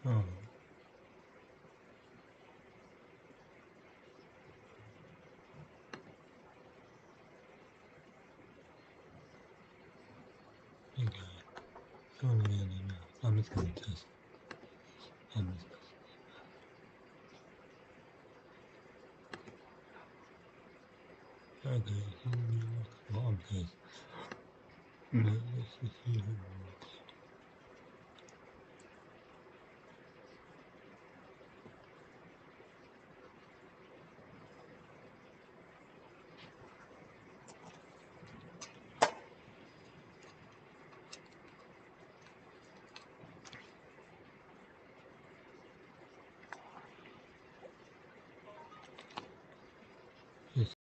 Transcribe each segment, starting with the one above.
Oh. Okay. So I'm just gonna test. I'm just okay. Well, okay. Let's just see if it works. Just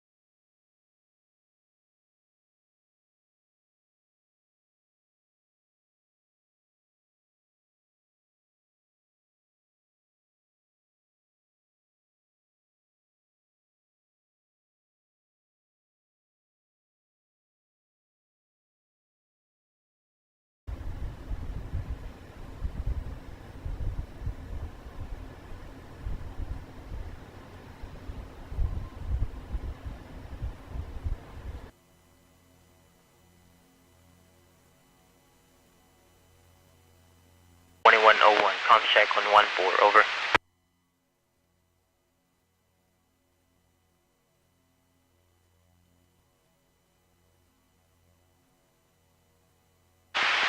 2101, comms check 114, over.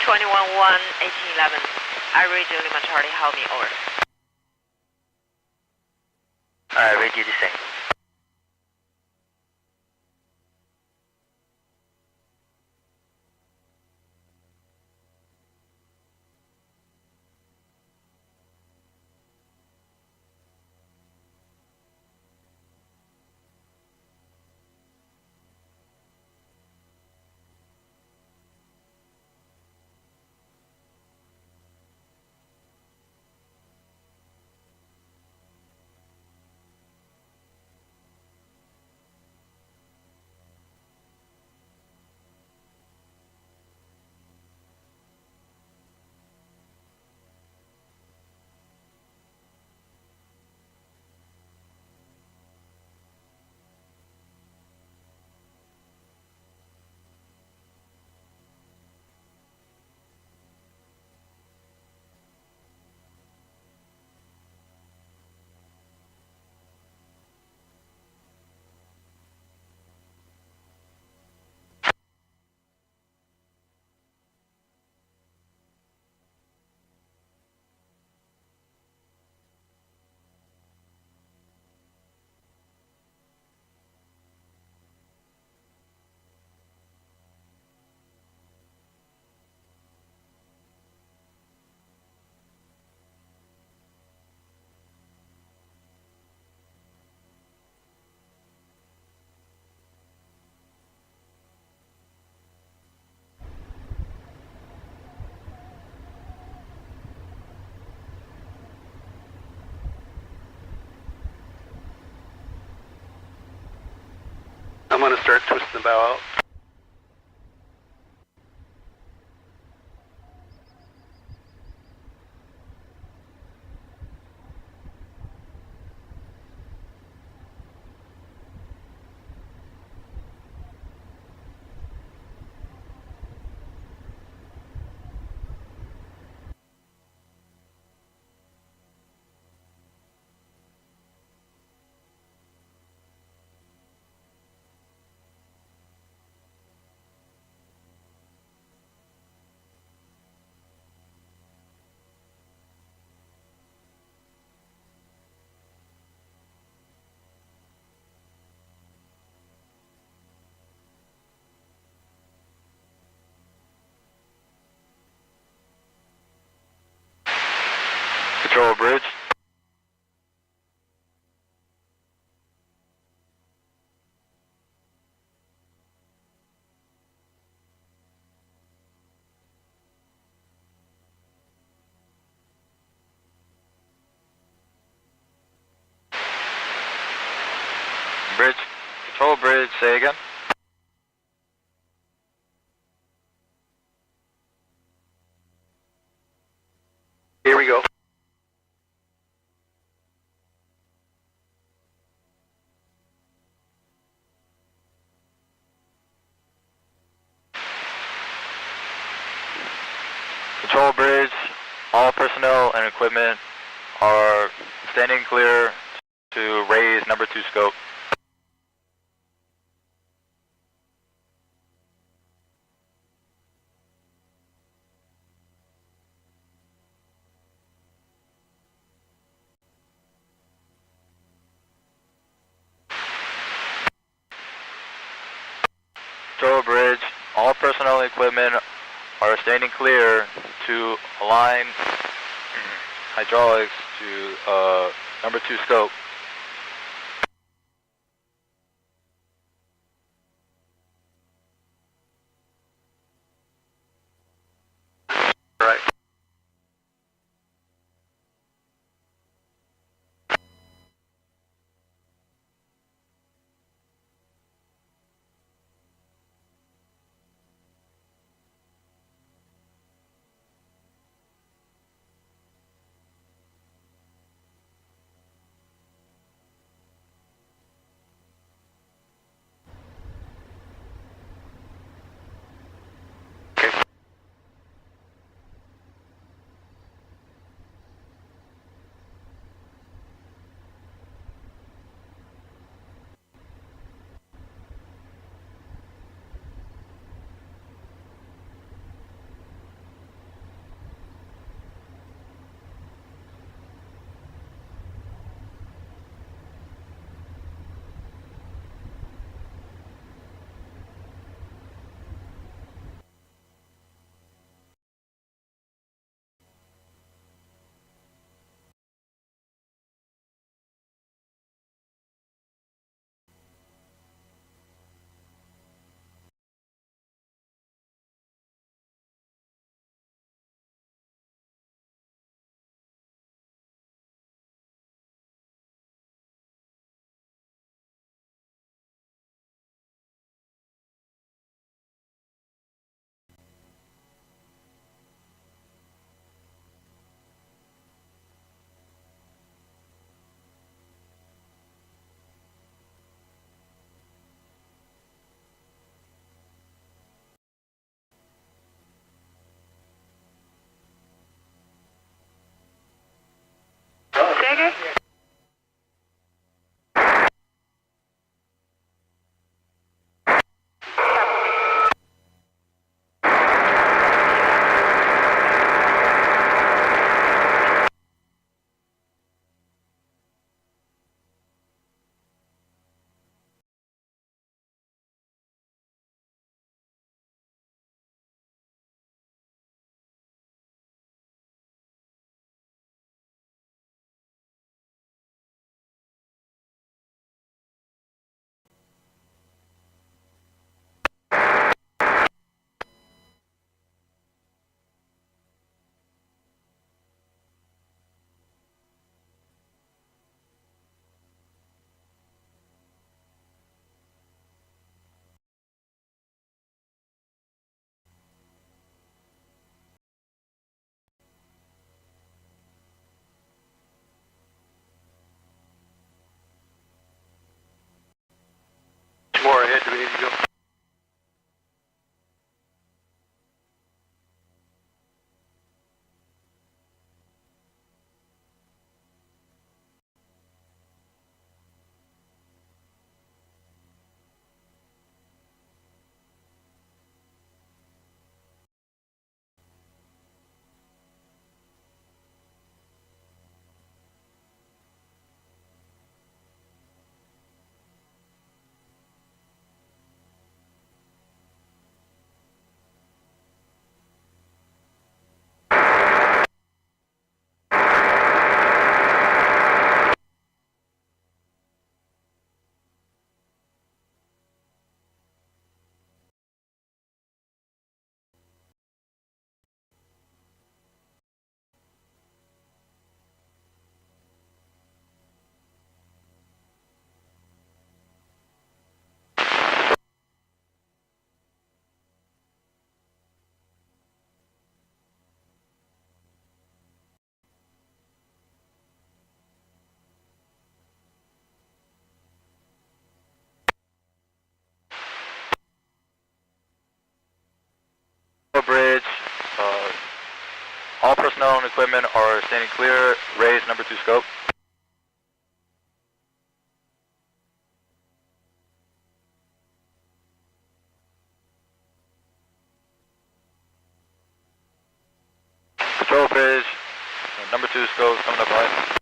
(21-1, 1811). I read you, Lima Charlie, help me, over. I read you the same. I'm going to start twisting the bow out. Control bridge. Bridge. Control bridge, say again. Here we go. Control bridge, all personnel and equipment are standing clear to raise number 2 scope. Control bridge, all personnel and equipment are standing clear to align hydraulics to number 2 scope. Right. More ahead, do we need to go? personnel and equipment are standing clear. Raise number 2 scope. Control bridge, number 2 scope coming up high.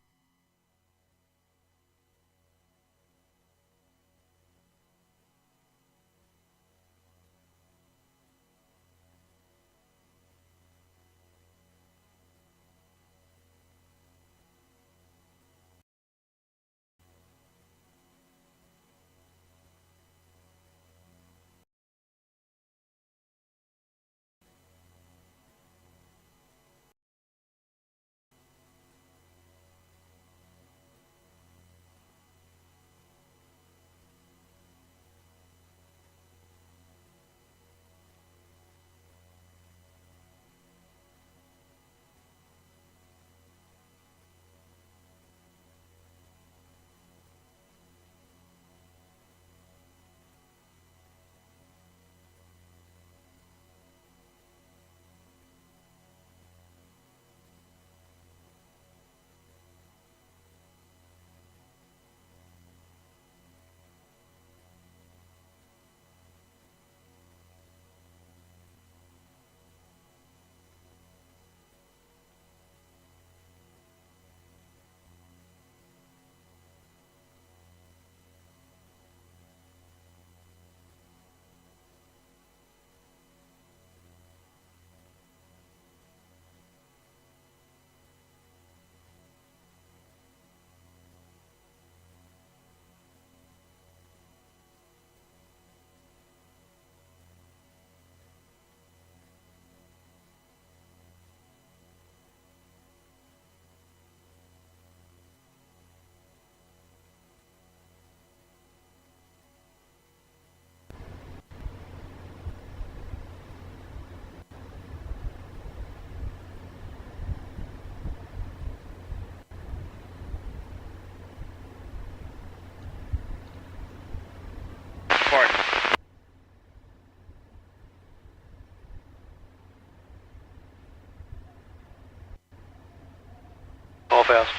All fast.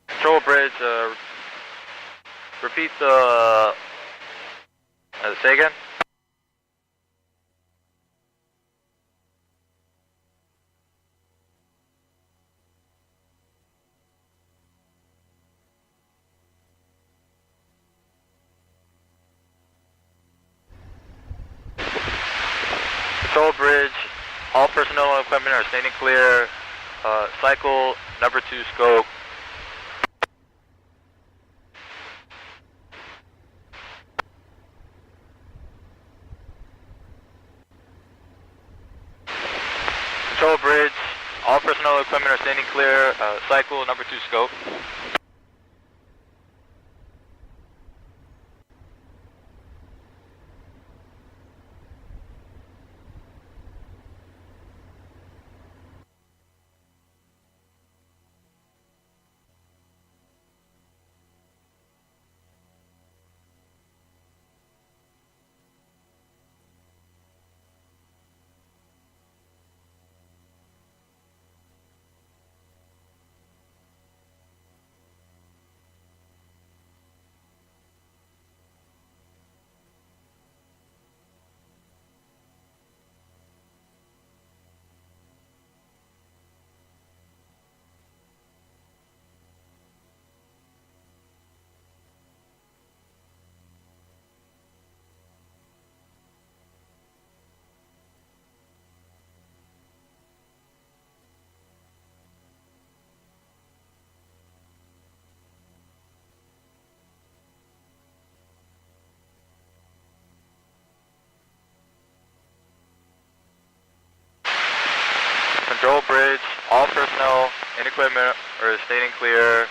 Control bridge, repeat say again? bridge, all personnel and equipment are standing clear. Cycle number 2 scope. Control bridge, all personnel and equipment are standing clear. Cycle number 2 scope. Control bridge, all personnel and equipment are standing clear.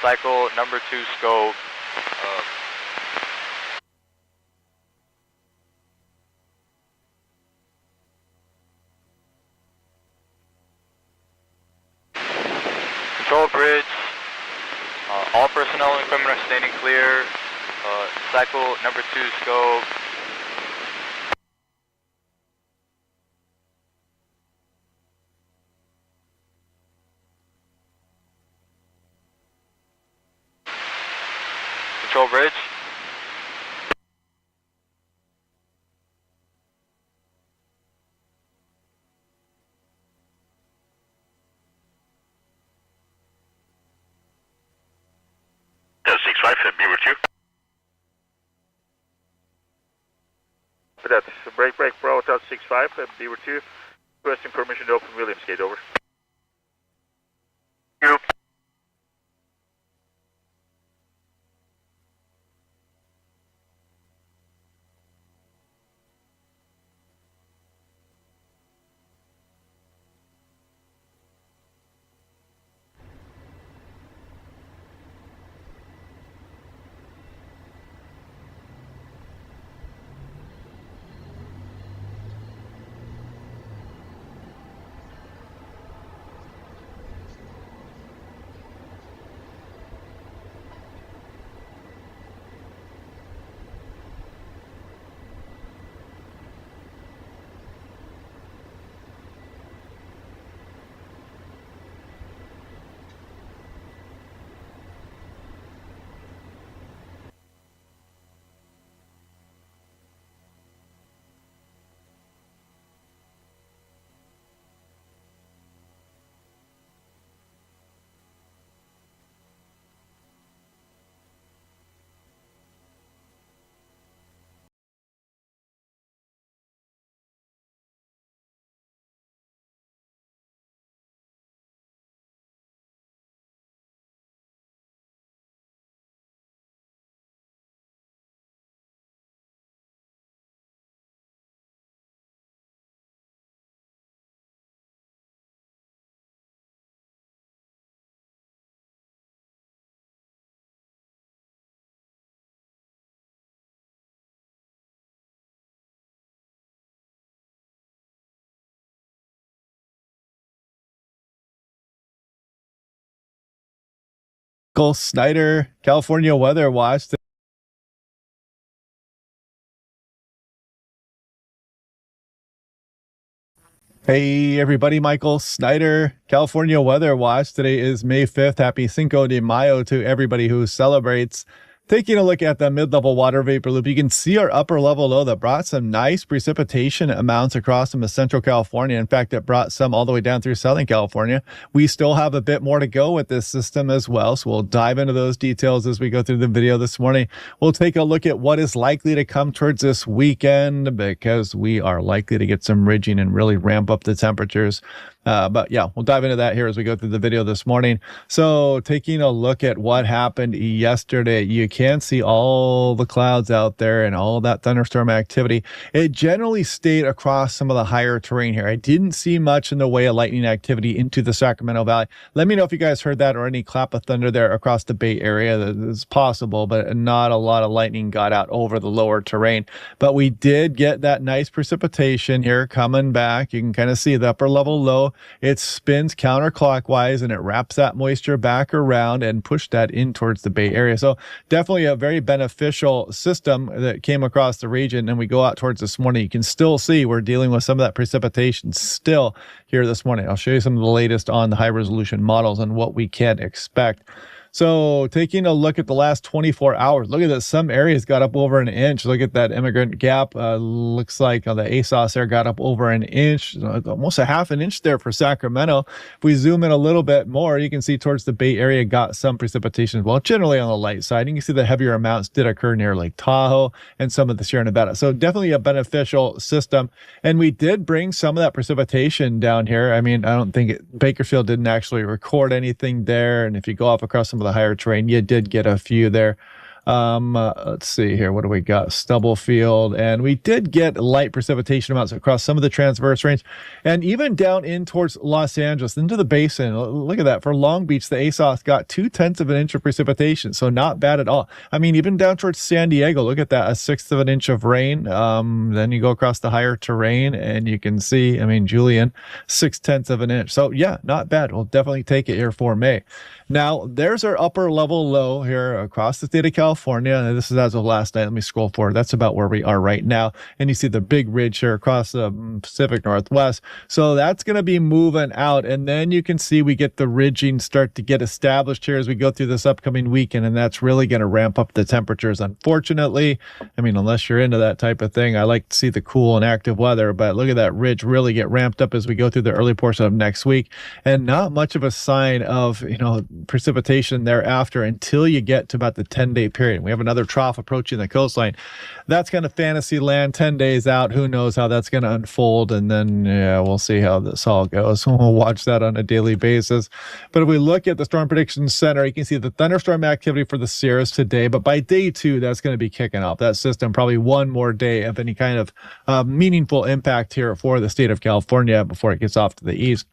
Cycle number 2 scope. Control bridge, all personnel and equipment are standing clear. Cycle number 2 scope. Control bridge. Delta 65, Beaver 2. That's break, Bravo, Delta 65, Beaver 2. Requesting permission to open Williams Gate, over. You. Snyder, California Weather Watch. Hey everybody, Michael Snyder, California Weather Watch. Today is May 5th. Happy Cinco de Mayo to everybody who celebrates Taking a look at the mid-level water vapor loop, you can see our upper level low that brought some nice precipitation amounts across some of Central California. In fact, it brought some all the way down through Southern California. We still have a bit more to go with this system as well, so we'll dive into those details as we go through the video this morning. We'll take a look at what is likely to come towards this weekend because we are likely to get some ridging and really ramp up the temperatures. But yeah, we'll dive into that here as we go through the video this morning. So taking a look at what happened yesterday, you can see all the clouds out there and all that thunderstorm activity. It generally stayed across some of the higher terrain here. I didn't see much in the way of lightning activity into the Sacramento Valley. Let me know if you guys heard that or any clap of thunder there across the Bay Area. That is possible, but not a lot of lightning got out over the lower terrain. But we did get that nice precipitation here coming back. You can kind of see the upper level low. It spins counterclockwise and it wraps that moisture back around and pushed that in towards the Bay Area. So definitely a very beneficial system that came across the region. And we go out towards this morning, you can still see we're dealing with some of that precipitation still here this morning. I'll show you some of the latest on the high resolution models and what we can expect. So taking a look at the last 24 hours, look at this. Some areas got up over an inch. Look at that Immigrant Gap. Looks like the ASOS there got up over an inch, almost a half an inch there for Sacramento. If we zoom in a little bit more, you can see towards the Bay Area got some precipitation as well, generally on the light side. You can see the heavier amounts did occur near Lake Tahoe and some of the Sierra Nevada. So definitely a beneficial system. And we did bring some of that precipitation down here. I mean, I don't think Bakersfield didn't actually record anything there. And if you go off across some of the higher terrain, you did get a few there. Let's see here. What do we got? Stubblefield. And we did get light precipitation amounts across some of the transverse range and even down in towards Los Angeles into the basin. Look at that. For Long Beach, the ASOS got 0.2 of an inch of precipitation. So not bad at all. I mean, even down towards San Diego, look at that. 1/6 of an inch of rain. Then you go across the higher terrain and you can see, I mean, Julian, 0.6 of an inch. So yeah, not bad. We'll definitely take it here for May. Now, there's our upper level low here across the state of California. And this is as of last night. Let me scroll forward. That's about where we are right now. And you see the big ridge here across the Pacific Northwest. So that's going to be moving out. And then you can see we get the ridging start to get established here as we go through this upcoming weekend. And that's really going to ramp up the temperatures. Unfortunately, I mean, unless you're into that type of thing, I like to see the cool and active weather. But look at that ridge really get ramped up as we go through the early portion of next week. And not much of a sign of, precipitation thereafter until you get to about the 10-day period. We have another trough approaching the coastline. That's kind of fantasy land, 10 days out. Who knows how that's going to unfold? And then, yeah, we'll see how this all goes. We'll watch that on a daily basis. But if we look at the Storm Prediction Center, you can see the thunderstorm activity for the Sierras today. But by day 2, that's going to be kicking off. That system, probably one more day of any kind of meaningful impact here for the state of California before it gets off to the east.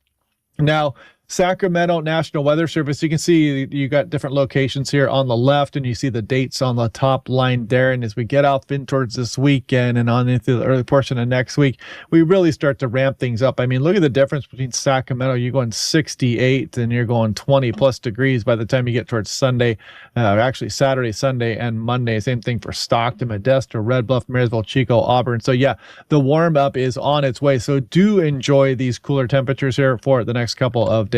Now, Sacramento National Weather Service, you can see you got different locations here on the left, and you see the dates on the top line there. And as we get off in towards this weekend and on into the early portion of next week, we really start to ramp things up. I mean, look at the difference between Sacramento. You're going 68 and you're going 20 plus degrees by the time you get towards Sunday, actually Saturday, Sunday, and Monday. Same thing for Stockton, Modesto, Red Bluff, Marysville, Chico, Auburn. So yeah, the warm up is on its way. So do enjoy these cooler temperatures here for the next couple of days.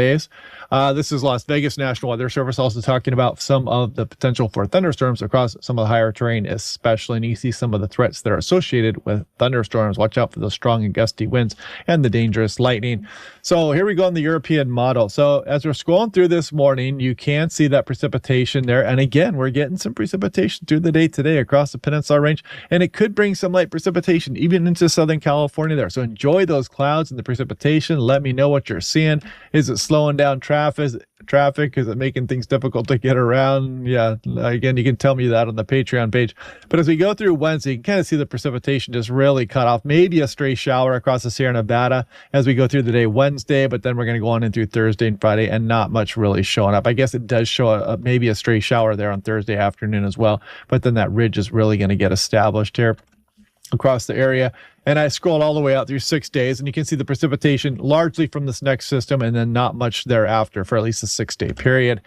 This is Las Vegas National Weather Service also talking about some of the potential for thunderstorms across some of the higher terrain, especially, and you see some of the threats that are associated with thunderstorms. Watch out for the strong and gusty winds and the dangerous lightning. So here we go on the European model. So as we're scrolling through this morning, you can see that precipitation there. And again, we're getting some precipitation through the day today across the peninsula range, and it could bring some light precipitation even into Southern California there. So enjoy those clouds and the precipitation. Let me know what you're seeing. Is it slowing down traffic? Is it making things difficult to get around? Yeah, again, you can tell me that on the Patreon page. But as we go through Wednesday, you can kind of see the precipitation just really cut off. Maybe a stray shower across the Sierra Nevada as we go through the day Wednesday, but then we're going to go on in through Thursday and Friday and not much really showing up. I guess it does show maybe a stray shower there on Thursday afternoon as well, but then that ridge is really going to get established here across the area. And I scrolled all the way out through 6 days, and you can see the precipitation largely from this next system and then not much thereafter for at least a 6-day period.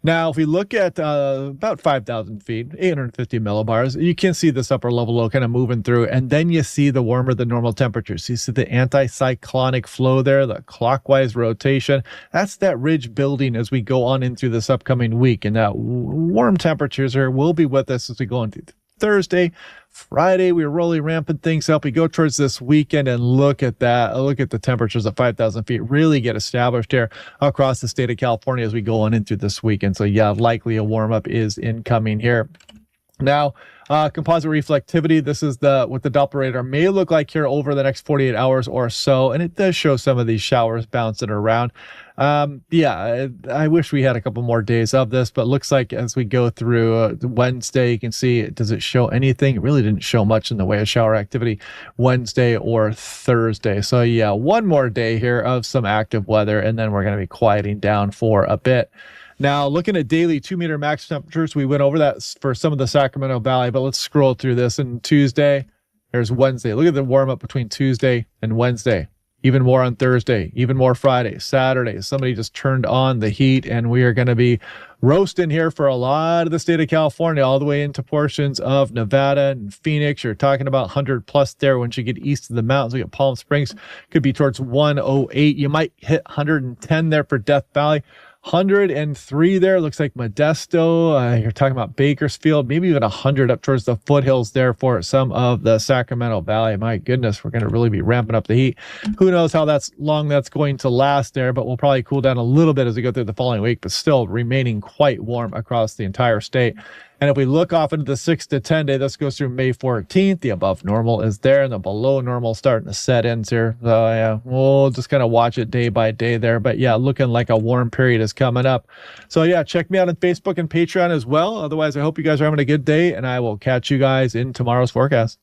Now, if we look at about 5,000 feet, 850 millibars, you can see this upper level low kind of moving through, and then you see the warmer than normal temperatures. You see the anticyclonic flow there, the clockwise rotation. That's that ridge building as we go on into this upcoming week, and that warm temperatures will be with us as we go into Thursday. Friday, we're really ramping things up. We go towards this weekend and look at that. Look at the temperatures at 5,000 feet really get established here across the state of California as we go on into this weekend. So yeah, likely a warm up is incoming here. Now, composite reflectivity, this is what the Doppler radar may look like here over the next 48 hours or so, and it does show some of these showers bouncing around. Yeah, I wish we had a couple more days of this, but looks like as we go through Wednesday, you can see, does it show anything? It really didn't show much in the way of shower activity Wednesday or Thursday. So yeah, one more day here of some active weather, and then we're going to be quieting down for a bit. Now, looking at daily 2-meter max temperatures, we went over that for some of the Sacramento Valley, but let's scroll through this. And Tuesday, there's Wednesday. Look at the warm up between Tuesday and Wednesday. Even more on Thursday, even more Friday, Saturday. Somebody just turned on the heat, and we are going to be roasting here for a lot of the state of California, all the way into portions of Nevada and Phoenix. You're talking about 100 plus there. Once you get east of the mountains, we get Palm Springs, could be towards 108. You might hit 110 there for Death Valley. 103 there, looks like Modesto. You're talking about Bakersfield, maybe even 100 up towards the foothills there for some of the Sacramento Valley. My goodness, we're going to really be ramping up the heat. Who knows how long that's going to last there, but we'll probably cool down a little bit as we go through the following week, but still remaining quite warm across the entire state. And if we look off into the 6 to 10 day, this goes through May 14th. The above normal is there, and the below normal starting to set in here. So yeah, we'll just kind of watch it day by day there. But yeah, looking like a warm period is coming up. So yeah, check me out on Facebook and Patreon as well. Otherwise, I hope you guys are having a good day, and I will catch you guys in tomorrow's forecast.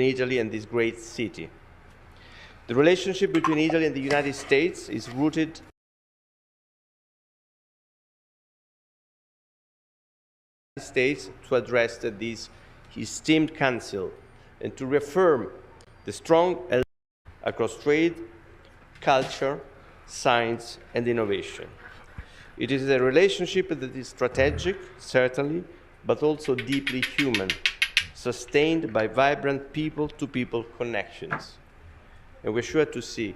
Italy and this great city. The relationship between Italy and the United States is rooted in the United States to address this esteemed council and to reaffirm the strong alliance across trade, culture, science, and innovation. It is a relationship that is strategic, certainly, but also deeply human, sustained by vibrant people-to-people connections. And we're sure to see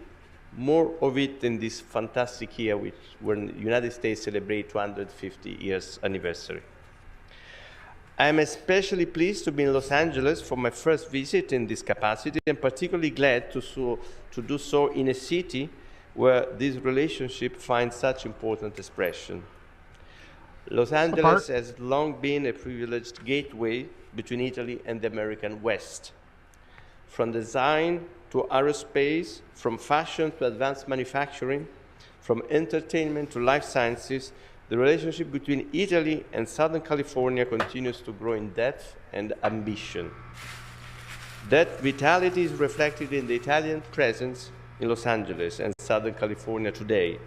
more of it in this fantastic year when the United States celebrates 250 years anniversary. I am especially pleased to be in Los Angeles for my first visit in this capacity, and particularly glad to do so in a city where this relationship finds such important expression. Los Angeles has long been a privileged gateway between Italy and the American West. From design to aerospace, from fashion to advanced manufacturing, from entertainment to life sciences, the relationship between Italy and Southern California continues to grow in depth and ambition. That vitality is reflected in the Italian presence in Los Angeles and Southern California today,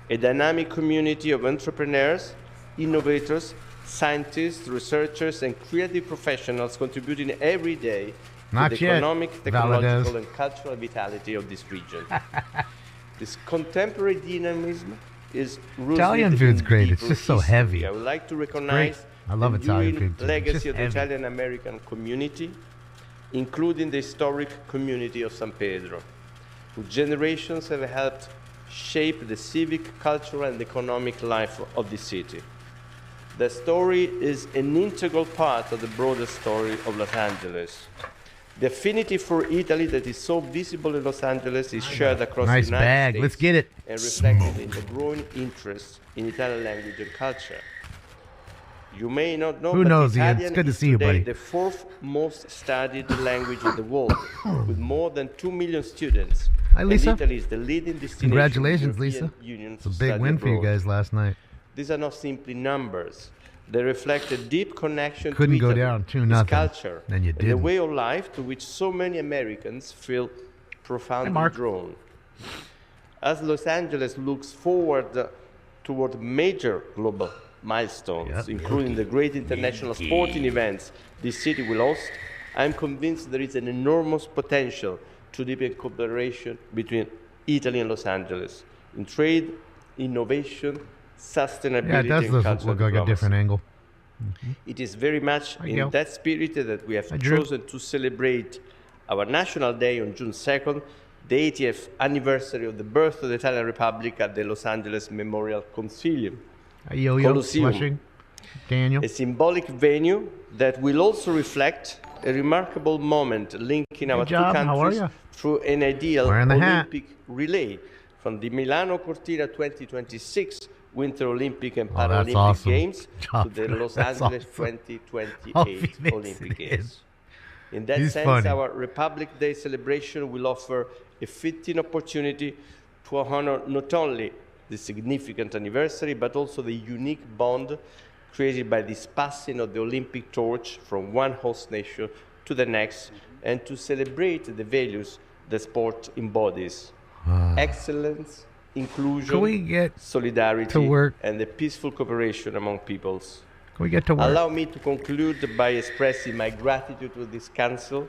a dynamic community of entrepreneurs, innovators, scientists, researchers, and creative professionals contributing every day to the economic, technological, and cultural vitality of this region. This contemporary dynamism is rooted Italian food's in great. It's deeper just so history. heavy. I would like to recognize I love the Italian enduring food too. legacy of the Heavy. Italian-American community, including the historic community of San Pedro, whose generations have helped shape the civic, cultural, and economic life of the city. The story is an integral part of the broader story of Los Angeles. The affinity for Italy that is so visible in Los Angeles is shared across the United States. Let's get it. And reflected in the growing interest in Italian language and culture. You may not know, Who but knows, Ian? Italian It's good to is see you, today buddy. the fourth most studied language in the world, with more than 2 million students. Hi, Lisa. And Italy is the leading destination. Congratulations, of the European Lisa. Union It's a to big study win for you abroad. guys last night. These are not simply numbers. They reflect a deep connection Couldn't to go Italy, down 2-0. its culture, Then you and the didn't. way of life to which so many Americans feel profoundly Mark. drawn. As Los Angeles looks forward toward major global milestones, including the great international sporting events this city will host, I'm convinced there is an enormous potential to deepen cooperation between Italy and Los Angeles in trade, innovation, sustainability, Yeah, it does and look cultural like a diplomacy. different angle. It is very much Hi, in Gail. that spirit that we have Hi, Drew. chosen to celebrate our National Day on June 2nd, the 80th anniversary of the birth of the Italian Republic at the Los Angeles Memorial Concilium, Hi, Yo-Yo, Colosseum. Flushing, Daniel. a symbolic venue that will also reflect a remarkable moment linking our job. two How are countries ya? through an ideal Wearing the hat. Olympic relay from the Milano Cortina 2026 Winter Olympic and Oh, that's Paralympic awesome. Games Job. to the Los That's Angeles awesome. 2028 Hope he makes Olympic it in. Games. In that He's sense, funny. our Republic Day celebration will offer a fitting opportunity to honor not only the significant anniversary, but also the unique bond created by this passing of the Olympic torch from one host nation to the next, and to celebrate the values the sport embodies. Excellence, inclusion, Can we get solidarity, to work? and the peaceful cooperation among peoples. Can we get to work? Allow me to conclude by expressing my gratitude to this council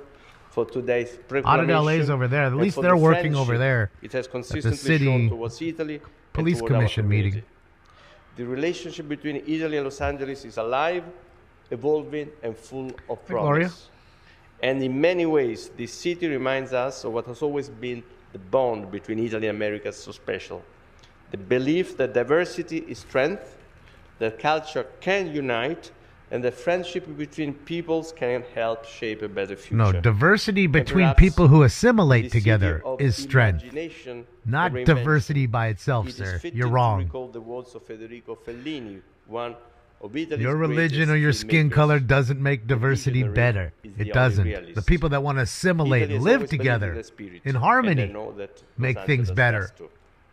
for today's proclamation. LA's over there. At and least for they're the working over friendship there it has at the consistently city shown towards Italy police and toward our commission meeting. community. The relationship between Italy and Los Angeles is alive, evolving, and full of Hey, Gloria. promise. And in many ways, this city reminds us of what has always been the bond between Italy and America so special. The belief that diversity is strength, that culture can unite, and that friendship between peoples can help shape a better future. No, diversity between perhaps people who the assimilate city together of is strength, imagination not and reinvention. diversity by itself, It is sir. fitting You're to wrong. recall the words of Federico Fellini, one of Italy's Your religion greatest or your skin filmmakers. color doesn't make diversity visionary better. is the It only doesn't. The realist. people that want to assimilate Italy and has live always believed together in the spirit, in and harmony I know that Los make Angeles things does better. too.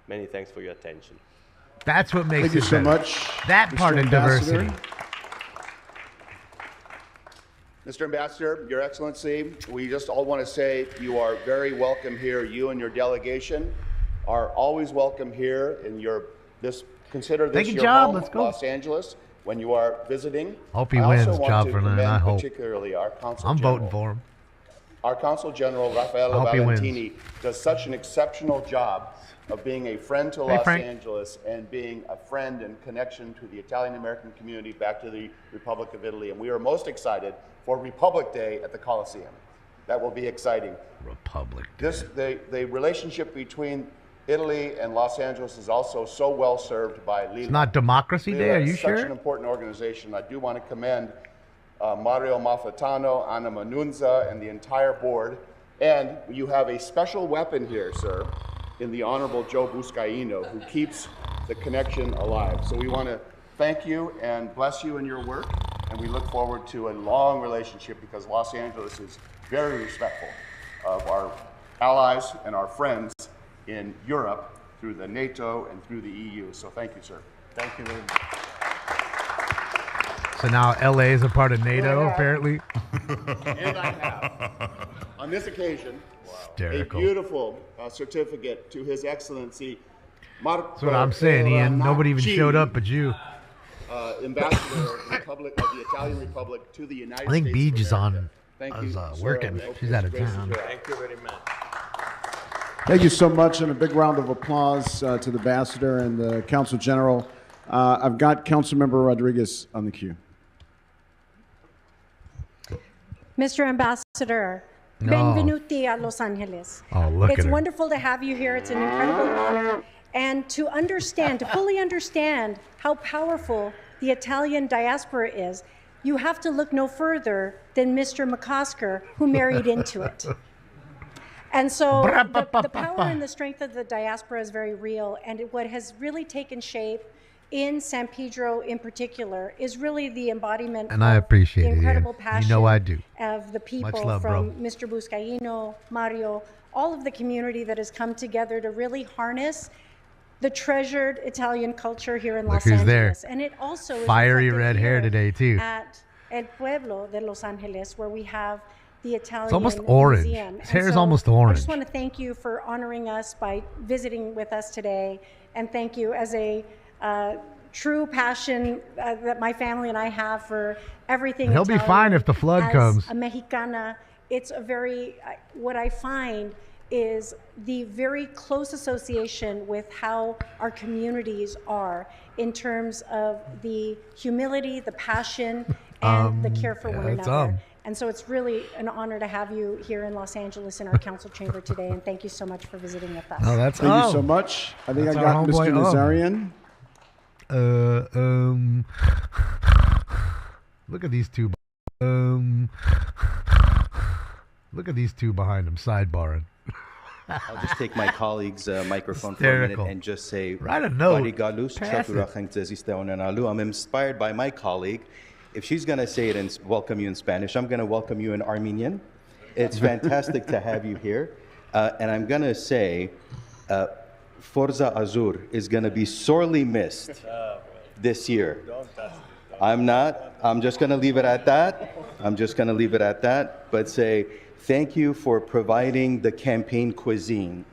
Many thanks for your attention. That's what makes Thank you it so better. much. That Mr. part of Ambassador. diversity. Mr. Ambassador, Your Excellency, we just all want to say you are very welcome here. You and your delegation are always welcome here in consider this Take a your job, home, let's go. Los Angeles, when you are visiting. Hope he I wins, also want job to for none, commend I hope. particularly our Consul I'm General. voting for him. Our Consul General, Raffaele I hope he wins. Valentini, does such an exceptional job of being a friend to Hey, Los Frank. Angeles and being a friend and connection to the Italian-American community back to the Republic of Italy. And we are most excited for Republic Day at the Coliseum. That will be exciting. Republic Day. The relationship between Italy and Los Angeles is also so well served by Lila. It's not Democracy Day, Lila are you is such sure? an important organization. I do want to commend Mario Maffetano, Anna Manunza, and the entire board. And you have a special weapon here, sir, in the Honorable Joe Buscaino, who keeps the connection alive. So we want to thank you and bless you in your work. And we look forward to a long relationship because Los Angeles is very respectful of our allies and our friends in Europe through the NATO and through the EU. So thank you, sir. Thank you very much. So now LA is a part of NATO, apparently. And I have, on this occasion, Hysterical. a beautiful certificate to His Excellency Marco. That's what I'm saying, Ian. Nobody even showed up but you. Ambassador of the Italian Republic to the United I think States. Beej of is America. on. Thank is, you, sir. working. I hope She's this out of graces town. your- Thank you very much. Thank you so much, and a big round of applause to the ambassador and the Consul General. I've got Councilmember Rodriguez on the queue. Mr. Ambassador, No. benvenuti a Los Angeles. Oh, look It's at her. wonderful to have you here. It's an incredible honor. And to understand, to fully understand how powerful the Italian diaspora is, you have to look no further than Mr. McCosker, who married into it. And so the power and the strength of the diaspora is very real. And what has really taken shape in San Pedro in particular is really the embodiment And I of appreciate the it, incredible Ian. passion You know I do. of the people love, from bro. Mr. Buscaino, Mario, all of the community that has come together to really harness the treasured Italian culture here in Look Los who's there. Angeles. And it also is Fiery reflected red hair here today, too. At El Pueblo de Los Angeles, where we have the Italian almost orange. Museum. His And hair is so almost I orange. just want to thank you for honoring us by visiting with us today. And thank you as a true passion that my family and I have for everything And he'll be Italian. fine if the flood As comes. a Mexicana, it's a very, what I find is the very close association with how our communities are in terms of the humility, the passion, and the care for one it's, another. And so it's really an honor to have you here in Los Angeles in our council chamber today, and thank you so much for visiting with us. Oh, that's Thank you so much. I think That's I our got homeboy, Mr. Nazarian. Look at these two. Look at these two behind him, sidebarring. I'll just take my colleague's microphone Hysterical. for a minute and just say, Write a note. "Barigalus, Pass it. Chaturachang I'm inspired by my colleague. If she's going to say it and welcome you in Spanish, I'm going to welcome you in Armenian. It's fantastic to have you here. And I'm going to say, Forza Azur is going to be sorely missed this year. I'm just going to leave it at that. But say, thank you for providing the campaign cuisine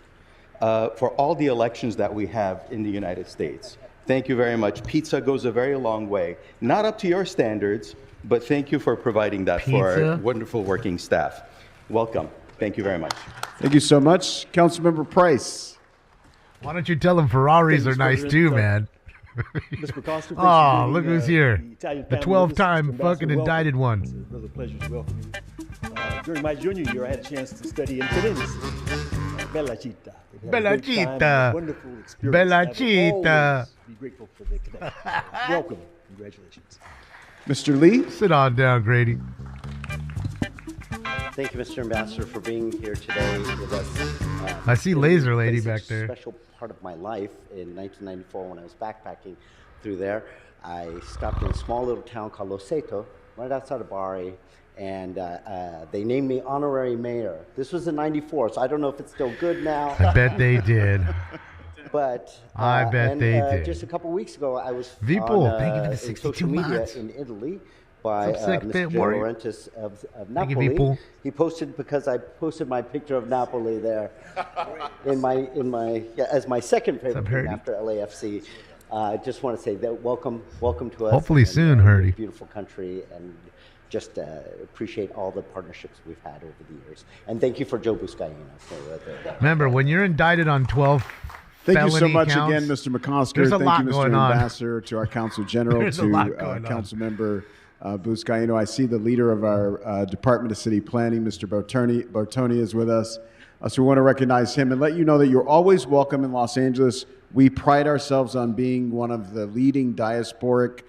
for all the elections that we have in the United States. Thank you very much. Pizza goes a very long way. Not up to your standards, but thank you for providing that for our Pizza? wonderful working staff. Welcome. Thank you very much. Thank you so much. Councilmember Price. Why don't you tell them Ferraris are nice too, man? Mr. Costa, Oh, look who's here. The Italian The family with us. 12-time Mr. Ambassador, fucking welcome. indicted one. It's a real pleasure to welcome you. During my junior year, I had a chance to study in Firenze, Bella Città. It had a Bella great time, Città. a wonderful experience. Bella I will Città. always be grateful for the connection. Welcome. Congratulations. Mr. Lee. Sit on down, Grady. Thank you, Mr. Ambassador, for being here today with us. I see Laser Lady It's a back there. Special part of my life in 1994 when I was backpacking through there. I stopped in a small little town called Loseto, right outside of Bari, and they named me honorary mayor. This was in '94, so I don't know if it's still good now. I bet they did. But I bet they did. Just a couple weeks ago, I was Vipo, on, thank you for the in 62 social media months. in Italy, by sick Mr. bit De warrior. Laurentiis of Thank you, Napoli. people. He posted because I posted my picture of Napoli there in my as my second favorite team Herdy? after LAFC. I just want to say that welcome to us. Hopefully and, soon, your Herdy. Beautiful country, and just appreciate all the partnerships we've had over the years. And thank you for Joe Buscaino. Remember, when you're indicted on 12 Thank you so felony much counts, again, Mr. McCosker. there's a Thank lot you, Mr. going on. Ambassador, to our Council General, There's a to lot going on. Council Member Buscaino. I see the leader of our Department of City Planning, Mr. Bertoni, is with us. So we want to recognize him and let you know that you're always welcome in Los Angeles. We pride ourselves on being one of the leading diasporic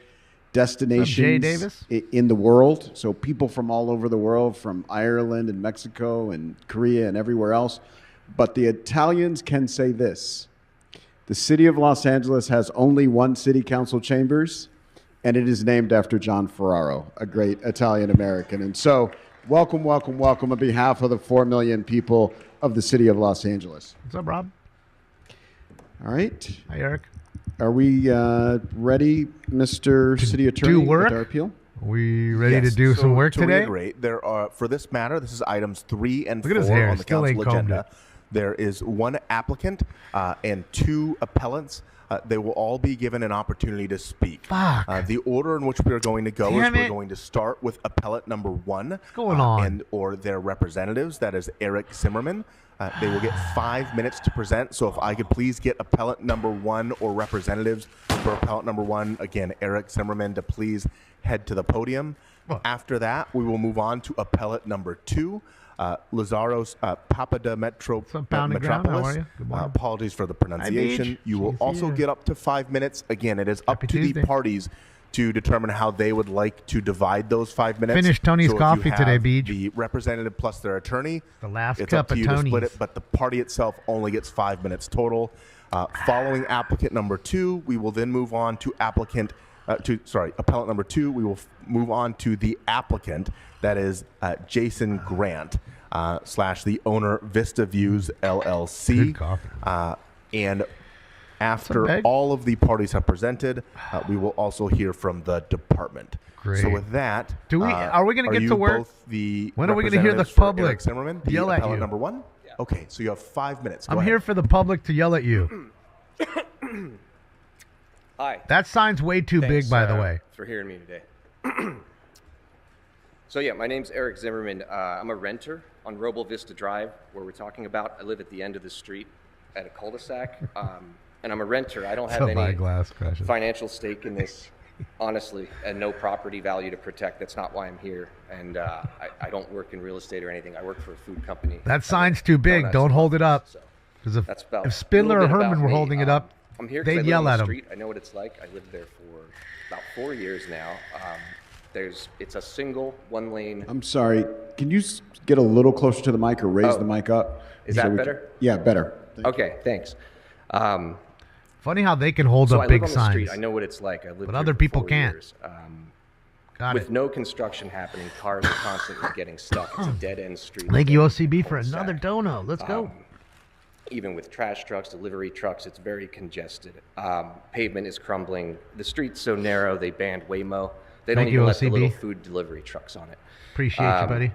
destinations Davis? in the world. So people from all over the world, from Ireland and Mexico and Korea and everywhere else. But the Italians can say this. The city of Los Angeles has only one city council chambers, and it is named after John Ferraro, a great Italian-American. And so welcome, welcome, welcome on behalf of the 4 million people of the city of Los Angeles. What's up, Rob? All right. Hi, Eric. Are we ready, Mr. City Attorney, do work? with our appeal? Are we ready to Yes, do so some work to today? Reiterate, there are, for this matter, this is items 3 and Look at his 4 hair, on the still ain't council combed agenda. There is one applicant and 2 appellants. They will all be given an opportunity to speak. Fuck. The order in which we are going to go Damn is we're it. going to start with appellate number 1. What's going on? And or their representatives. That is Eric Zimmerman. They will get 5 minutes to present. So if I could please get appellate number 1 or representatives for appellate number 1, again, Eric Zimmerman, to please head to the podium. After that, we will move on to appellate number 2. Lazaros Pound of ground, how are Metropolis. you? Good morning. Apologies for the pronunciation. Beach. You will She's also here. get up to 5 minutes. Again, it is up Happy to Tuesday. the parties to determine how they would like to divide those 5 minutes. Finished Tony's So if you coffee today, have Beach. The representative plus their attorney. The last it's cup up to of you to split Tony's. it, but the party itself only gets 5 minutes total. Following applicant number 2, we will then move on to appellant number 2. We will move on to the applicant, that is Jason Grant, / the owner Vista Views LLC. Good coffee. And after Some bag? all of the parties have presented, we will also hear from the department. Great. So with that, are we gonna get you to work? Both the When are we gonna hear the representatives for public Eric Zimmerman, the yell at appellant you? number 1? Yeah. Okay, so you have 5 minutes. Go I'm ahead. here for the public to yell at you. Hi. That sign's way too Thanks, big, by the way. for hearing me today. So yeah, my name's Eric Zimmerman. I'm a renter on Roble Vista Drive, where we're talking about. I live at the end of the street at a cul-de-sac, and I'm a renter. I don't have any Eyeglass crashes. financial stake in this, honestly, and no property value to protect. That's not why I'm here. And I don't work in real estate or anything. I work for a food company. That sign's too big. Don't hold it up. Because if That's if Spindler or a little bit Herman about were me. holding it up, I'm here 'cause I they'd live yell on the at him. street. I know what it's like. I lived there for about 4 years now. It's a single one-lane. I'm sorry. Can you get a little closer to the mic or raise the mic up? Is so that we better? Can, yeah, better. Okay, thanks. Funny how they can hold So up I big live on the signs. street. I know what it's like. I lived But here other for people 4 can't. years. Got With it. no construction happening, cars are constantly getting stuck. It's a dead-end street. Thank you, OCB, for another dono. Let's go. Even with trash trucks, delivery trucks, it's very congested. Pavement is crumbling. The street's so narrow, they banned Waymo. They don't Thank even you, let the OCB. little food delivery trucks on it. Appreciate you, buddy.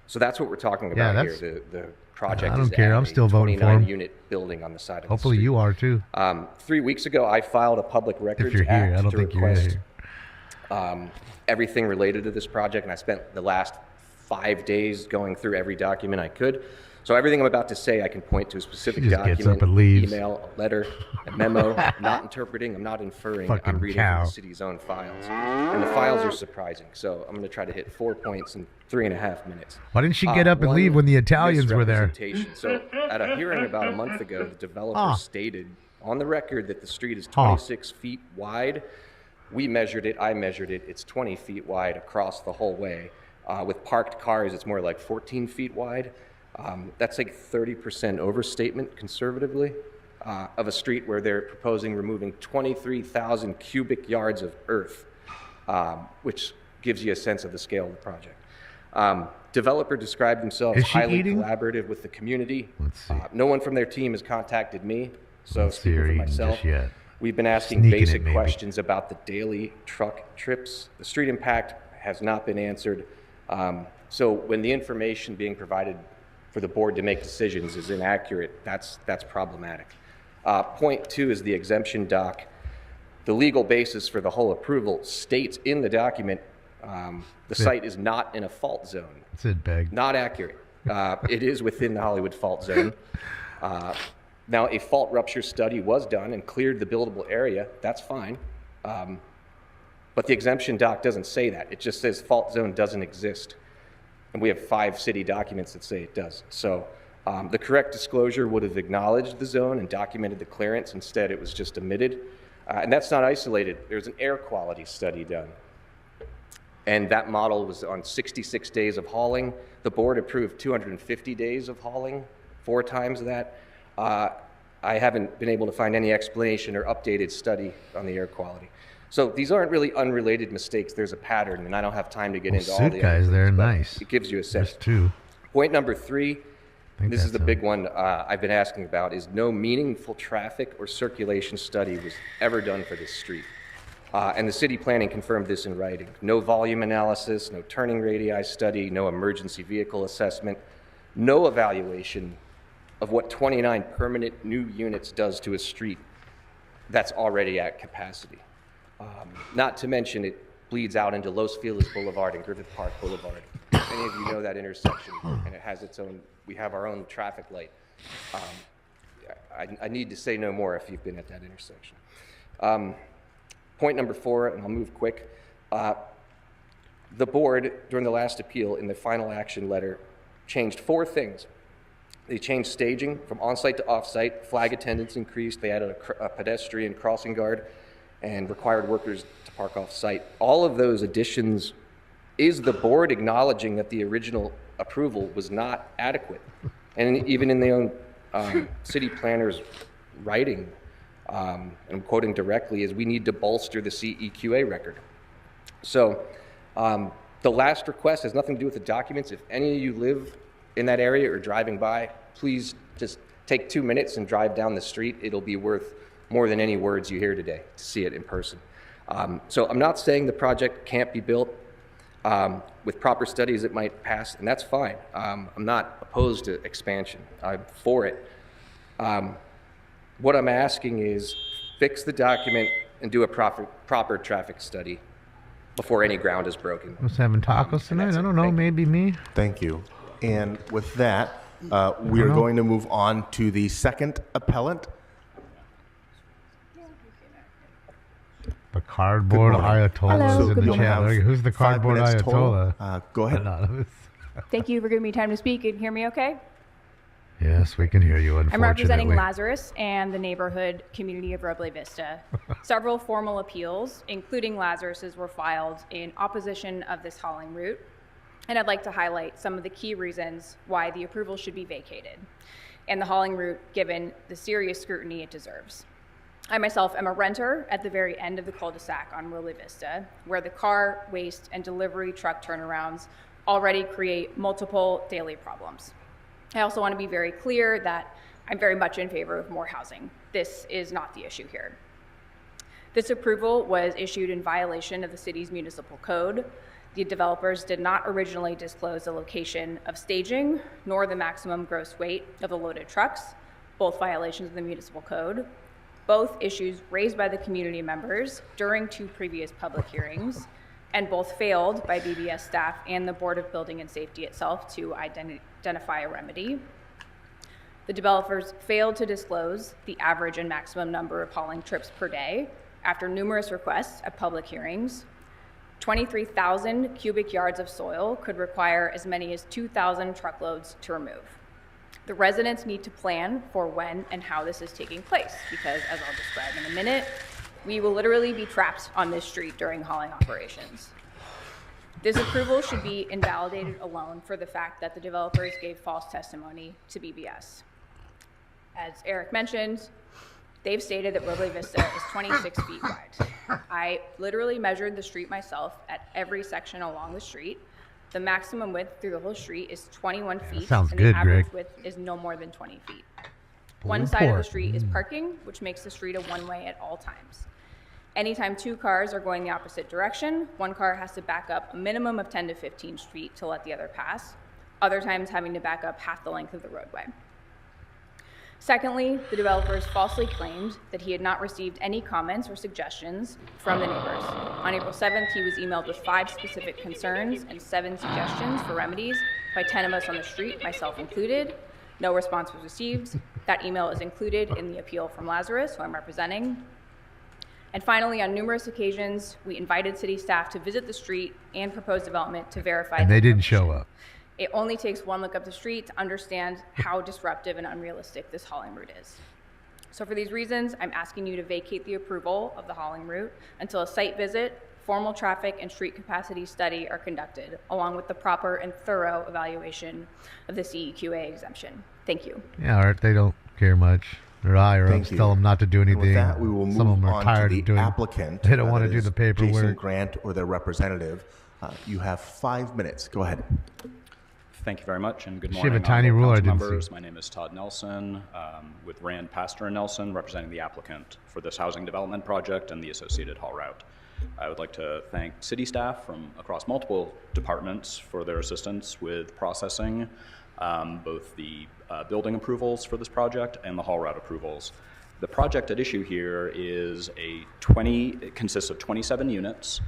So that's what we're talking Yeah, about that's- here. The project I don't is care. to I'm add still a voting for him. 29-unit building on the side of Hopefully the street. you are too. 3 weeks ago, I filed a Public Records you're here, Act I don't to think you're request here. everything related to this project, and I spent the last 5 days going through every document I could. So everything I'm about to say, I can point to a specific She just gets document, up and leaves. email, a letter, a memo. I'm not interpreting, I'm not inferring, Fucking I'm reading cow. from the city's own files. And the files are surprising, so I'm going to try to hit 4 points in 3.5 minutes. Why didn't she get up and One, leave when the Italians were there? misrepresentation. So at a hearing about a month ago, the developer Huh. stated on the record that the street is Huh. 26 feet wide. We measured it, I measured it, it's 20 feet wide across the whole way. With parked cars, it's more like 14 feet wide. That's like 30% overstatement, conservatively, of a street where they're proposing removing 23,000 cubic yards of earth, which gives you a sense of the scale of the project. Developer described himself Is as she highly eating? collaborative with the community. Let's see. No one from their team has contacted me, so Let's see her speaking for eating myself, just yet. we've been asking Sneaking it, basic maybe. questions about the daily truck trips. The street impact has not been answered. So when the information being provided for the board to make decisions is inaccurate, that's problematic. Point 2 is the exemption doc. The legal basis for the whole approval states in the document the site is not in a fault zone. That's it, Beg. Not accurate. It is within the Hollywood fault zone. Now, a fault rupture study was done and cleared the buildable area. That's fine. But the exemption doc doesn't say that. It just says fault zone doesn't exist. And we have 5 city documents that say it does. So the correct disclosure would have acknowledged the zone and documented the clearance. Instead, it was just omitted. And that's not isolated. There's an air quality study done. And that model was on 66 days of hauling. The board approved 250 days of hauling, 4 times that. I haven't been able to find any explanation or updated study on the air quality. So these aren't really unrelated mistakes. There's a pattern, and I don't have time to get into all the guys, they're nice. It gives you a sense. There's 2. Point number 3, this is the big one I've been asking about, is no meaningful traffic or circulation study was ever done for this street. And the city planning confirmed this in writing. No volume analysis, no turning radii study, no emergency vehicle assessment, no evaluation of what 29 permanent new units does to a street that's already at capacity. Not to mention it bleeds out into Los Feliz Boulevard and Griffith Park Boulevard. Many of you know that intersection, and it has its own, we have our own traffic light. I need to say no more if you've been at that intersection. Point number 4, and I'll move quick. The board, during the last appeal, in the final action letter, changed 4 things. They changed staging from on-site to off-site, flag attendance increased, they added a pedestrian crossing guard, and required workers to park off-site. All of those additions is the board acknowledging that the original approval was not adequate. And even in the own city planner's writing, I'm quoting directly, is we need to bolster the CEQA record. So the last request has nothing to do with the documents. If any of you live in that area or driving by, please just take 2 minutes and drive down the street. It'll be worth more than any words you hear today to see it in person. So I'm not saying the project can't be built. With proper studies it might pass, and that's fine. I'm not opposed to expansion. I'm for it. What I'm asking is fix the document and do a proper traffic study before any ground is broken. I was having tacos tonight. I don't know, maybe me. Thank you. And with that, we are going to move on to the second appellant. The cardboard Ayatollah is in the chat. Who's the cardboard Ayatollah? Go ahead. Anonymous. Thank you for giving me time to speak. You can hear me okay? Yes, we can hear you, unfortunately. I'm representing Lazarus and the neighborhood community of Roble Vista. Several formal appeals, including Lazarus's, were filed in opposition of this hauling route. And I'd like to highlight some of the key reasons why the approval should be vacated and the hauling route given the serious scrutiny it deserves. I myself am a renter at the very end of the cul-de-sac on Roble Vista, where the car, waste, and delivery truck turnarounds already create multiple daily problems. I also want to be very clear that I'm very much in favor of more housing. This is not the issue here. This approval was issued in violation of the city's municipal code. The developers did not originally disclose the location of staging, nor the maximum gross weight of the loaded trucks, both violations of the municipal code. Both issues raised by the community members during 2 previous public hearings, and both failed by BBS staff and the Board of Building and Safety itself to identify a remedy. The developers failed to disclose the average and maximum number of hauling trips per day after numerous requests at public hearings. 23,000 cubic yards of soil could require as many as 2,000 truckloads to remove. The residents need to plan for when and how this is taking place, because as I'll describe in a minute, we will literally be trapped on this street during hauling operations. This approval should be invalidated alone for the fact that the developers gave false testimony to BBS. As Eric mentioned, they've stated that Roble Vista is 26 feet wide. I literally measured the street myself at every section along the street. The maximum width through the whole street is 21 feet, sounds and good, the average Greg. width is no more than 20 feet. One side of the street is parking, which makes the street a one-way at all times. Anytime 2 cars are going the opposite direction, 1 car has to back up a minimum of 10 to 15 feet to let the other pass, other times having to back up half the length of the roadway. Secondly, the developers falsely claimed that he had not received any comments or suggestions from the neighbors. On April 7th, he was emailed with 5 specific concerns and 7 suggestions for remedies by 10 of us on the street, myself included. No response was received. That email is included in the appeal from Lazarus, who I'm representing. And finally, on numerous occasions, we invited city staff to visit the street and proposed development to verify. And they didn't show up. It only takes one look up the street to understand how disruptive and unrealistic this hauling route is. So for these reasons, I'm asking you to vacate the approval of the hauling route until a site visit, formal traffic, and street capacity study are conducted, along with the proper and thorough evaluation of the CEQA exemption. Thank you. Yeah, Art, they don't care much. Their higher ups tell them not to do anything. With that, we will Some of move them are on tired to of the doing applicant. They don't want to that do is the Jason paperwork. Grant or their representative. You have 5 minutes. Go ahead. Thank you very much, and good Does she have morning, a tiny honorable ruler? I council didn't see. members. My name is Todd Nelson with Rand, Pastor and Nelson, representing the applicant for this housing development project and the associated haul route. I would like to thank city staff from across multiple departments for their assistance with processing both the building approvals for this project and the haul route approvals. The project at issue here is it consists of 27 units,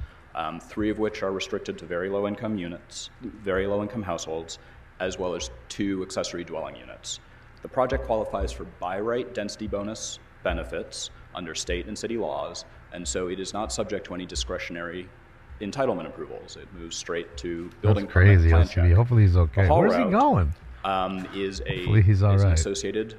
3 of which are restricted to very low income units, very low income households, as well as 2 accessory dwelling units. The project qualifies for by right density bonus benefits under state and city laws, and so it is not subject to any discretionary entitlement approvals. It moves straight to building That's crazy, permit, LCB. plan check. Hopefully he's okay. The haul Where's he route, going? Hopefully he's all is an right. associated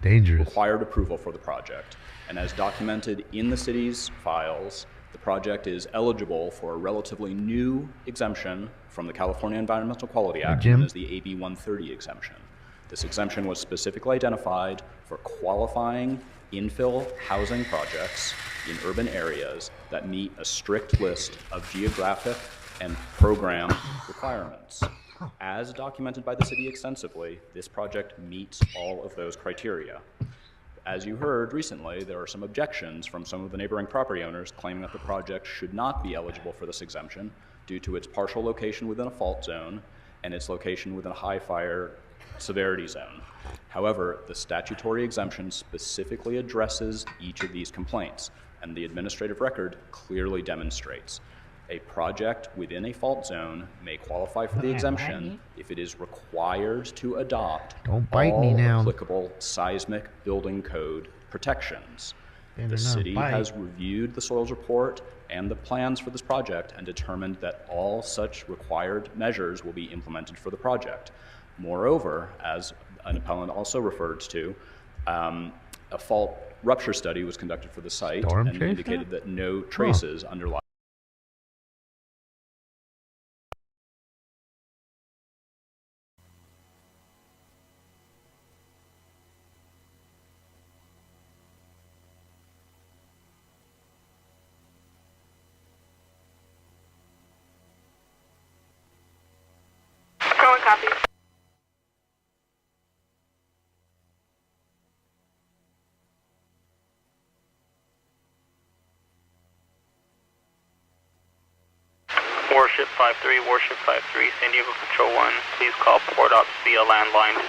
Dangerous. required approval for the project. And as documented in the city's files, the project is eligible for a relatively new exemption from the California Environmental Quality Act, Jim? known as the AB 130 exemption. This exemption was specifically identified for qualifying infill housing projects in urban areas that meet a strict list of geographic and program requirements. As documented by the city extensively, this project meets all of those criteria. As you heard recently, there are some objections from some of the neighboring property owners claiming that the project should not be eligible for this exemption due to its partial location within a fault zone and its location within a high fire severity zone. However, the statutory exemption specifically addresses each of these complaints, and the administrative record clearly demonstrates a project within a fault zone may qualify for the exemption if it is required to adopt Don't bite all me now. applicable seismic building code protections. Better The not city bite. has reviewed the soils report and the plans for this project and determined that all such required measures will be implemented for the project. Moreover, as an appellant also referred to, a fault rupture study was conducted for the site Storm and chaser? indicated that no traces underlie. Current copy. Warship 53, Warship 53, San Diego Control 1, please call Port Ops via landline.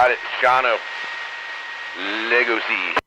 Got it. Shano. Legacy.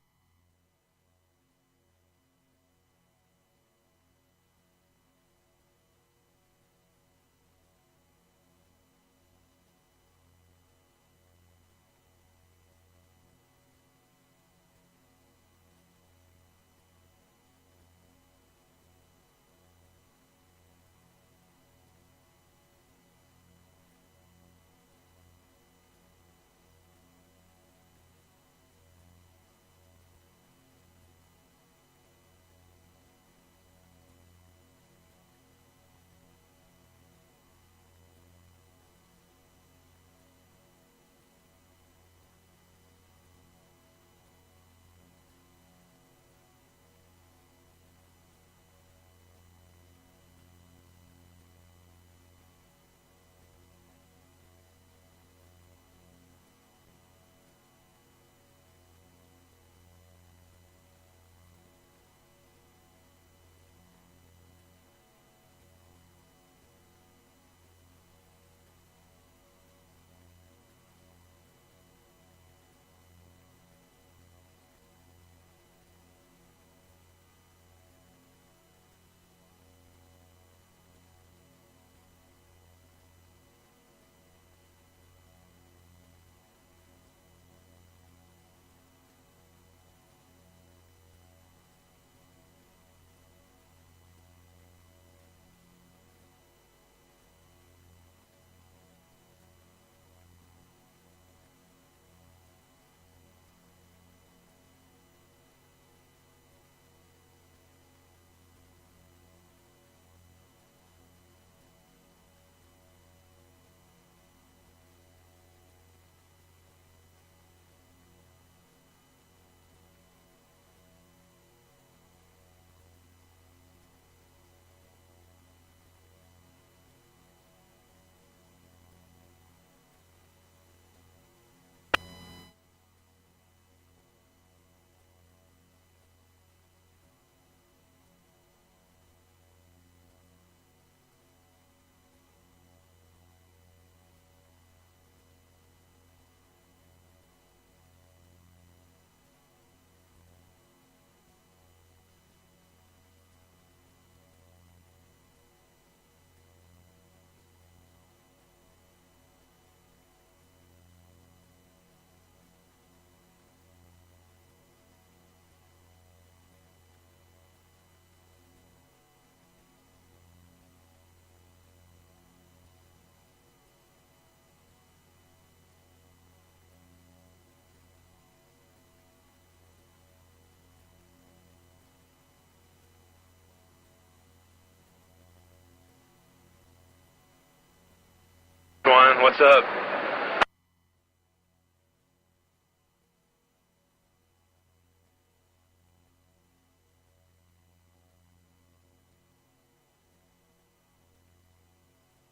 What's up?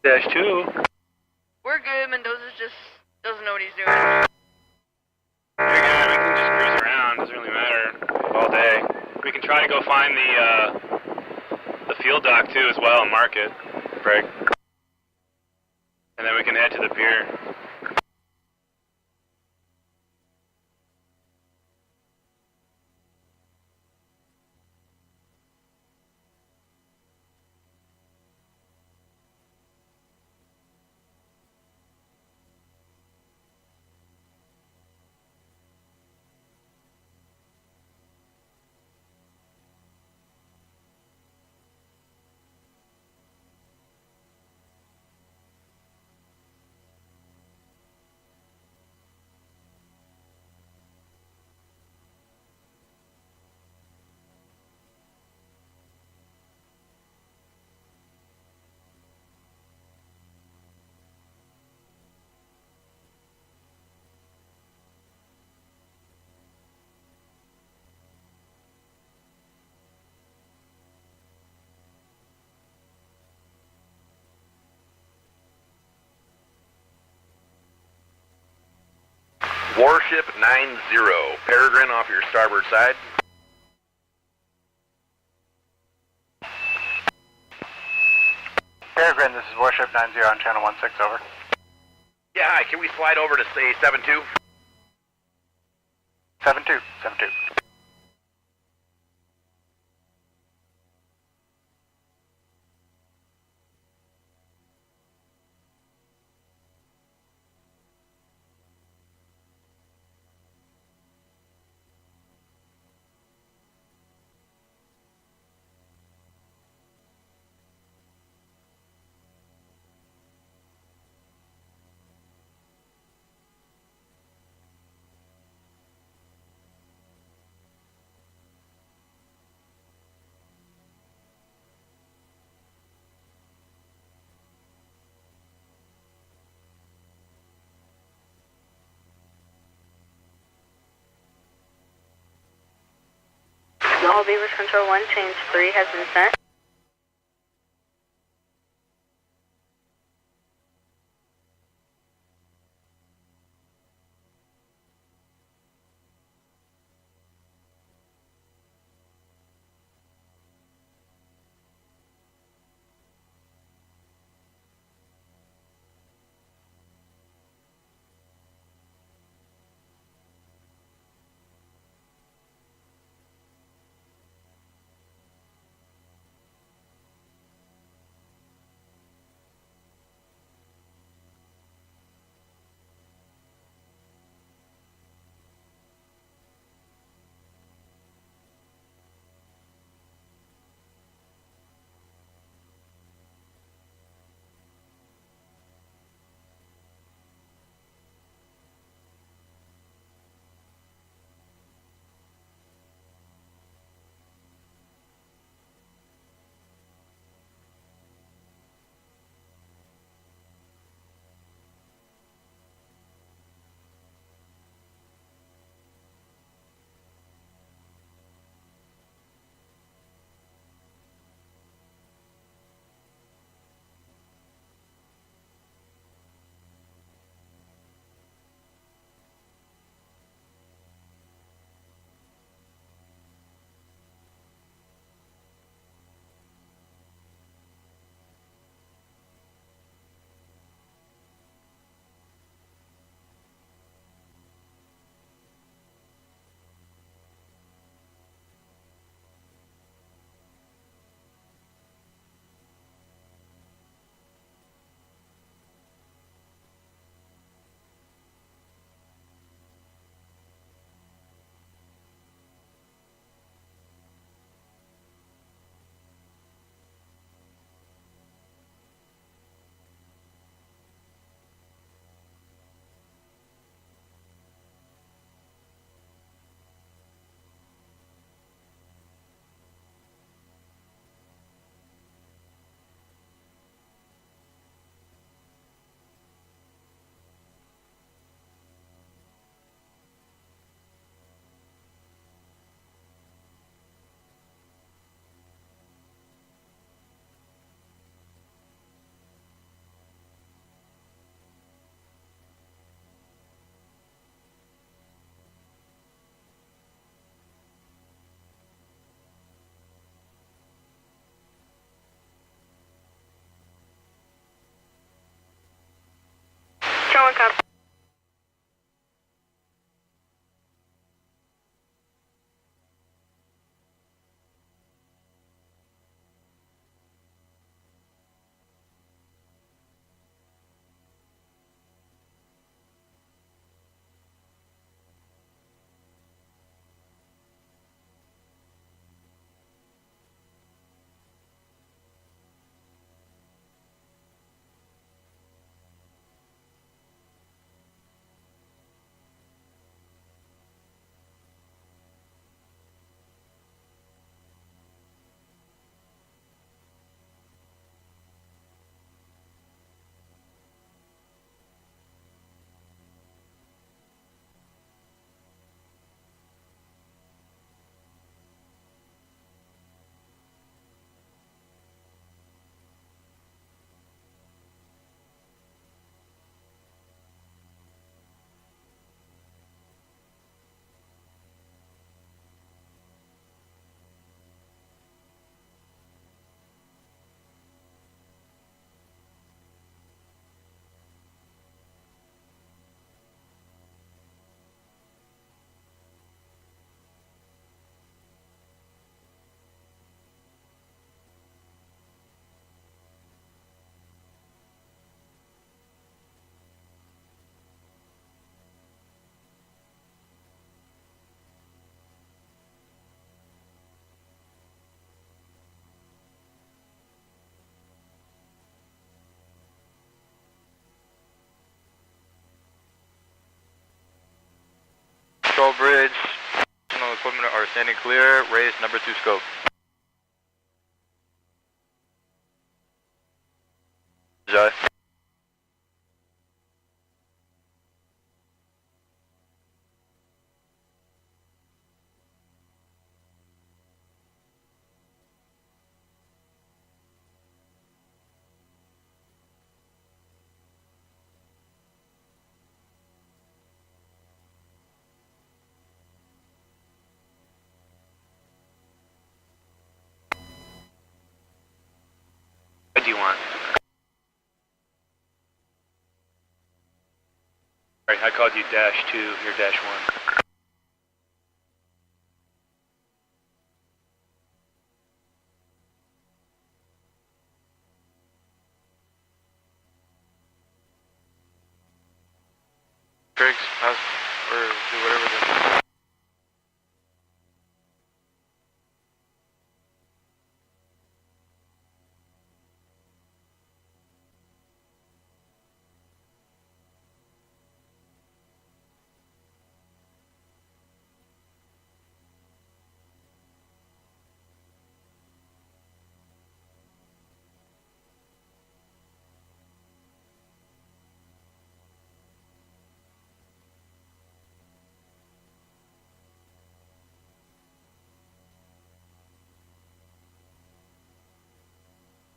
-2. We're good. Mendoza just doesn't know what he's doing. You're good. We can just cruise around. Doesn't really matter all day. We can try to go find the field dock too as well and mark it, Greg. And then we can head to the pier. Warship 90, Peregrine off your starboard side. Peregrine, this is Warship 90 on channel 16, over. Yeah, hi, can we slide over to say 72? 7-2, 7-2. All Beavers Control 1, change 3 has been sent. Showing copy. Control bridge, personal equipment are standing clear. Raise number 2 scope. Jai. What do you want? Alright, I called you dash 2, you're dash 1. Briggs, pass, or do whatever the...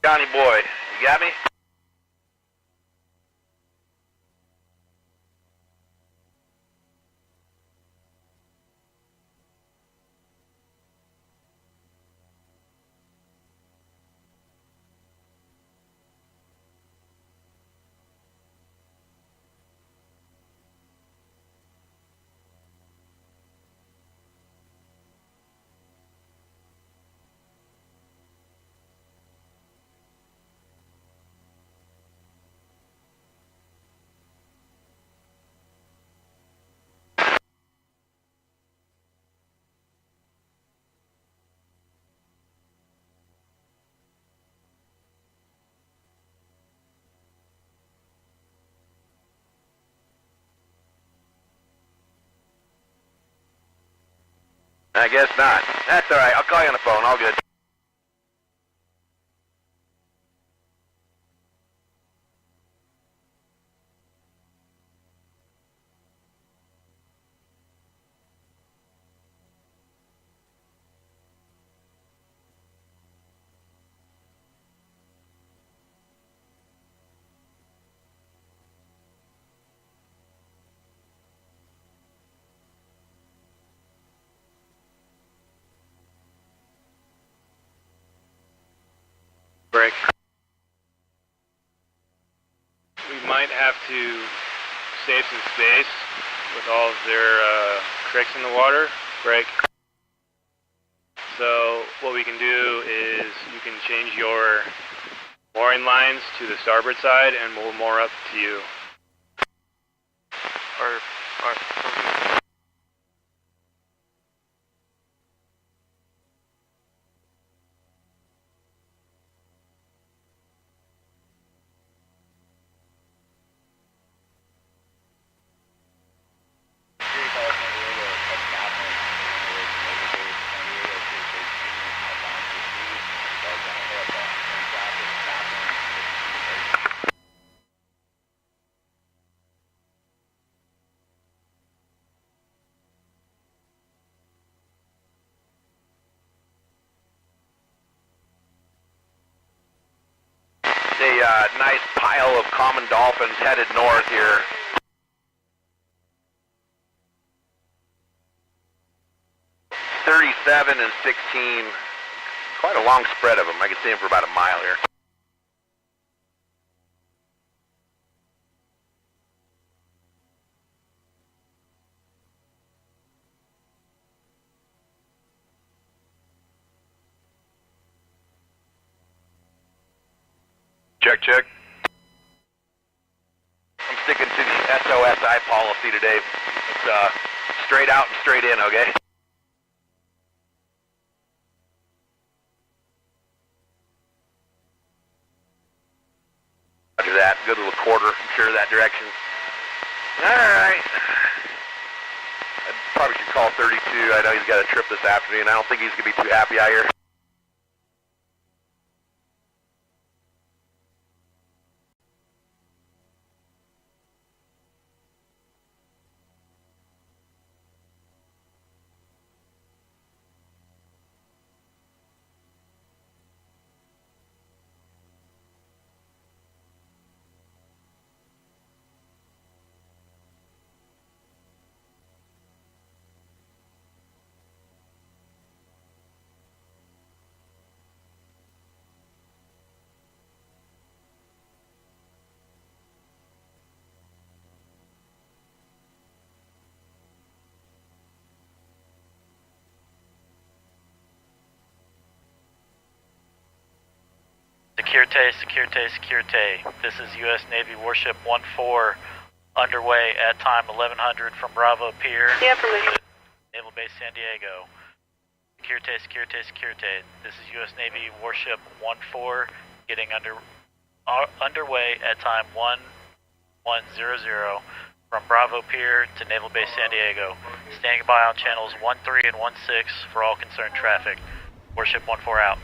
Johnny boy, you got me? I guess not. That's alright, I'll call you on the phone, all good. Break. We might have to save some space with all of their creeks in the water. Break. So what we can do is you can change your mooring lines to the starboard side and we'll moor up to you. A nice pile of common dolphins headed north here. .37 and 16. Quite a long spread of them. I can see them for about a mile here. Check, check. I'm sticking to the SOSI policy today. It's straight out and straight in, okay? Roger that. Good little quarter, I'm sure, that direction. All right. I probably should call 32. I know he's got a trip this afternoon. I don't think he's going to be too happy out here. Securite. This is U.S. Navy Warship 1-4 underway at time 1100 from Bravo Pier. Naval Base San Diego. Securite. This is U.S. Navy Warship 1-4 getting underway at time 1100 from Bravo Pier to Naval Base San Diego. Standing by on channels 13 and 16 for all concerned traffic. Warship 1-4 out.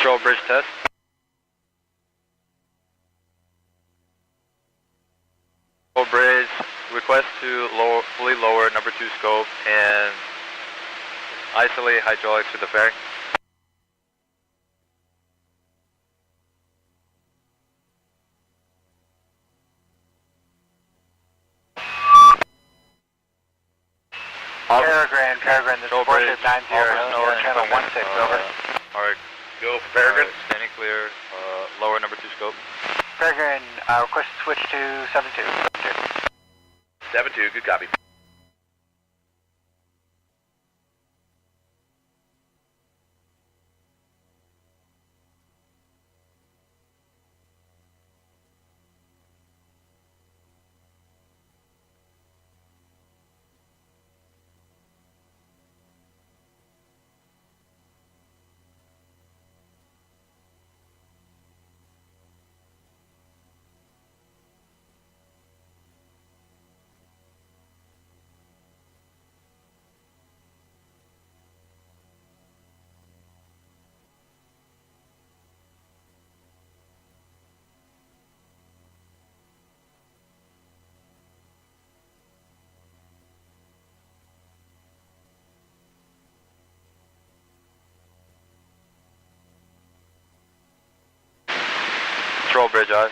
Control bridge test. Control bridge, request to fully lower number 2 scope and isolate hydraulics for the fairing. Peregrine, this is Warship 90, channel 16, over. Alright, go for Peregrine. Standing clear, lower number 2 scope. Peregrine, request to switch to 72. 7-2, good copy. Control bridge on.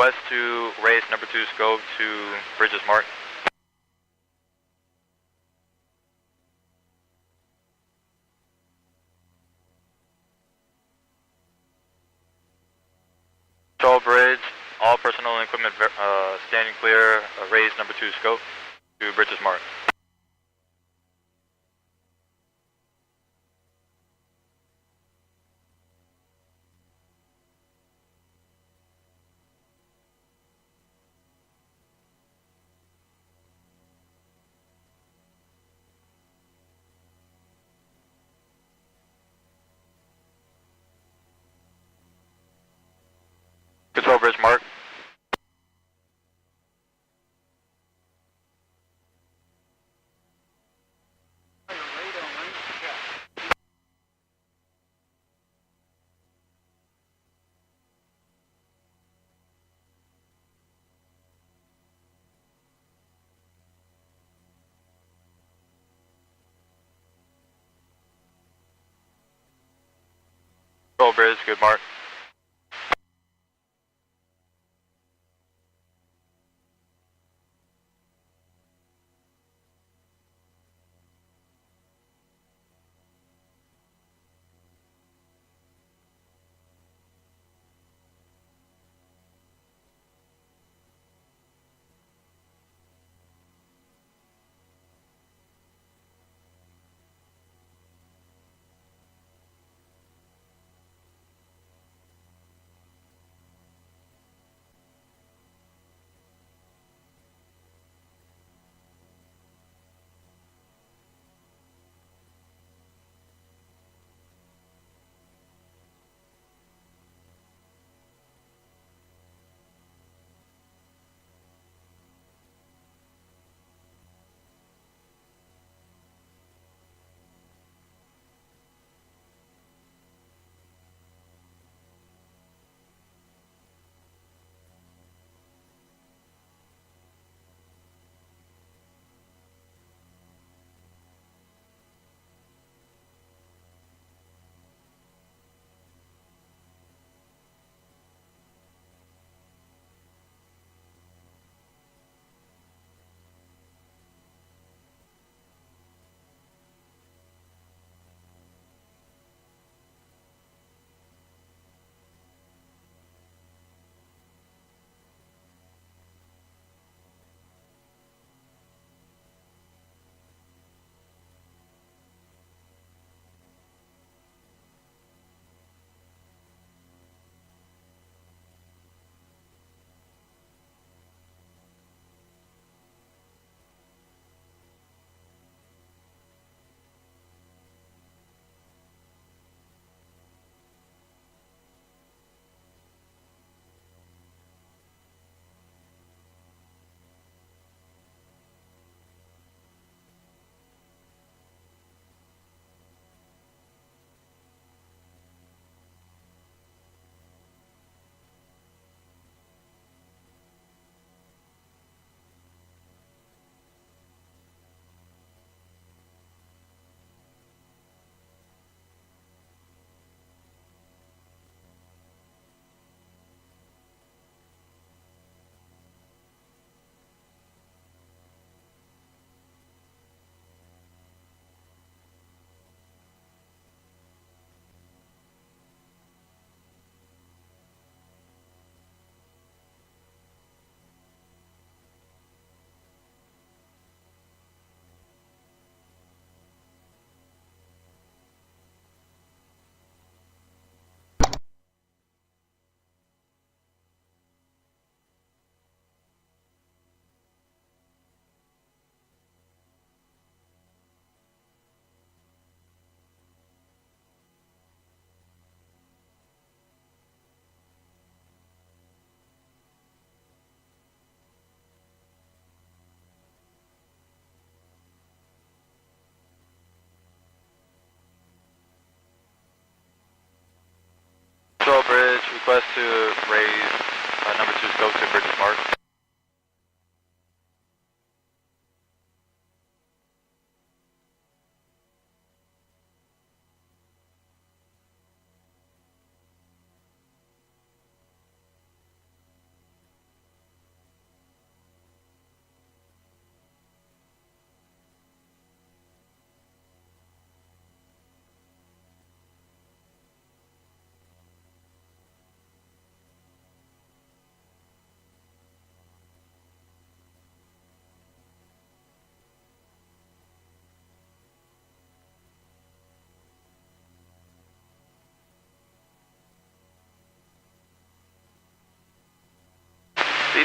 request to raise number 2 scope to Bridges Mark. Control bridge, all personnel and equipment standing clear, raise number 2 scope to Bridges Mark. Control bridge Mark. Control bridge, good Mark. Control bridge, request to raise number 2 scope to Bridges Mark.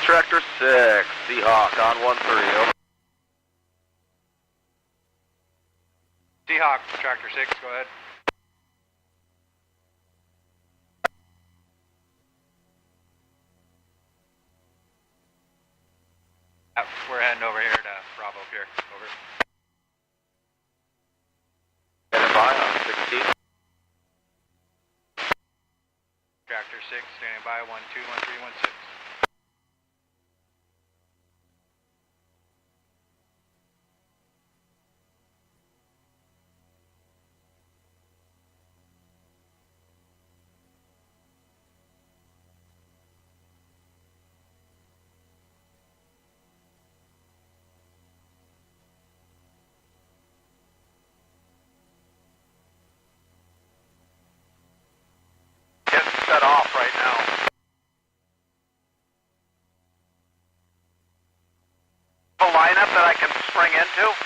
Tractor 6, Seahawk on 1-3, over. Seahawk, Tractor 6, go ahead. We're heading over here to Bravo Pier, over. Standing by on 16. Tractor 6, standing by, 121316. Set off right now. A lineup that I can spring into?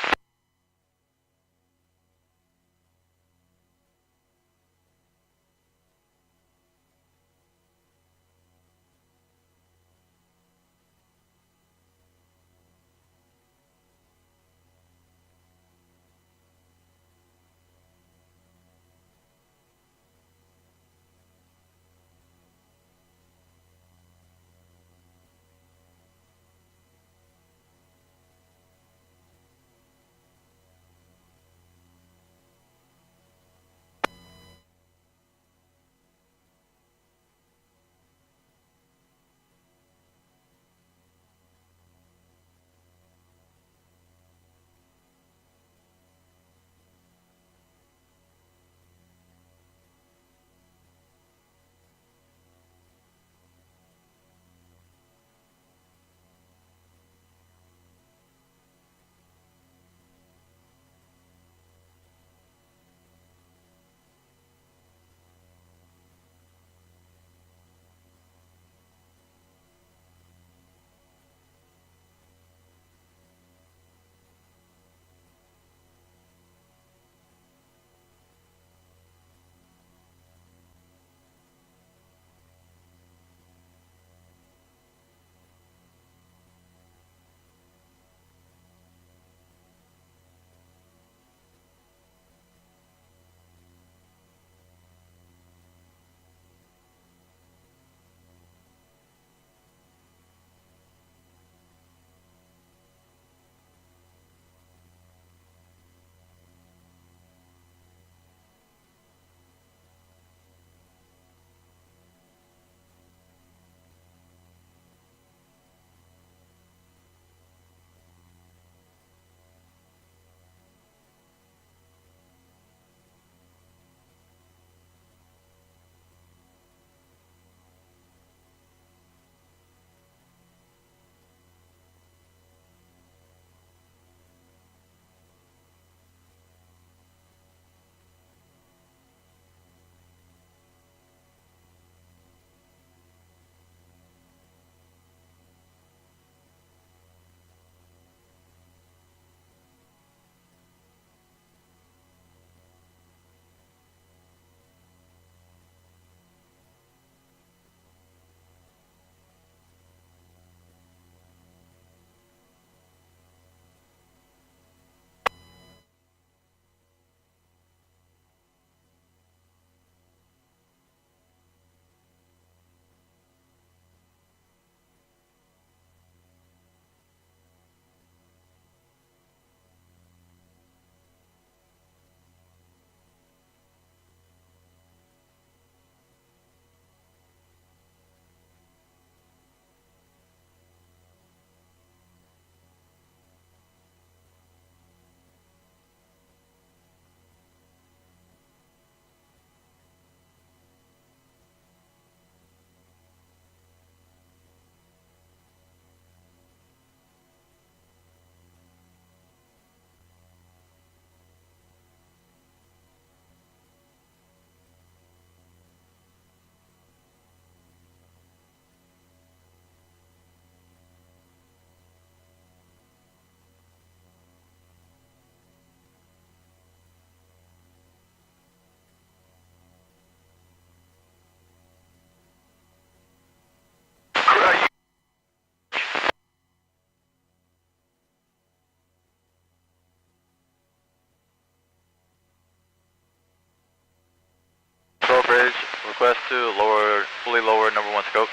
Bridge, request to lower, fully lower number 1 scope.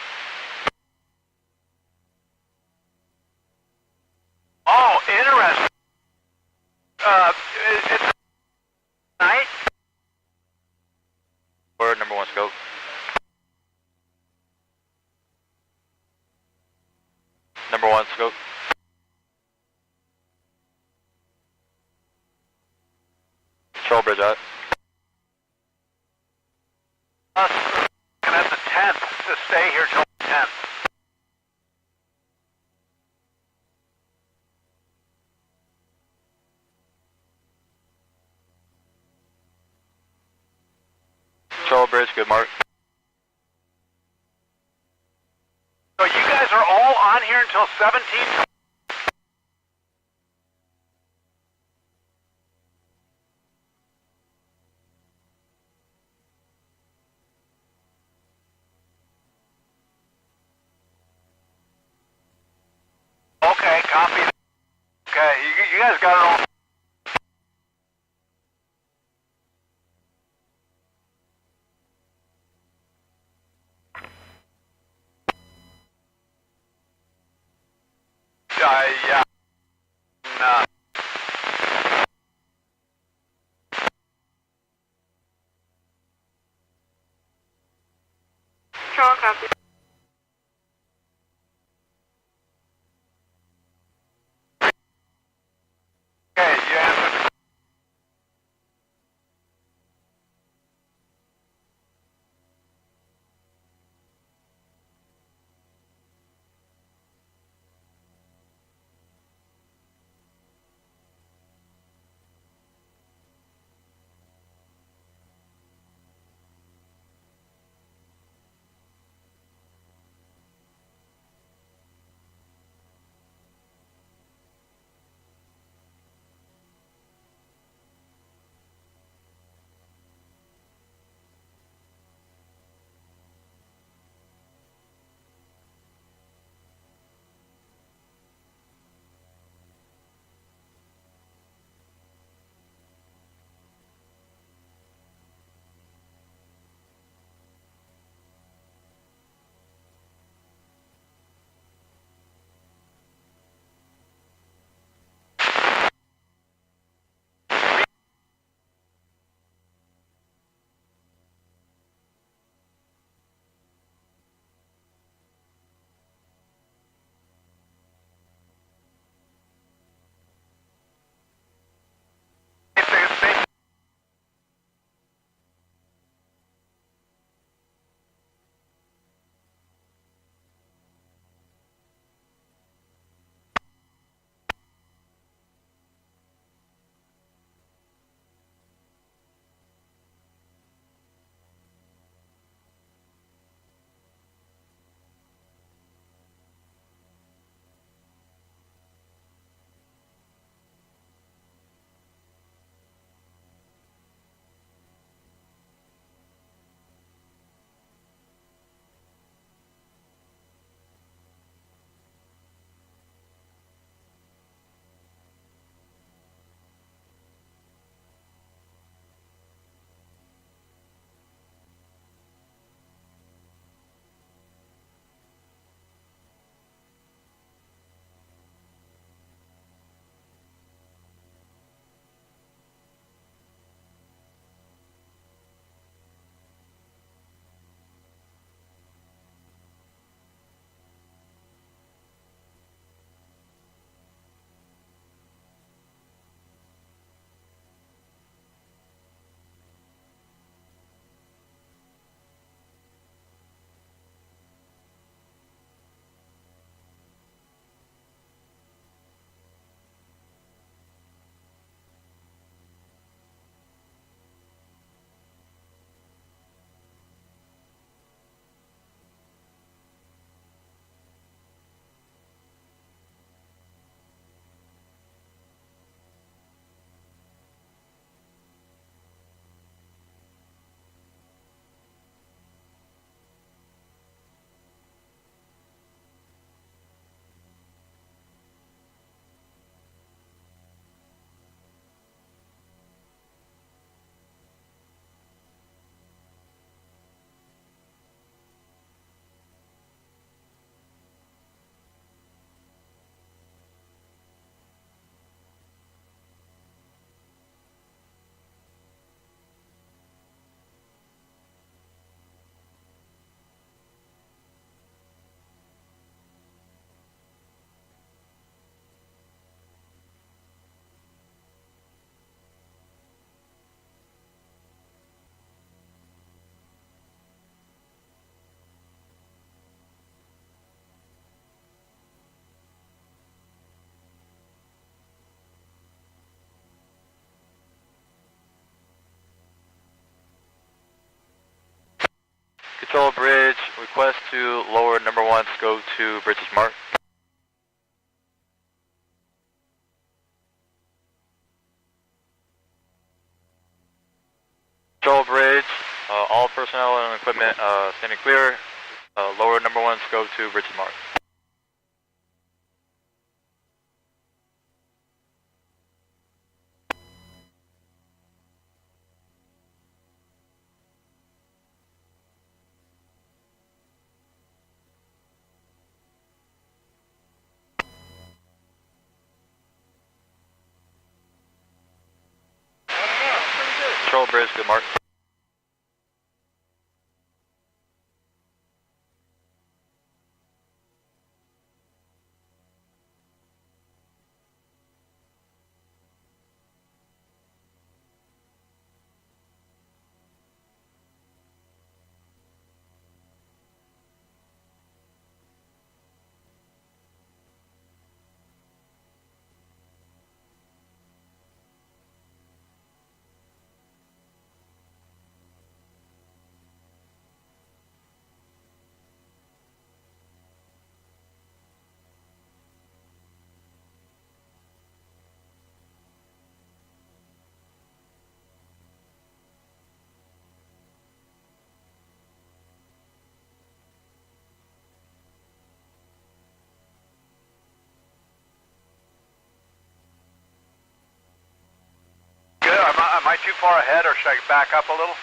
Oh, interesting. It's night. Lower number 1 scope. Number 1 scope. Control bridge out. Us looking at the 10th to stay here till the 10th. Control bridge, good mark. So you guys are all on here until 17? Okay, copy. Okay, you guys got it all. Yeah. Nah. Control, copy. Okay, you answered. Control bridge, request to lower number 1 scope to bridges mark. Control bridge, all personnel and equipment standing clear. Lower number 1 scope to bridges mark. Control bridge, good mark. Am I too far ahead, or should I back up a little?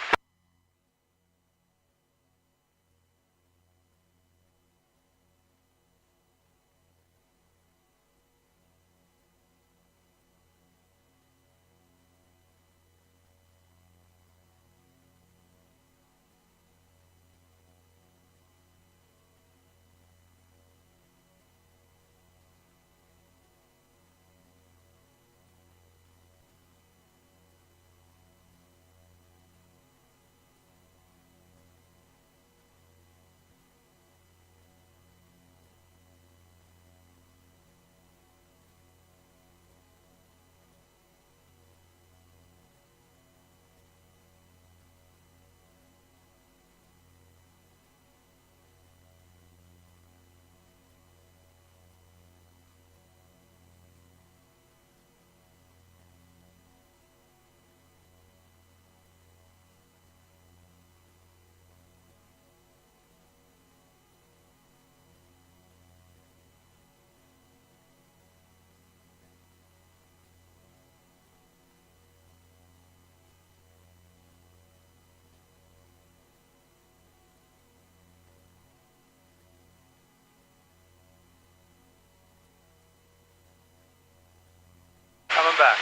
Coming back.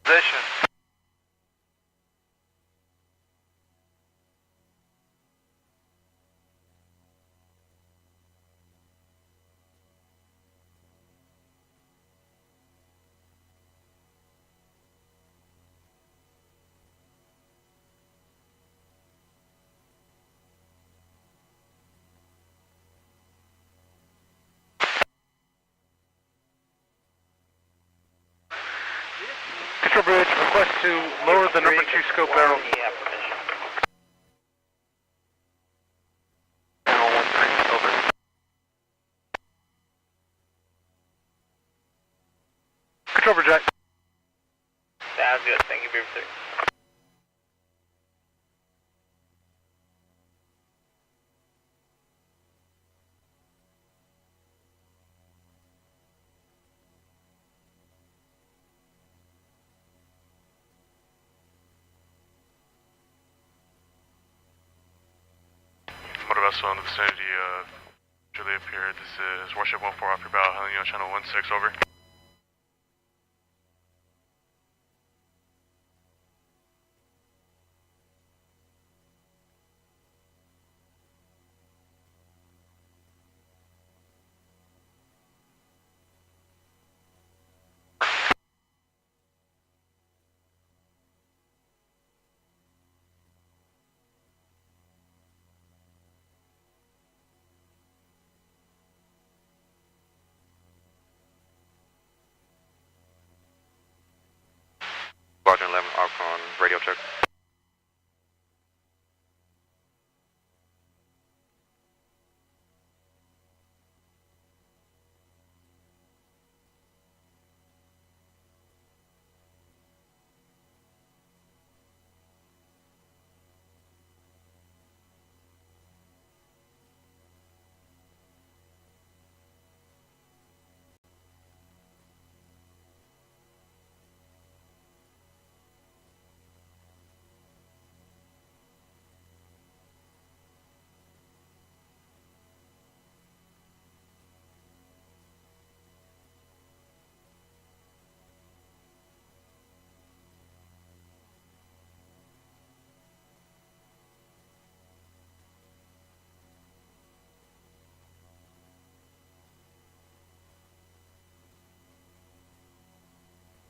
Position. Control bridge, request to lower the number 2 scope barrel. Control bridge, Jack. Sounds good. Thank you, Beaver 3. Motor vessel in the vicinity of Julia Pier. This is Warship 14 off your bow, hailing you on channel 16, over. check.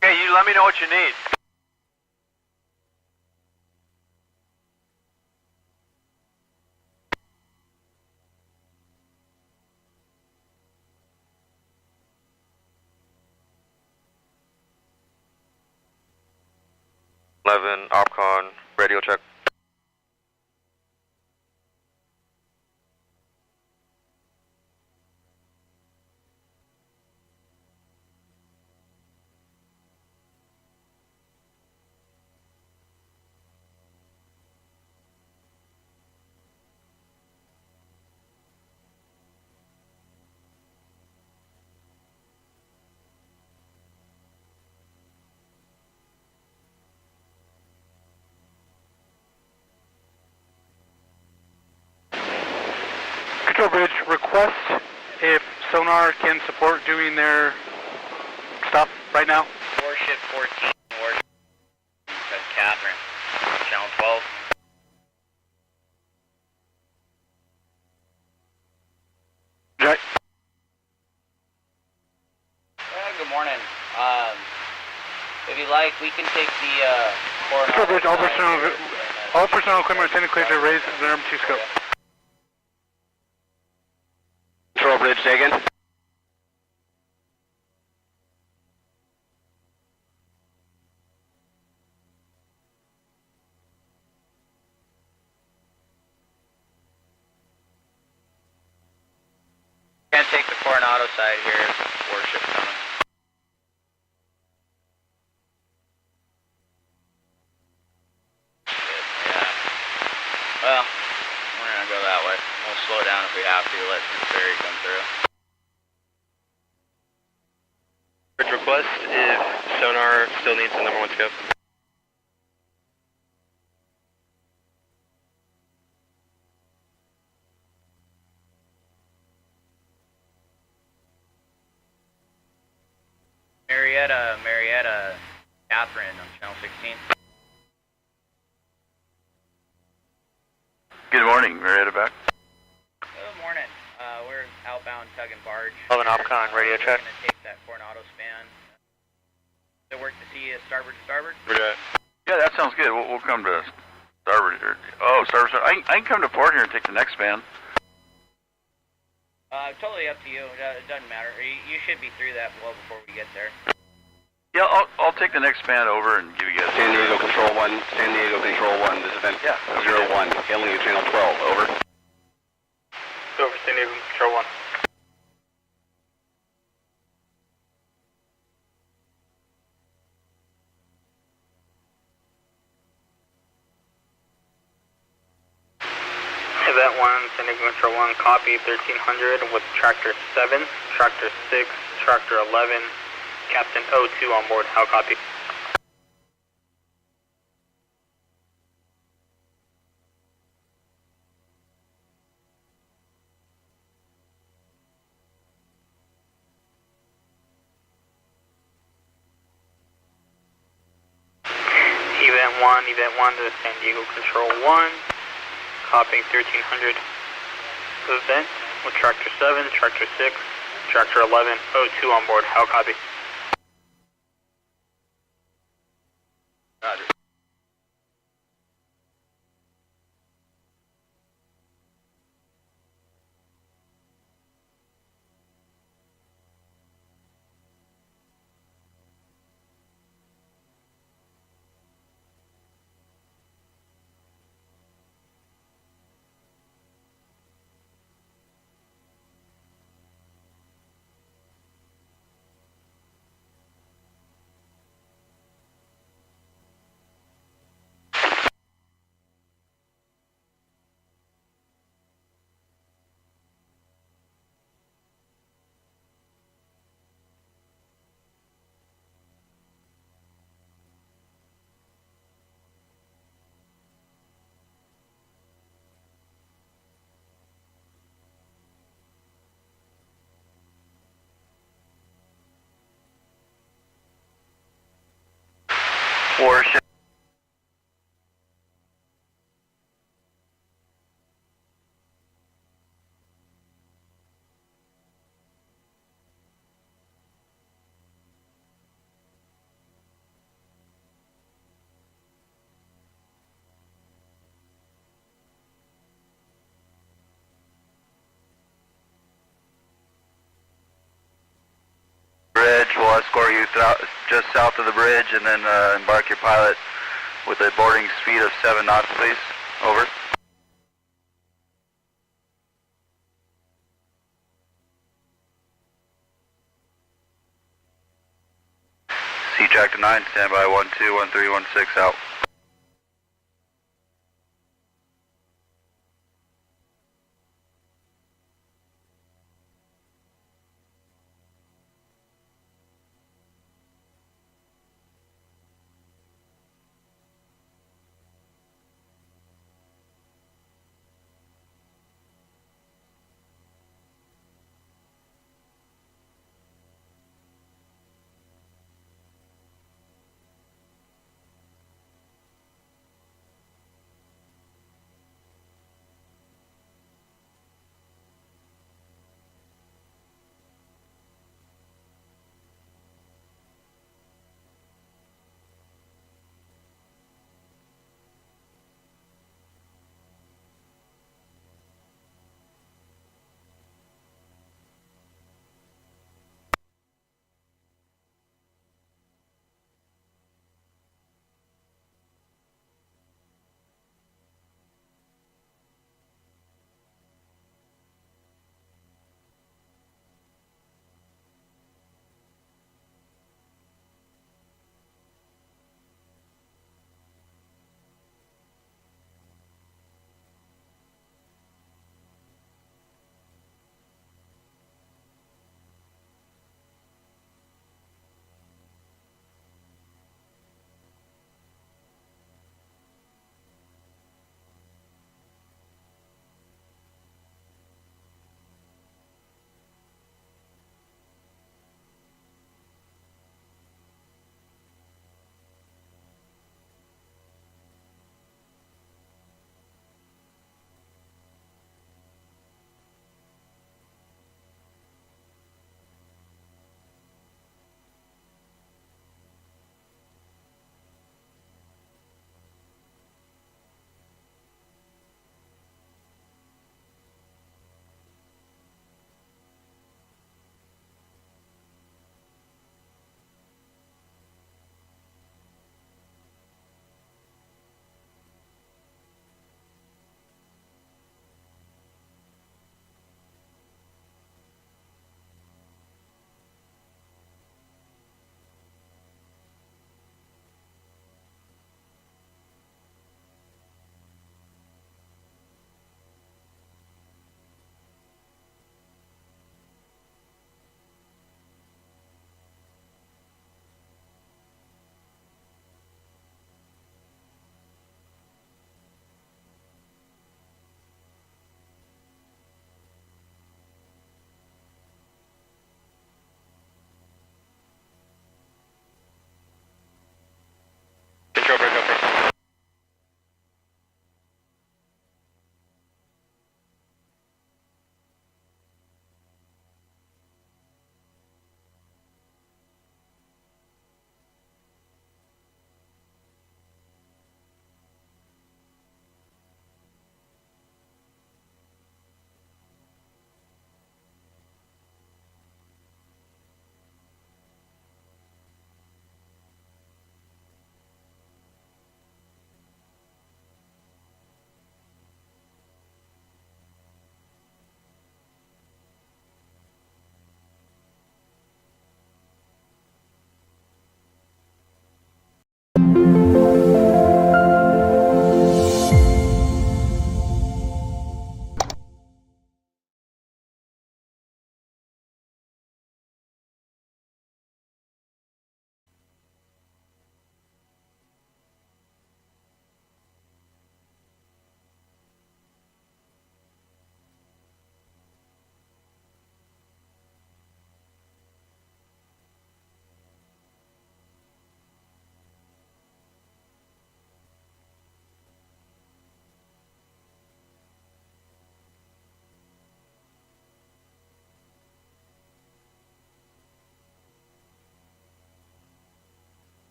Okay, you let me know what you need. OPCON, radio check. Control Bridge, request if sonar can support doing their stuff right now. Warship 14, Warship, that's Catherine, channel 12. Right. Good morning. If you like, we can take the Control Bridge, all personnel equipment are clear to raise the number 2 scope. Control Bridge taken. Can't take the Coronado side here, warship coming. Yeah. Well, we're gonna go that way. We'll slow down if we have to, let the ferry come through. Bridge request if sonar still needs the number 1 scope. Marietta, Catherine on channel 16. Good morning, Marietta back. Good morning. We're outbound tug and barge. 11 OPCON, radio check. We're going to take that Coronado span. Does it work to see starboard to starboard? Yeah, that sounds good. We'll come to starboard here. Oh, starboard. I can come to port here and take the next span. Totally up to you. It doesn't matter. You should be through that well before we get there. Yeah, I'll take the next span over and give you guys. San Diego Control 1, San Diego Control 1, this event 01, hailing you channel 12, over. Over San Diego Control 1. Event 1, San Diego Control 1, copy 1300 with Tractor 7, Tractor 6, Tractor 11, Captain O2 on board. How copy? Event 1 to San Diego Control 1, copying 1300 event with Tractor 7, Tractor 6, Tractor 11, O2 on board. How copy? Roger. Warship. Bridge, we'll escort you just south of the bridge and then embark your pilot with a boarding speed of 7 knots, please. Over. C-track to 9, standby 121316 out.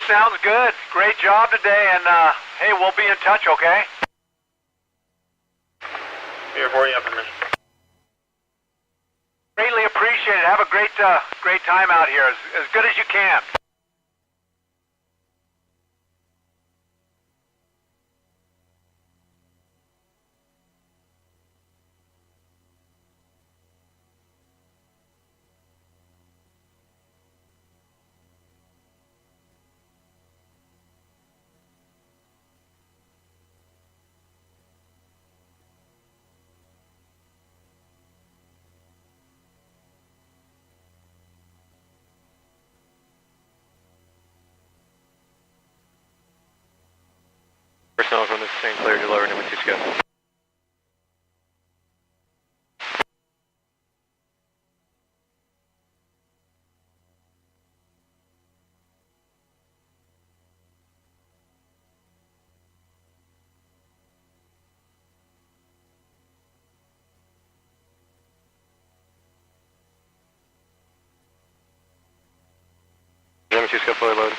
Sounds good. Great job today, and hey, we'll be in touch, okay? Here for you, permission. Greatly appreciate it. Have a great time out here, as good as you can. Personnel from the St. Clair to lower number 2 scope. Number 2 scope fully loaded.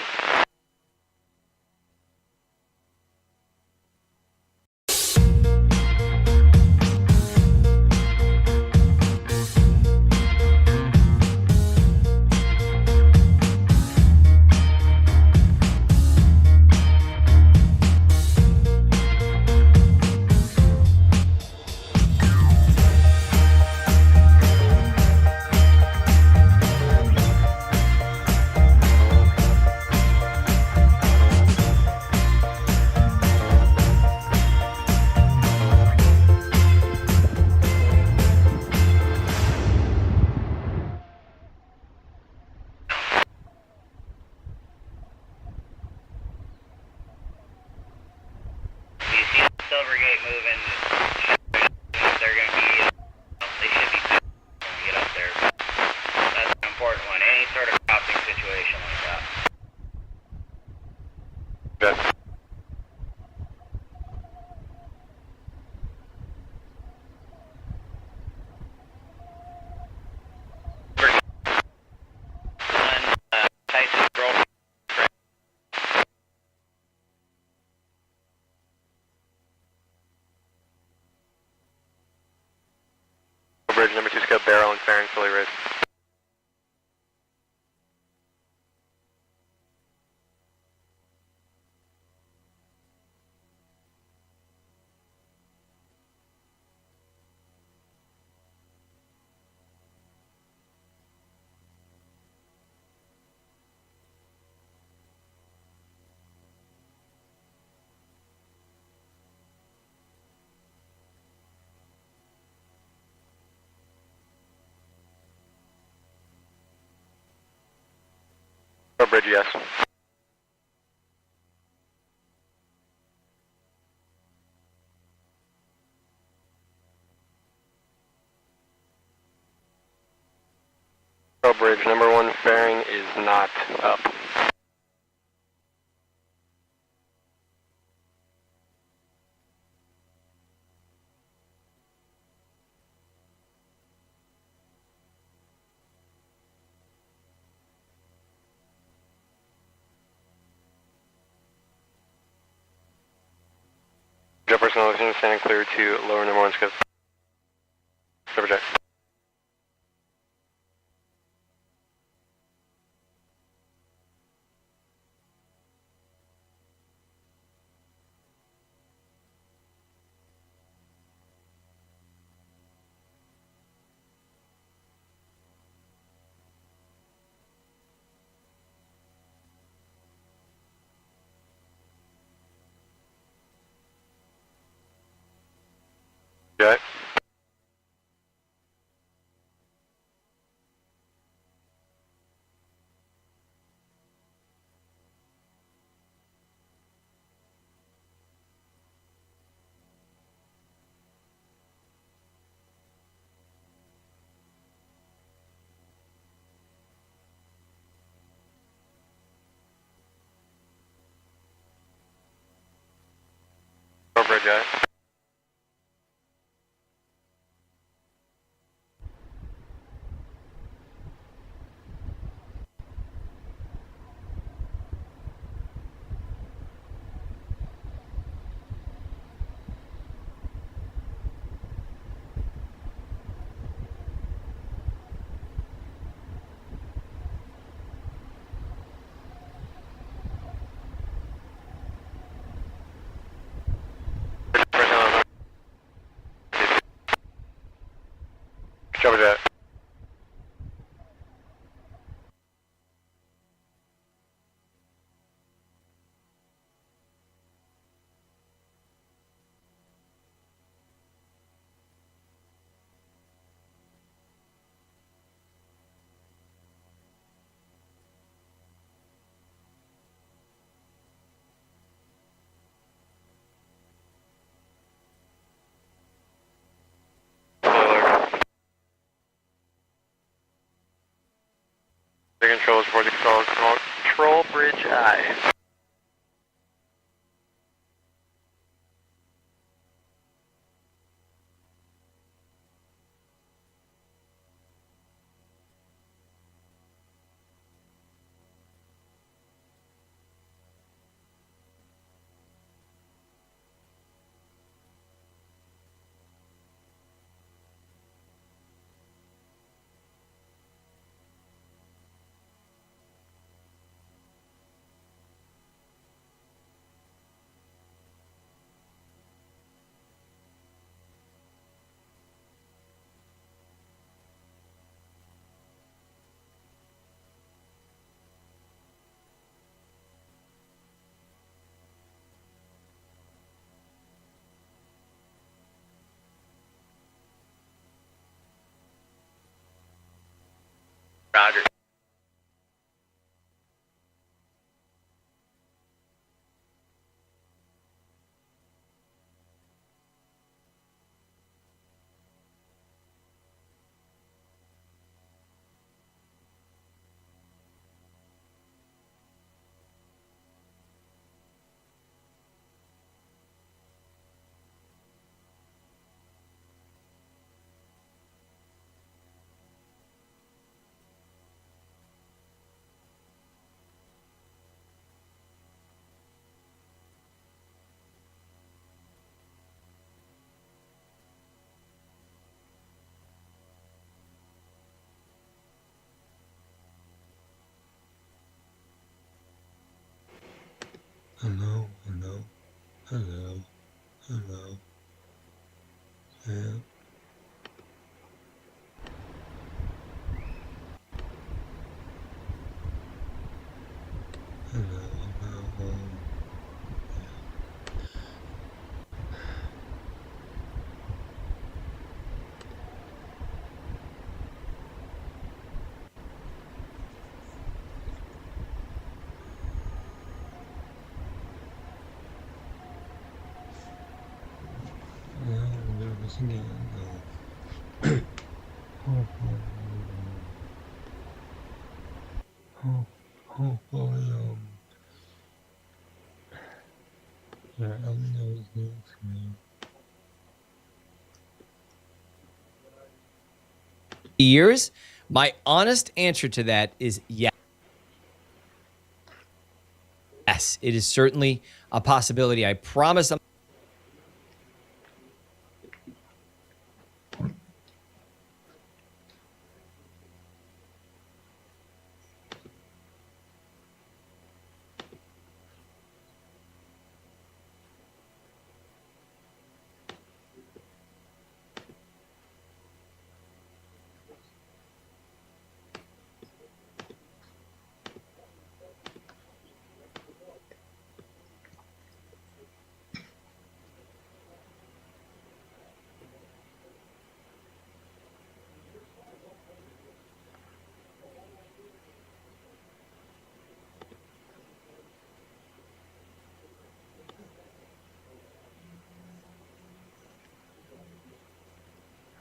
Silvergate moving. They're going to be, they should be when we get up there. That's an important one. Any sort of crossing situation like that. Good. Tyson broke. Bridge number 2 scope barrel and fairing fully raised. Bridge, yes. Bridge number 1 fairing is not up. Jet personnel standing clear to lower number 1 scope. Cover jet. Jet. Bridge, jet. Cover that. Controls for the control bridge I. Roger. Hello, hello, hello, hello. Yeah. Hello, hello. Yeah, I'm nervous again. No. Hopefully, yeah, Ellie knows next week. Years? My honest answer to that is yes. Yes, it is certainly a possibility. I promise I'm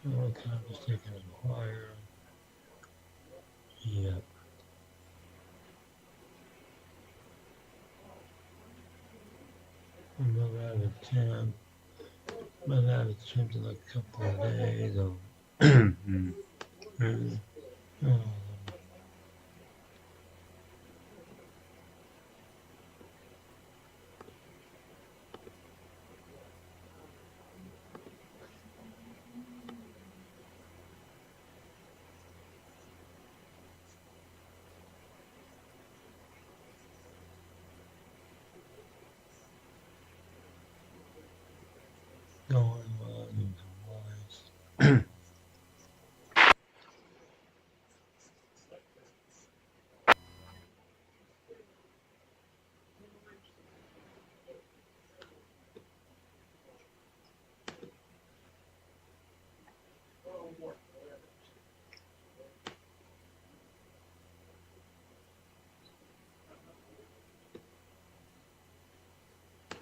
Okay, I was taking a higher. Yeah. I'm not out of 10. I'm out of 10 in a couple of days. Oh. Going well, you wise.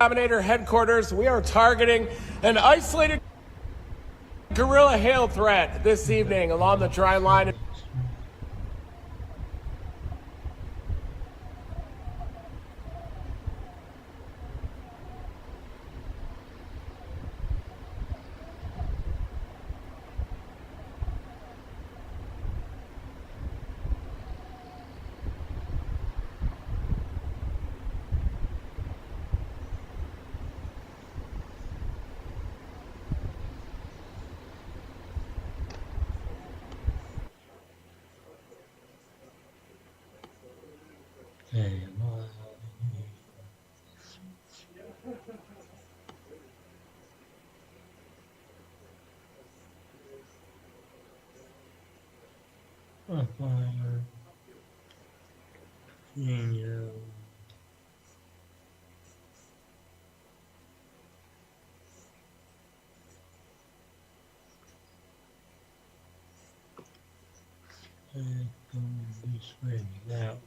Exterminator headquarters, we are targeting an isolated guerrilla hail threat this evening along the dry line. Hey, fire. Yeah. It's going to be spreading out.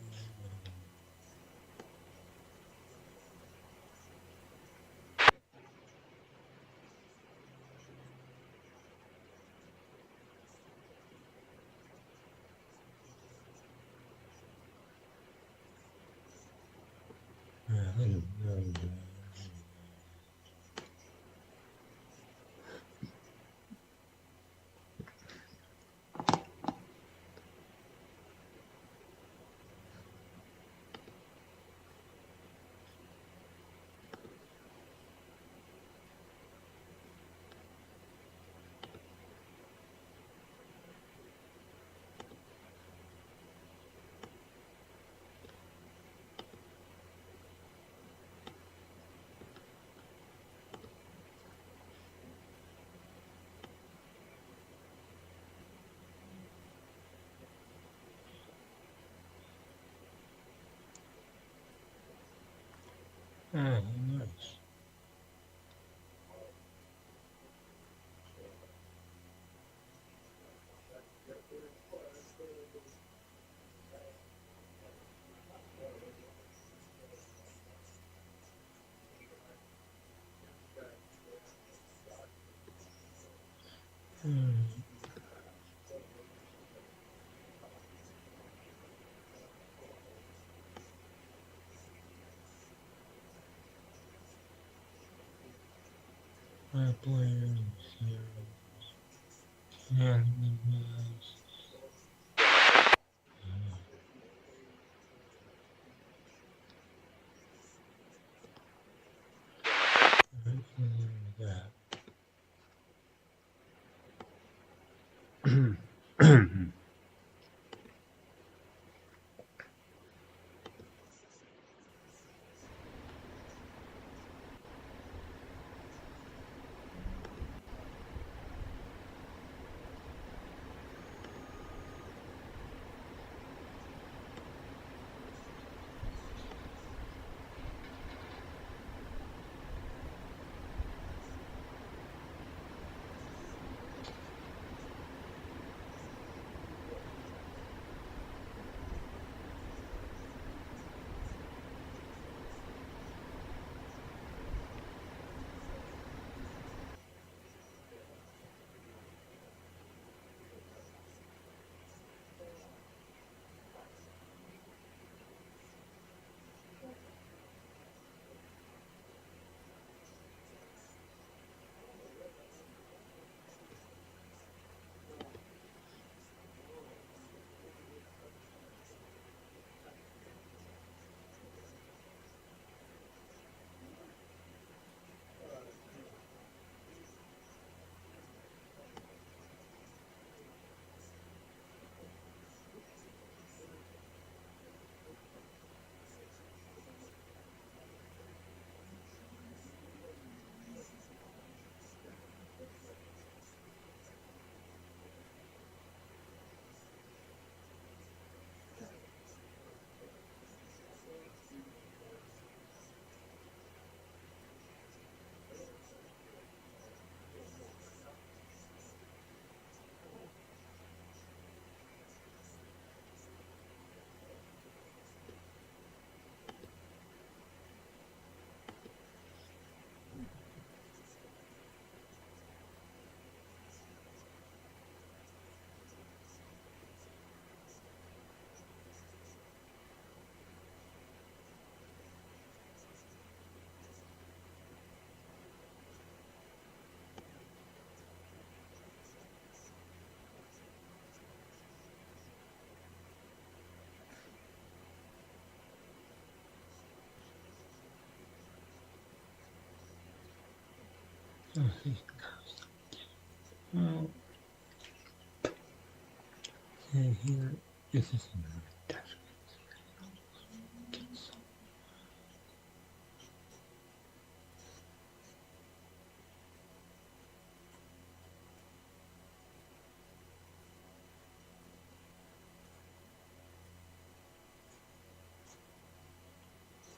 I don't know. Oh, nice. My plans here. Well, here, this is another desk.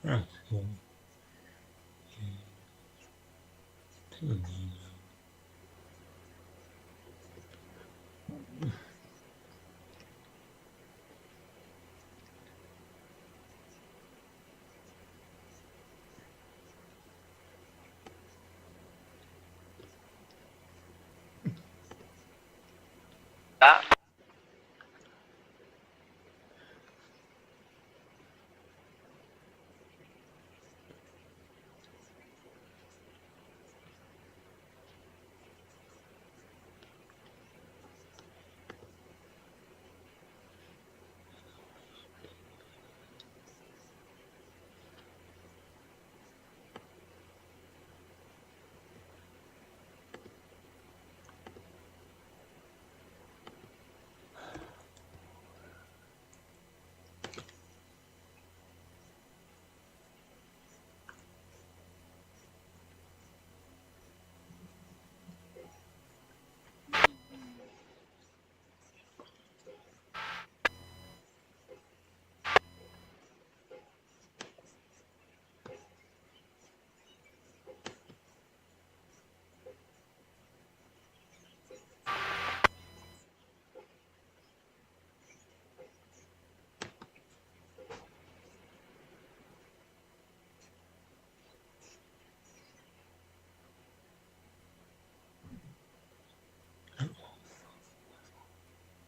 That's cool.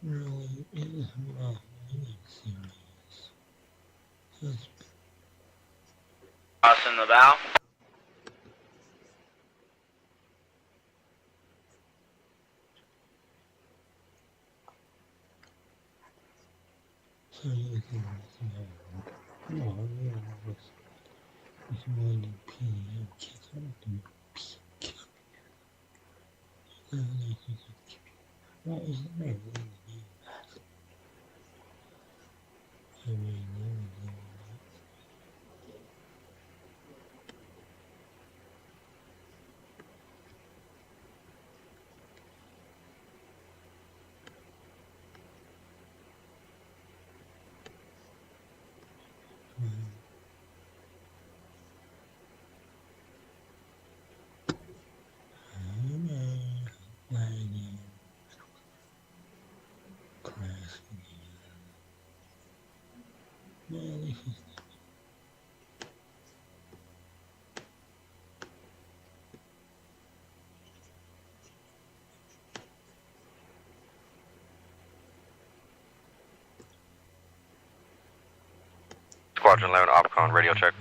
Really, it is not really serious. Just Crossing the bow. so you can no, yeah, it's more than PM kids out there. What is the name? I mean, Squadron 11, OPCON, radio check.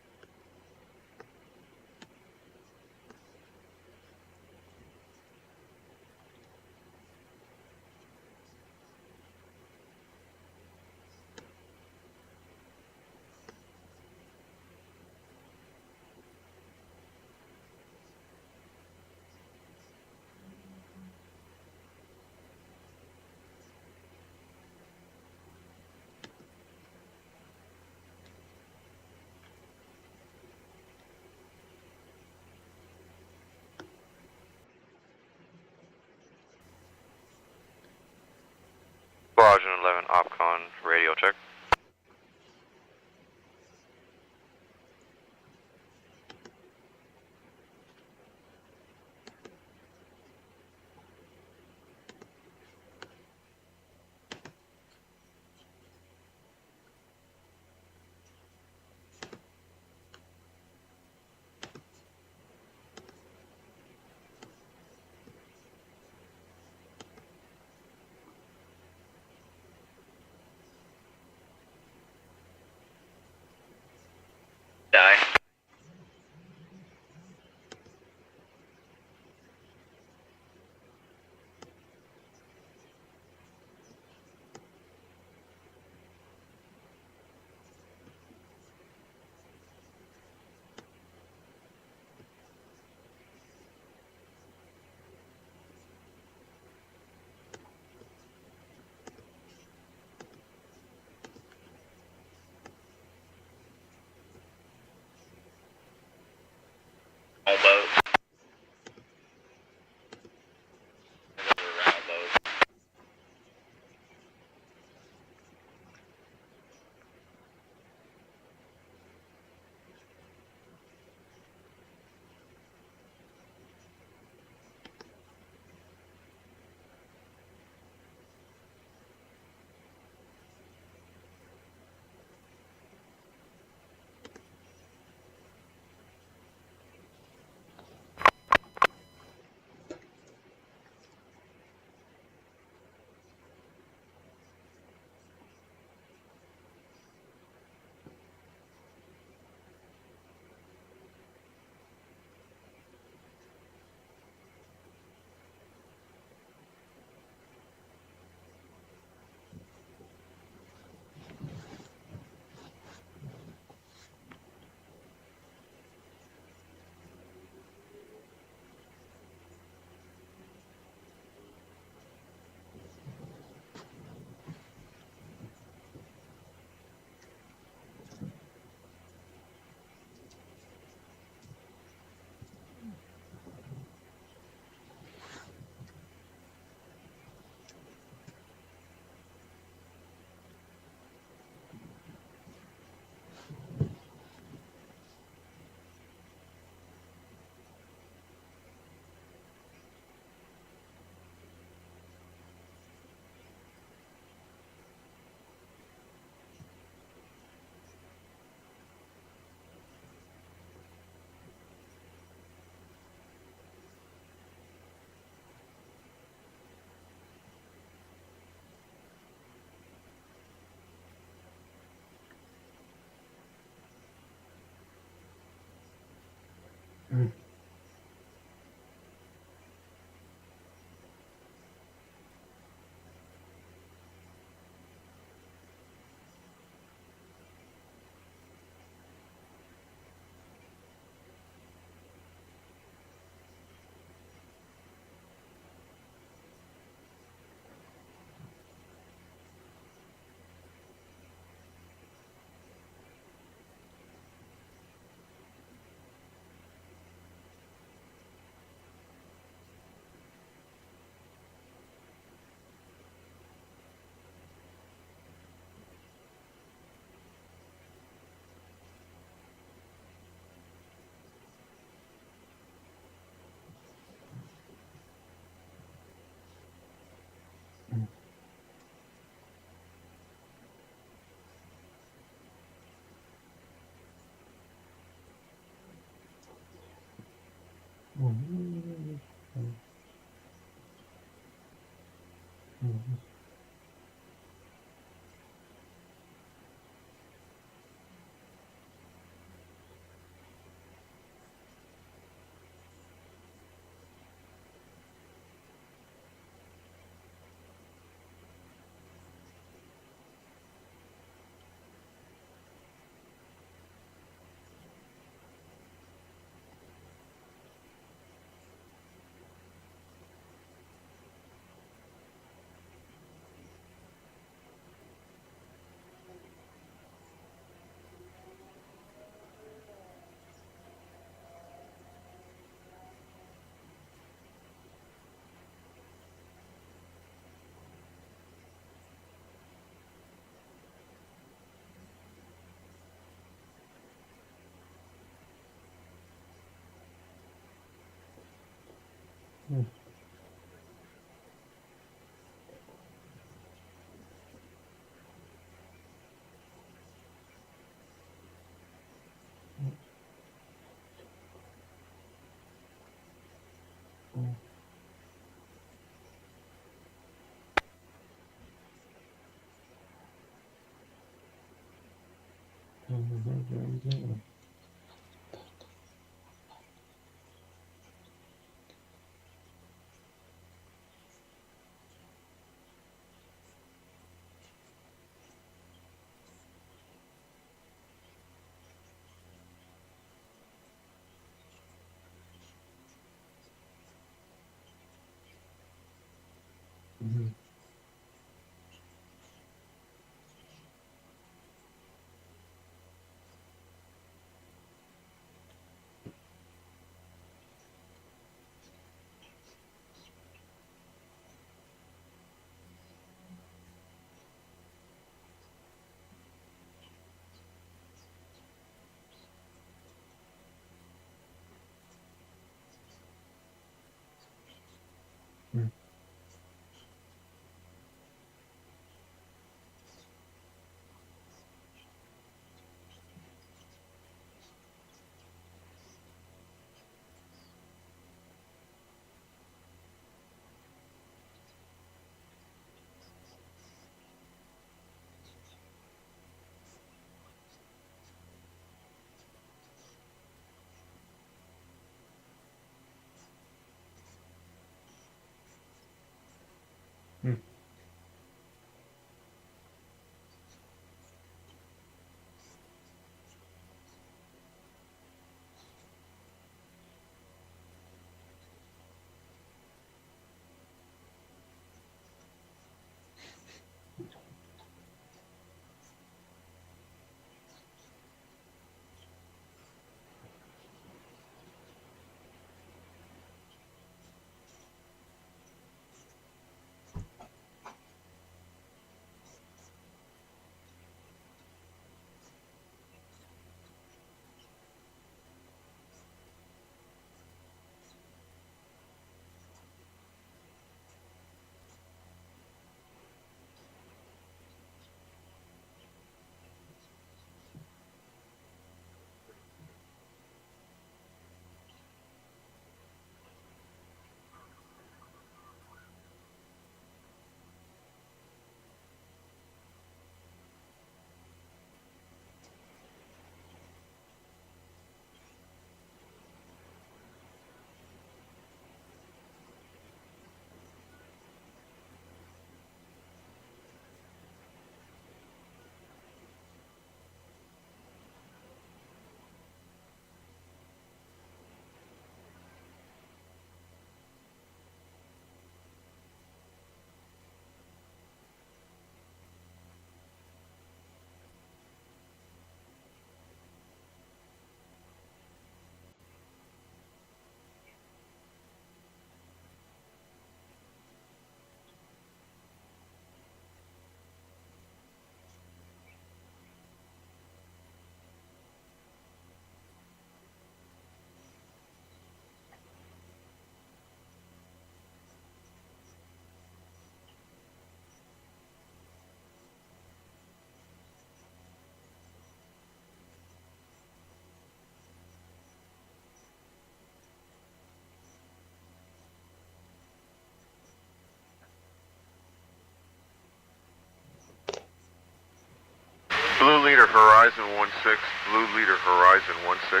Blue leader Horizon 16. Blue leader Horizon 16.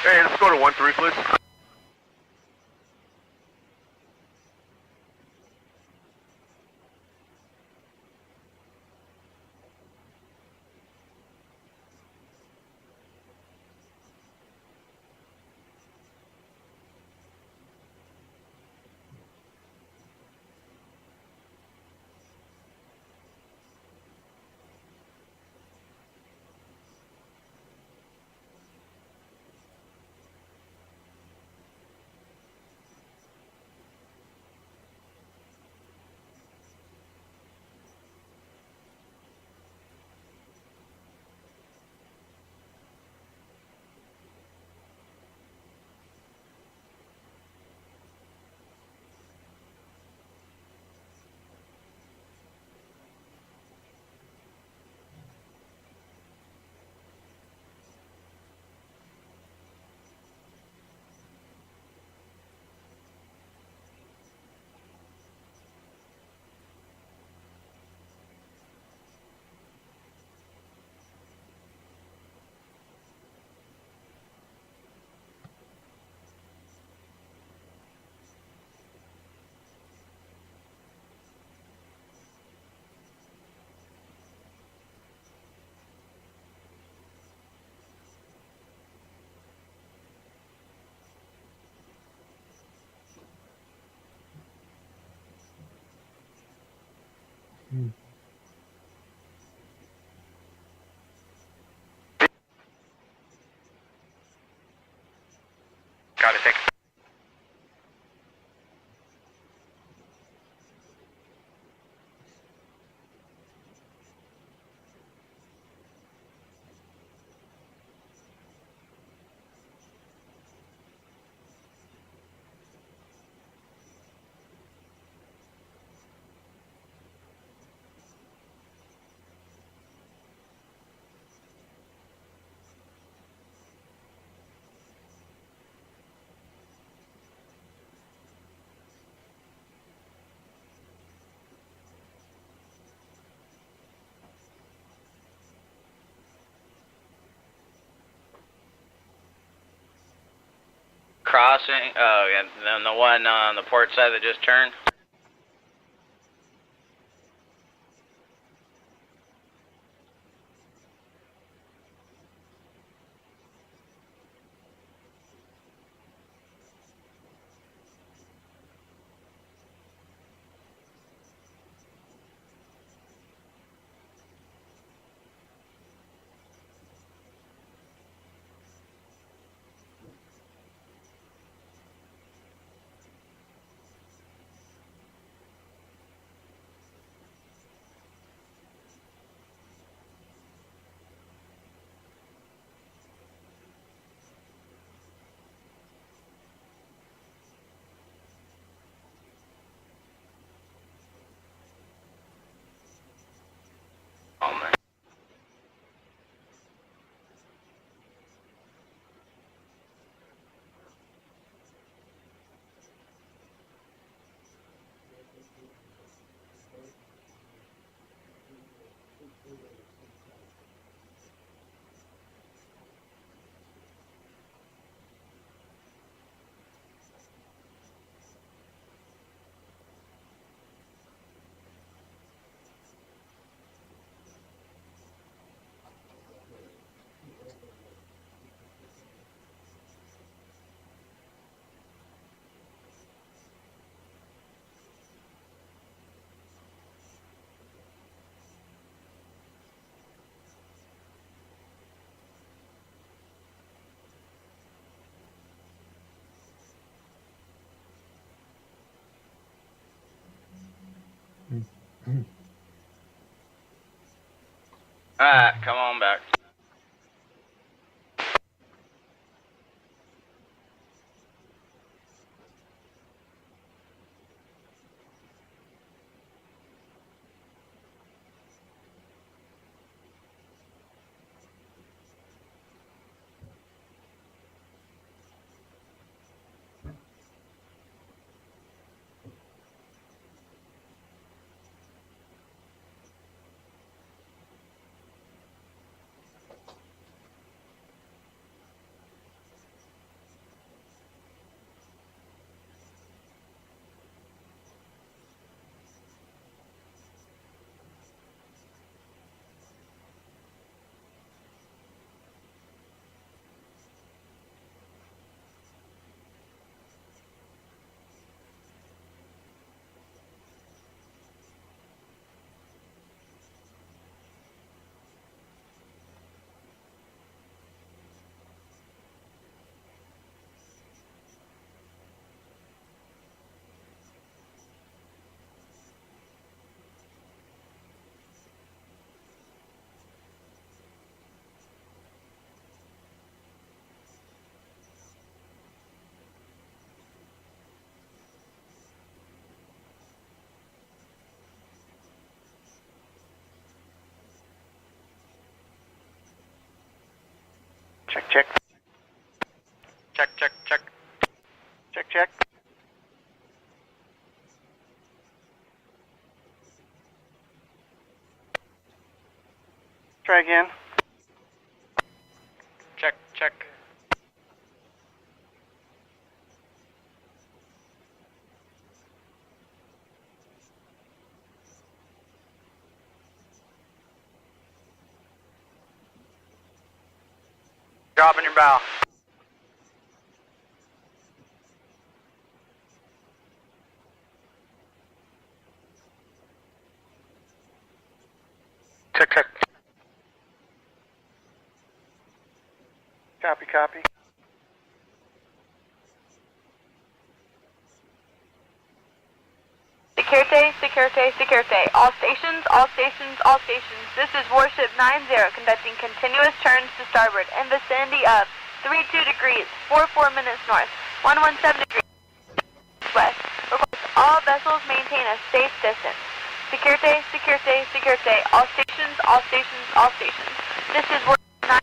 Hey, let's go to 13, please. Got it, thanks. Crossing, oh, and then the one on the port side that just turned. Oh, man. Alright, come on back. Check, check. Check, check, check. Check, check. Try again. Check, check. Dropping your bow. Check, check. Copy, copy. Security, security, security. All stations, all stations, all stations. This is Warship 90 conducting continuous turns to starboard in vicinity of 32 degrees, 44 minutes north, 117 degrees west. Request all vessels maintain a safe distance. Security, security, security. All stations, all stations, all stations. This is Warship 90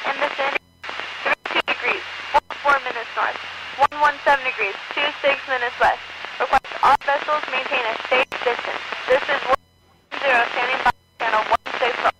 in vicinity 32 degrees, 44 minutes north, 117 degrees, 26 minutes west. Request all vessels maintain a safe distance. This is 10 standing by channel 165.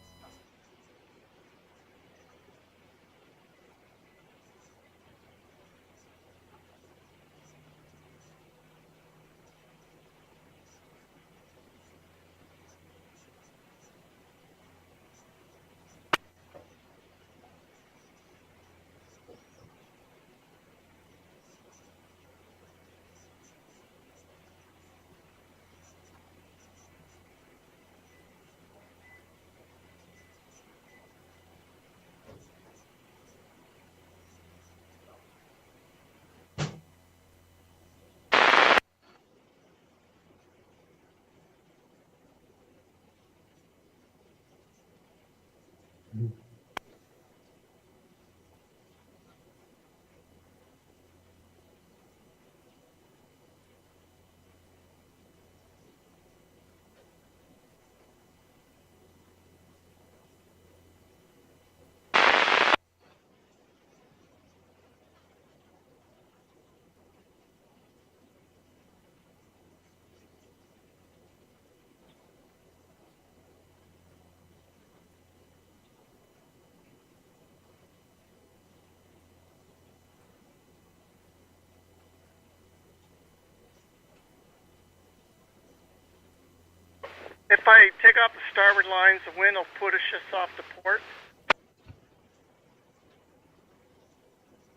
If I take off the starboard lines, the wind will push us off the port.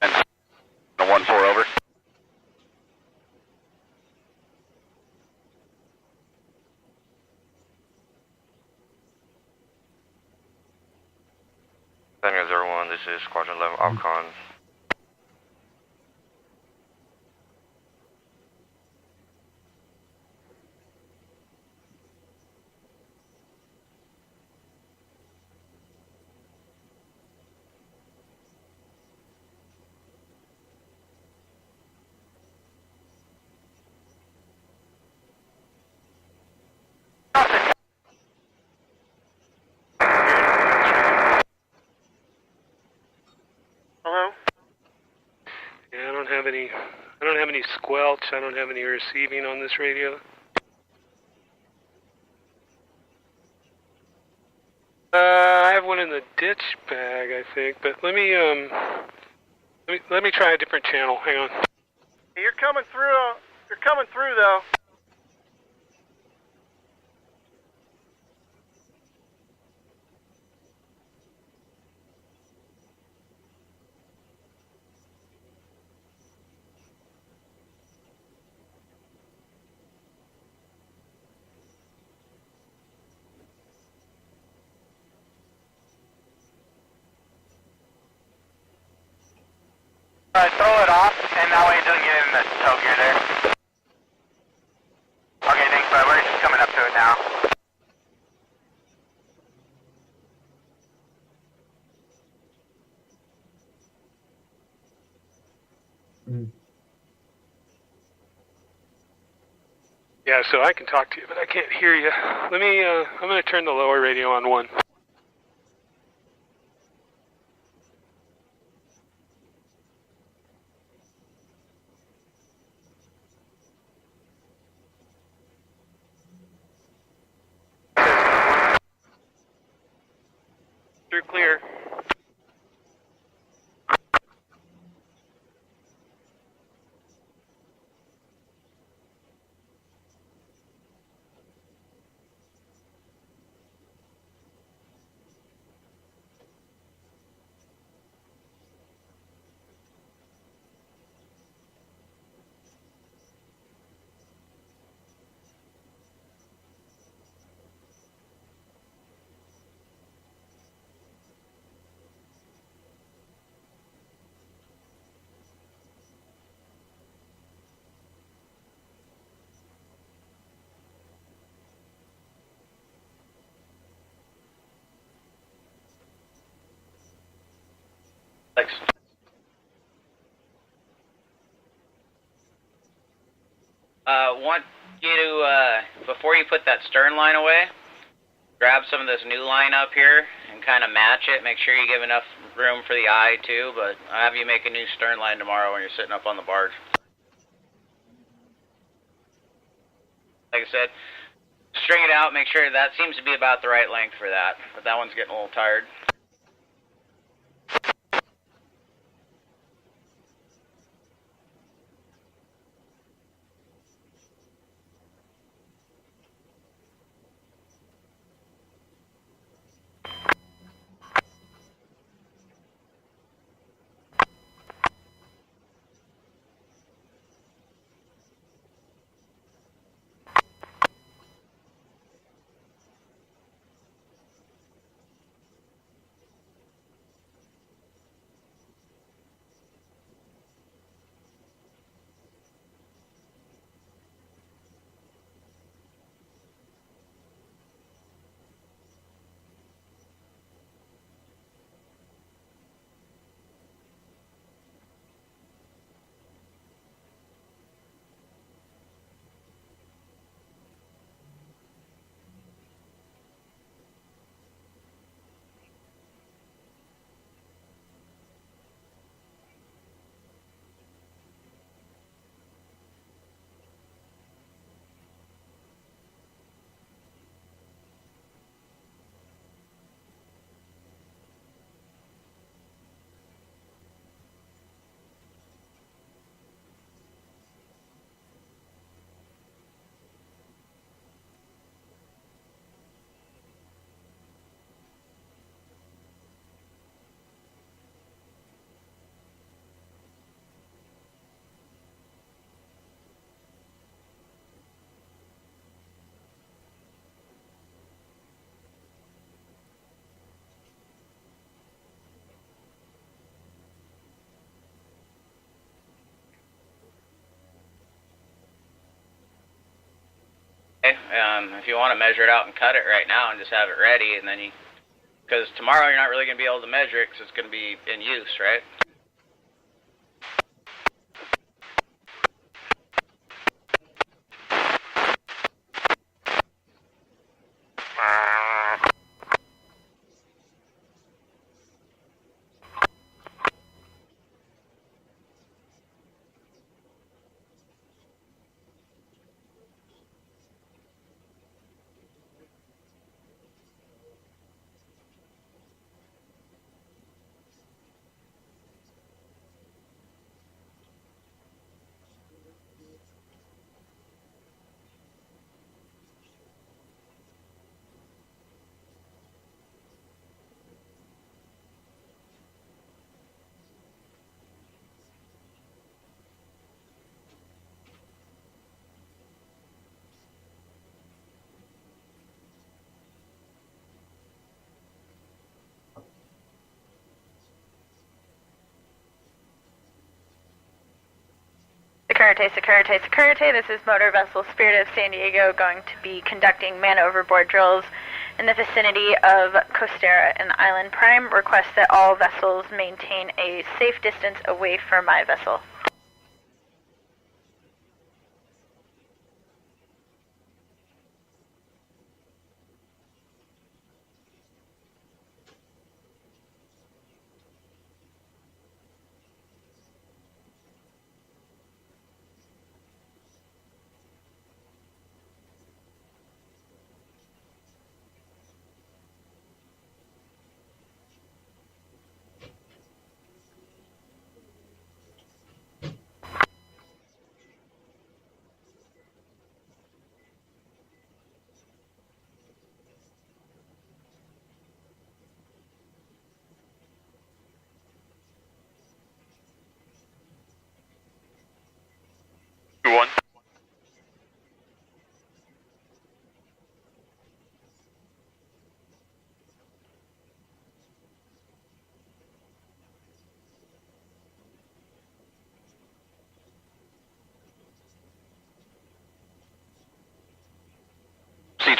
And 1-4 over. Tango 01, this is Squadron 11 Alcon. Hello? Yeah, I don't have any squelch. I don't have any receiving on this radio. I have one in the ditch bag, I think, but let me try a different channel. Hang on. You're coming through. You're coming through, though. Alright, throw it off, and that way it doesn't get in the tow gear there. Okay, thanks, bud. We're just coming up to it now. Yeah, so I can talk to you, but I can't hear you. Let me, I'm going to turn the lower radio on 1. Want you to, before you put that stern line away, grab some of this new line up here and kind of match it. Make sure you give enough room for the eye too, but I'll have you make a new stern line tomorrow when you're sitting up on the barge. Like I said, string it out, make sure that seems to be about the right length for that, but that one's getting a little tired. Okay, if you want to measure it out and cut it right now and just have it ready, and then because tomorrow you're not really going to be able to measure it because it's going to be in use, right? Security. This is Motor Vessel Spirit of San Diego going to be conducting man overboard drills in the vicinity of Costera and Island Prime. Request that all vessels maintain a safe distance away from my vessel.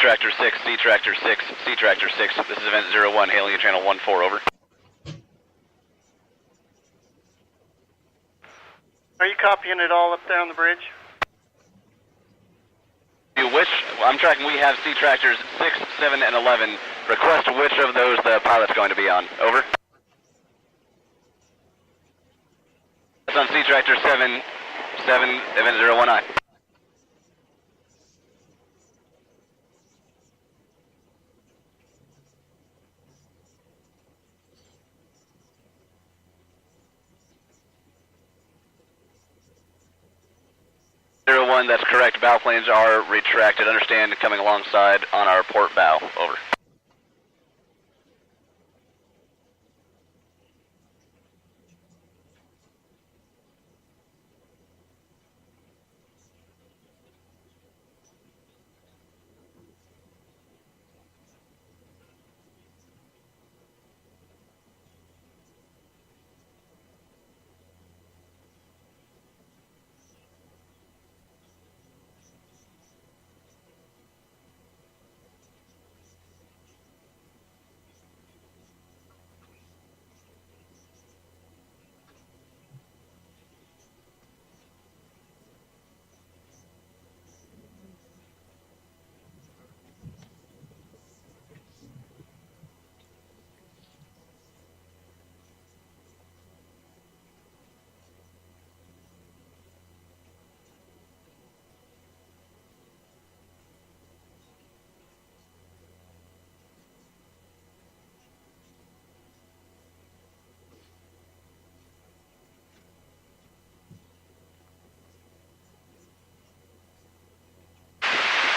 Tractor 6, C Tractor 6, C Tractor 6. This is event 01, hailing you channel 14, over. copying it all up there on the bridge? I'm tracking, we have C tractors 6, 7, and 11. Request which of those the pilot's going to be on. Over. That's on C tractor 7, event 019. That's correct. Bow planes are retracted. Understand coming alongside on our port bow. Over.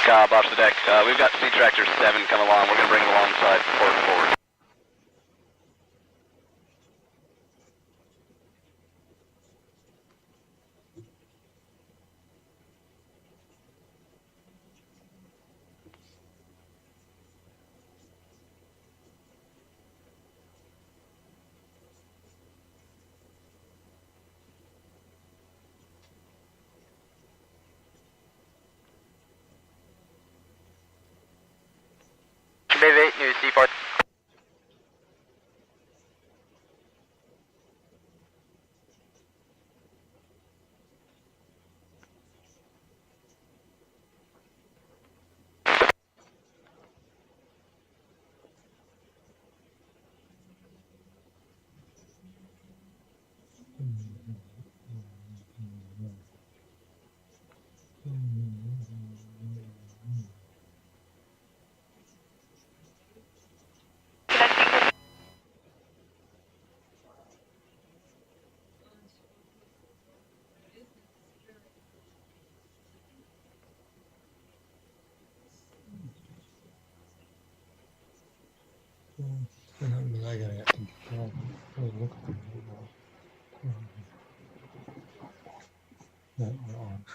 Cobb, off the deck. We've got C tractor 7 coming along. We're going to bring it alongside port forward. Base 8, new C4. I gotta get control. Look at them. That are on.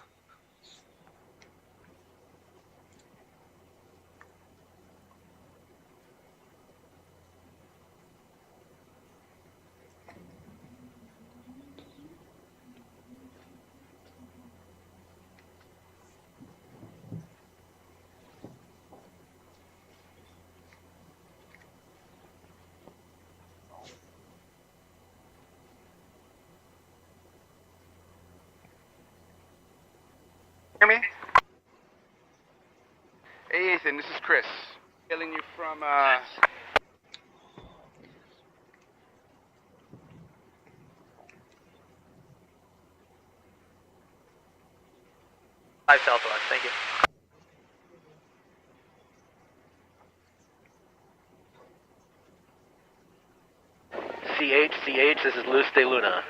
Hear me? Hey Ethan, this is Chris. Hailing you from Southwest, thank you. CH, this is Luz de Luna.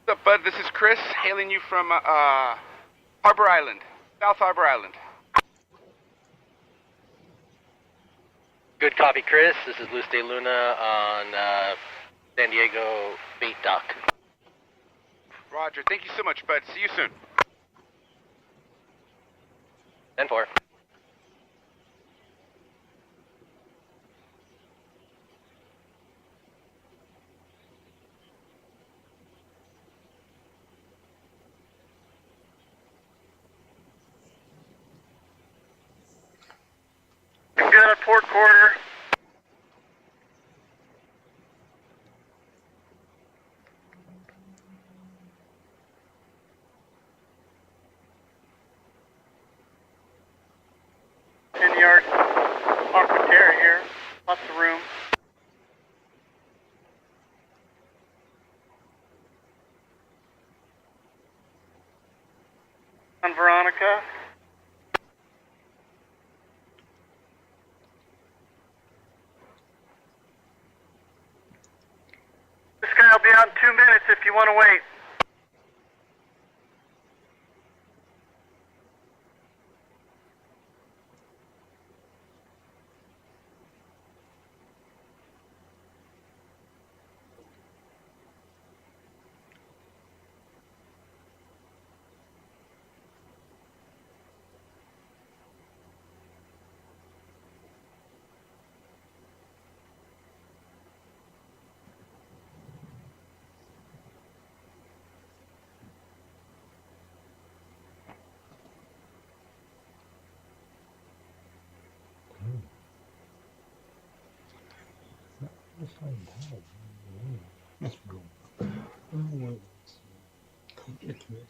What's up, bud? This is Chris, hailing you from Harbor Island, South Harbor Island. Good copy, Chris. This is Luz de Luna on San Diego Bait Dock. Roger. Thank you so much, bud. See you soon. 10-4. port quarter. Yards, Aquaterra here. Lots of room. On Veronica. This guy will be out in 2 minutes if you want to wait. Let's find out. Let's go. Oh, wait. Come get to it.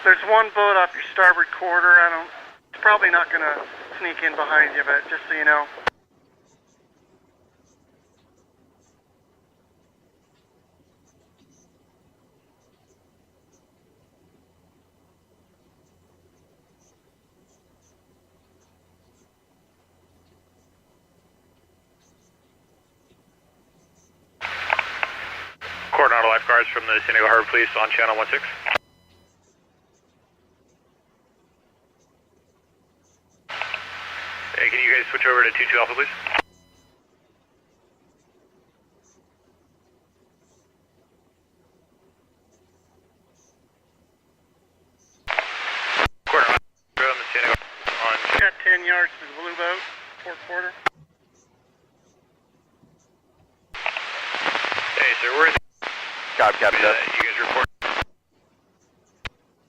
There's one boat off your starboard quarter. It's probably not going to sneak in behind you, but just so you know. Coordinate lifeguards from the San Diego Harbor Police on channel 16. Hey, can you guys switch over to 22 Alpha, please? Coordinate from the San Diego on. Got 10 yards to the blue boat, port quarter. Hey, sir, we're in the. Copy, You guys report.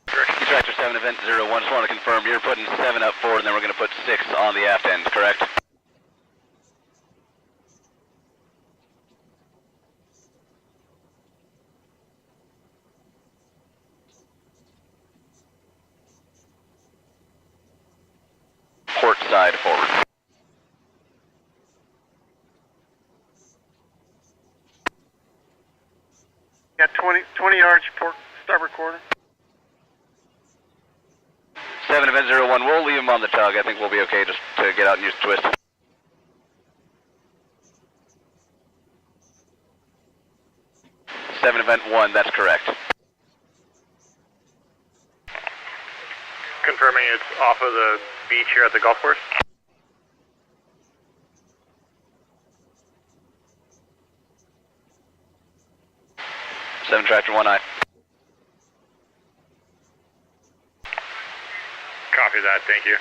Tractor 7, event 01, just want to confirm you're putting 7 up forward and then we're going to put 6 on the aft end, correct? Port side forward. Got 20 yards port starboard quarter. 7 Event 01, we'll leave him on the tug. I think we'll be okay just to get out and use the twist. Event 1, that's correct. Confirming it's off of the beach here at the golf course. Seven Tractor 1 eye. Copy that, thank you.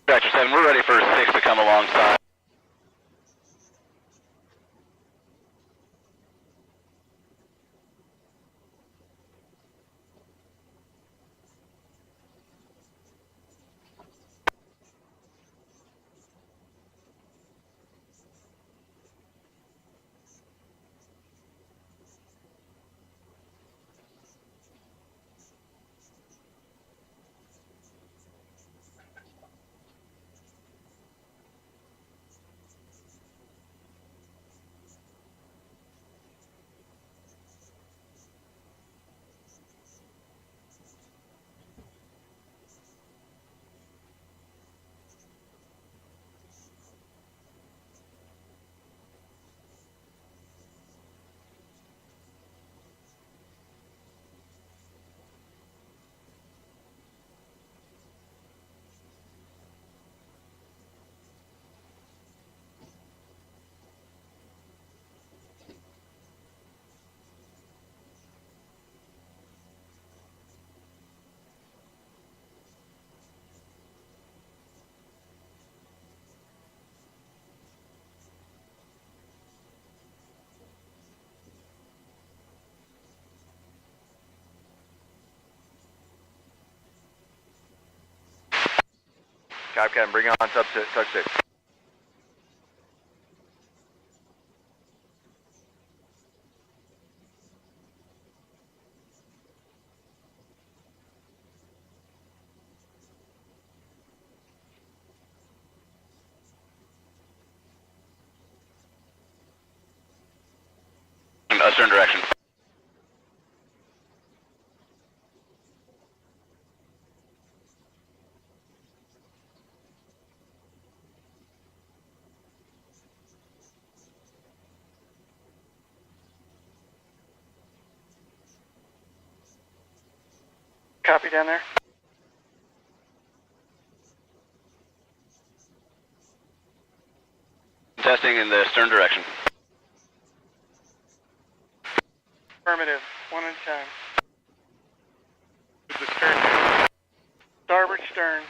Tractor 7, we're ready for 6 to come alongside. Captain, bring on tug 6. stern direction. Copy down there. Testing in the stern direction. Affirmative. One at a time. Starboard stern.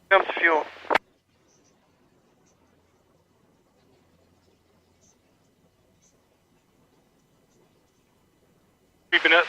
Comes fuel. Creeping up.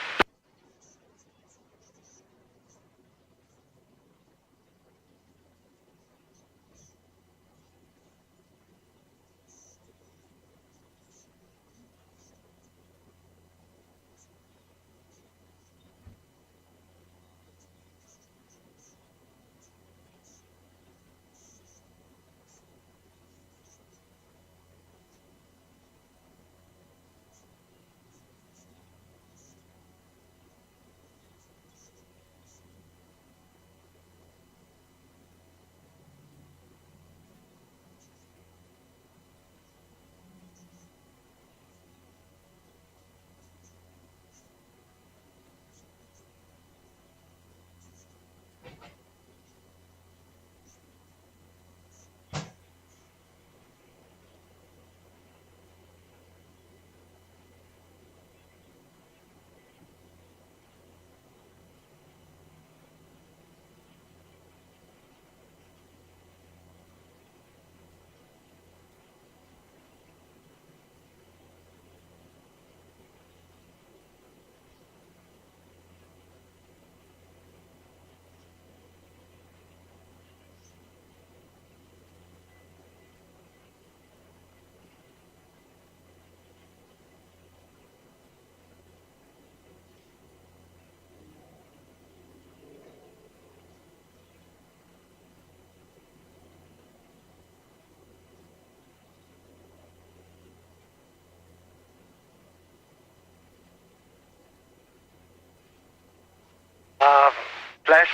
Flash,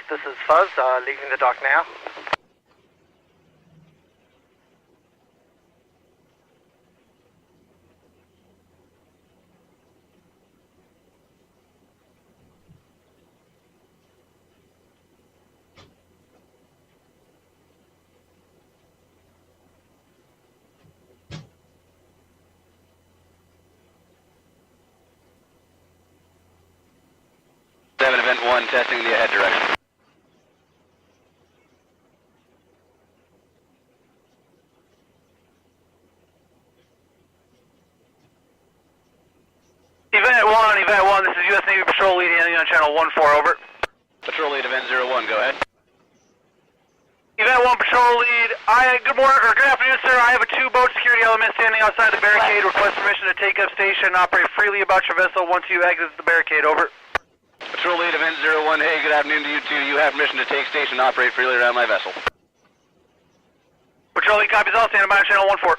this is Fuzz, leaving the dock now. Event 1, testing the ahead direction. Event 1, this is U.S. Navy Patrol Lead handling on channel 14, over. Patrol Lead Event 01, go ahead. Event 1, Patrol Lead, good morning, or good afternoon, sir. I have a 2-boat security element standing outside the barricade. Request permission to take up station and operate freely about your vessel once you exit the barricade, over. Patrol Lead Event 01, hey, good afternoon to you too. You have permission to take station and operate freely around my vessel. Patrol Lead copies all, standing by on channel 14.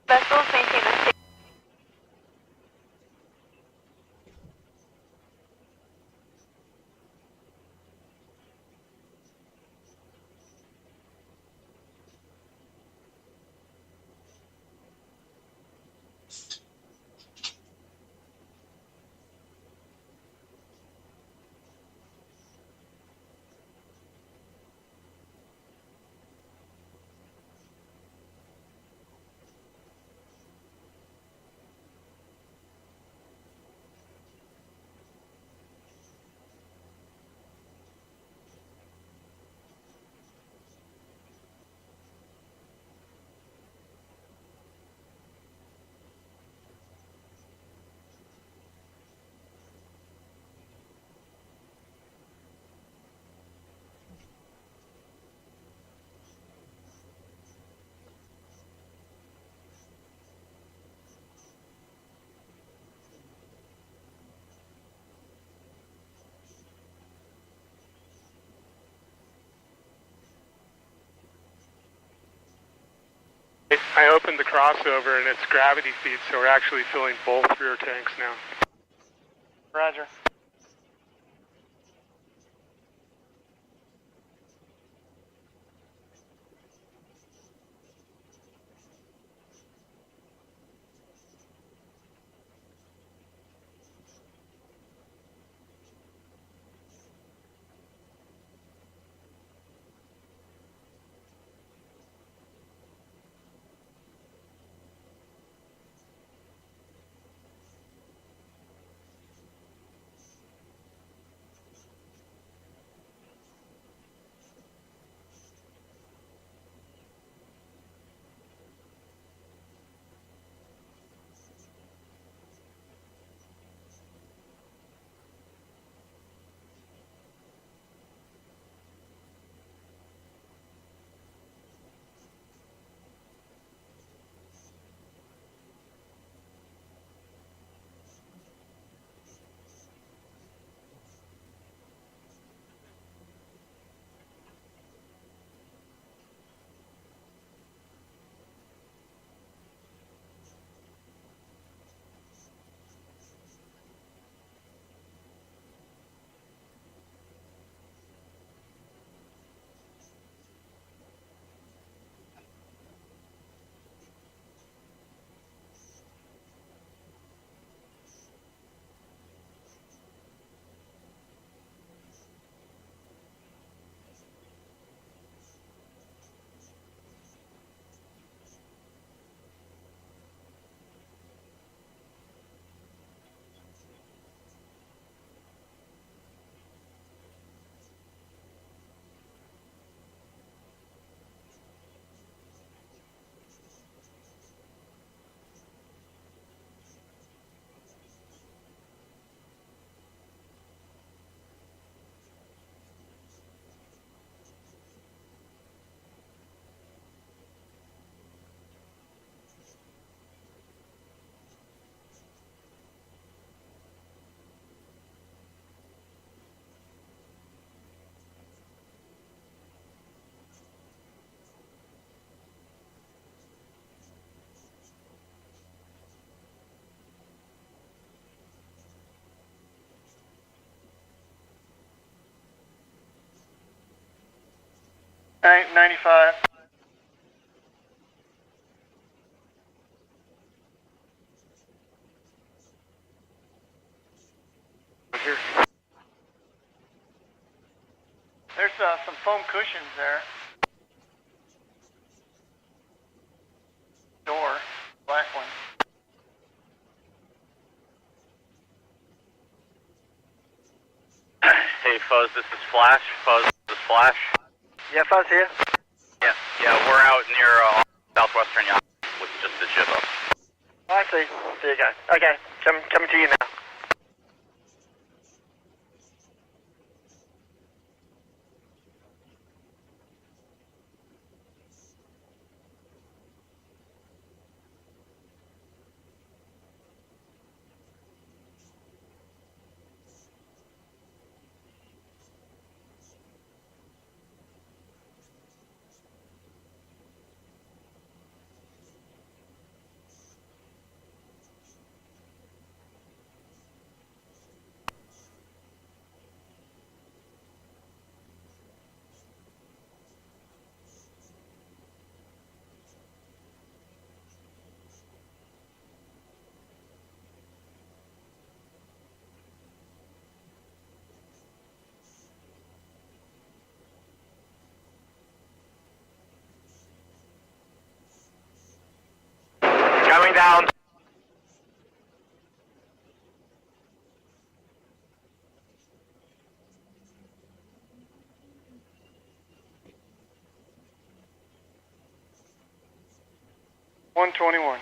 Vessels maintain a state. I opened the crossover and it's gravity feed, so we're actually filling both rear tanks now. Roger. Tank 95. Here. There's some foam cushions there. Door, black one. Hey, Fuzz, this is Flash. Fuzz, this is Flash. Yeah, Fuzz here. Yeah, we're out near southwestern yacht with just the jib up. I see. There you go. Okay, coming to you now. Coming down. $121.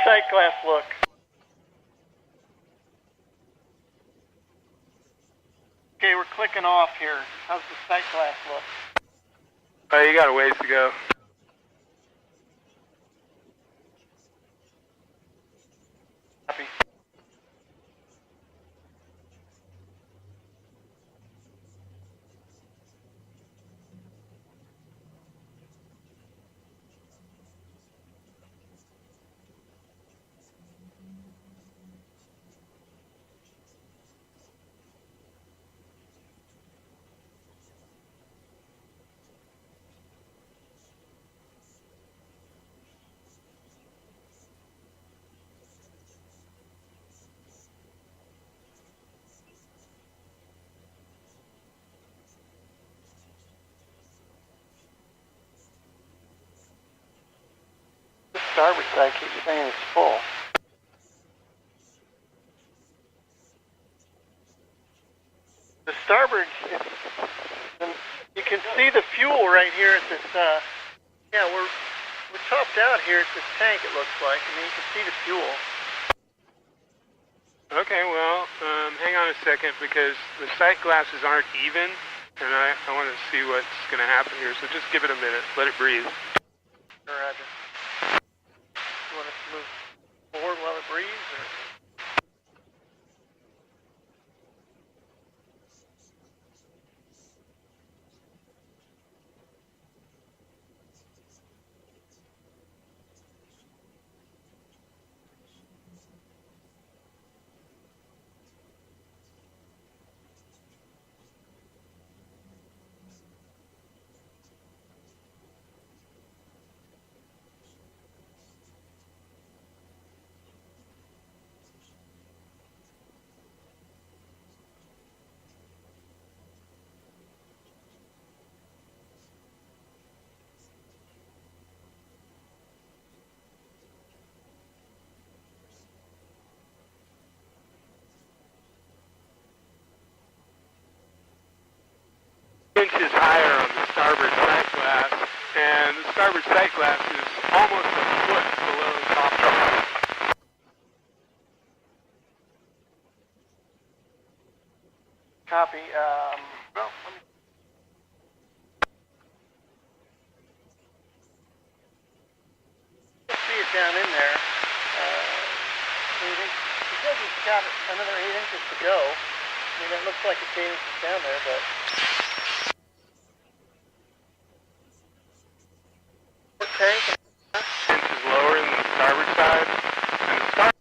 sight glass look? Okay, we're clicking off here. How's the sight glass look? Oh, you got a ways to go. Copy. The starboard side keeps saying it's full. The starboard, you can see the fuel right here at this, yeah, we're topped out here at this tank, it looks like. I mean, you can see the fuel. Okay, well, hang on a second because the sight glasses aren't even, and I want to see what's going to happen here. So just give it a minute. Let it breathe. Roger. You want us to move forward while it breathes, or? Inches higher on the starboard sight glass, and the starboard sight glass is almost a foot below the top line. Copy. Well, let me. See it down in there. 8 inches. He says he's got another 8 inches to go. I mean, it looks like it's 8 inches down there, but. Tank. Inches lower than the starboard side, and the starboard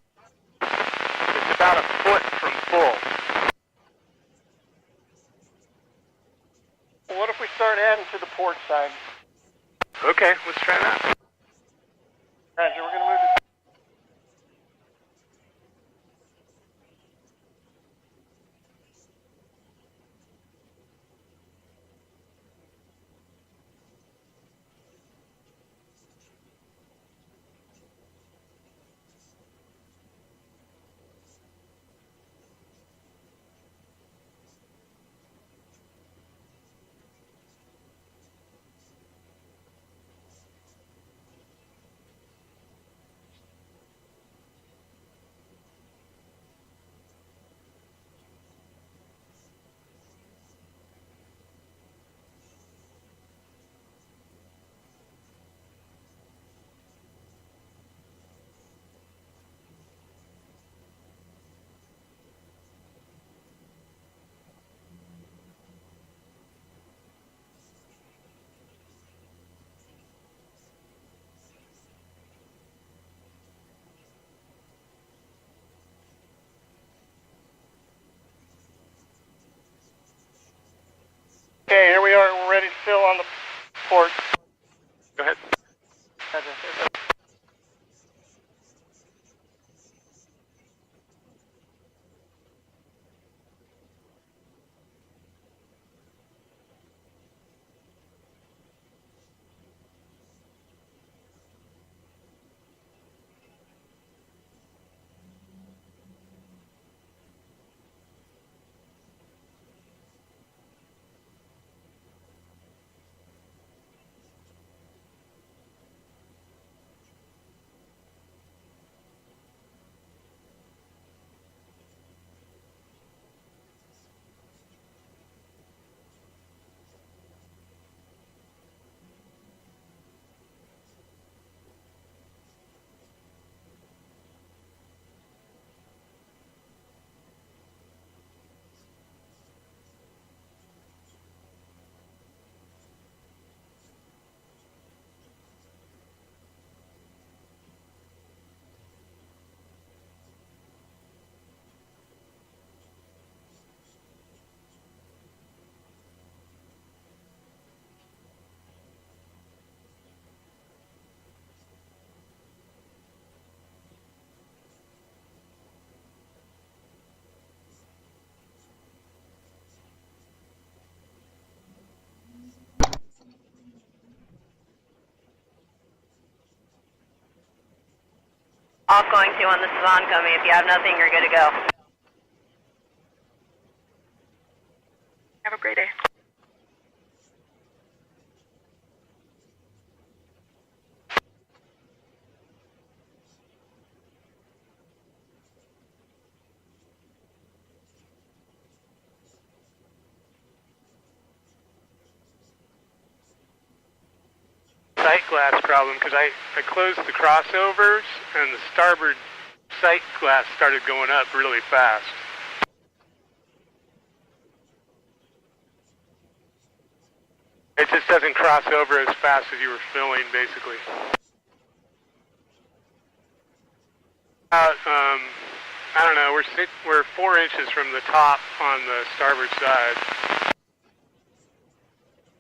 it's about a foot from full. Well, what if we start adding to the port side? Okay, let's try that. Roger, we're going to move to. Okay, here we are. We're ready to fill on the port. Go ahead. Off going 2-1, this is oncoming. If you have nothing, you're good to go. Have a great day. Sight glass problem because I closed the crossovers and the starboard sight glass started going up really fast. It just doesn't cross over as fast as you were filling, basically. I don't know. We're 4 inches from the top on the starboard side.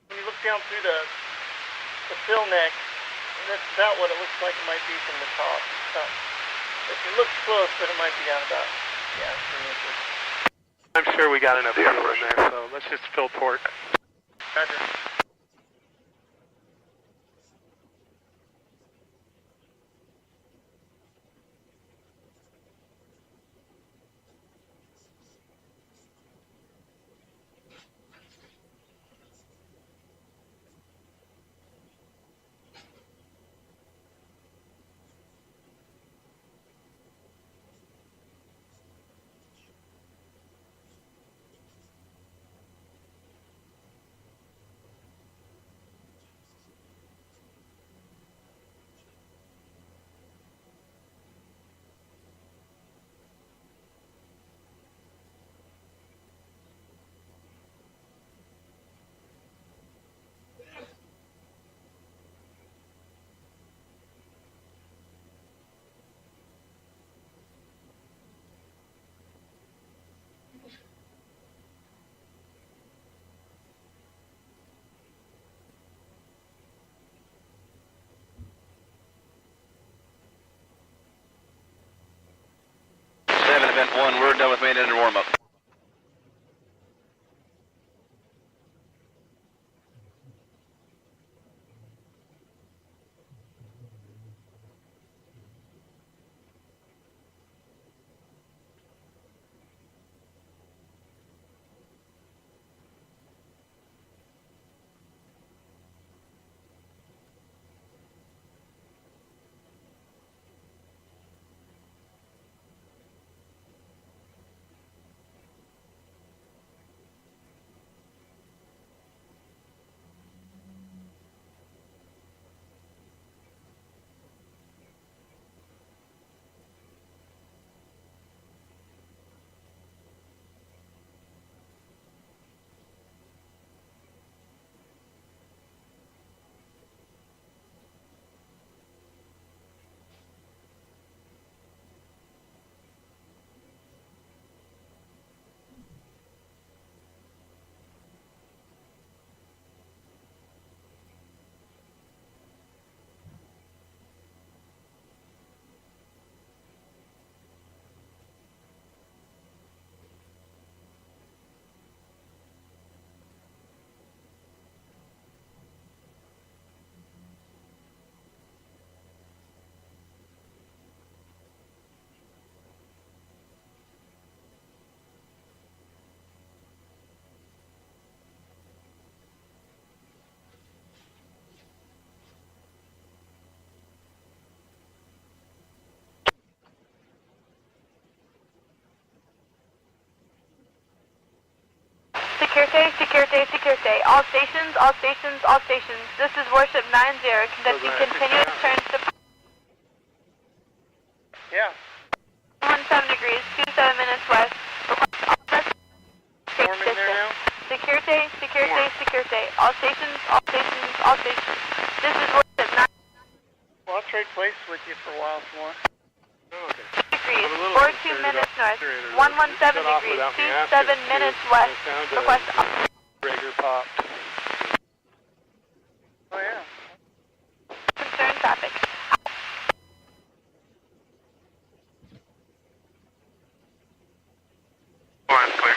When you look down through the fill neck, that's about what it looks like it might be from the top. It looks close, but it might be down about 3 inches. I'm sure we got enough fuel in there, so let's just fill port. Roger. Event 1, we're done with main engine warm-up. Security, security, security. All stations, all stations, all stations. This is Warship 90, conducting continuous turns to... Yeah. 17 degrees, 27 minutes west. Storm in there now? Security, security, security. All stations, all stations, all stations. This is Warship 90. Well, I'll trade place with you for a while if you want. Degrees, 42 minutes north, 117 degrees, 27 minutes west. Request breaker popped. Oh yeah. concern traffic. One, clear.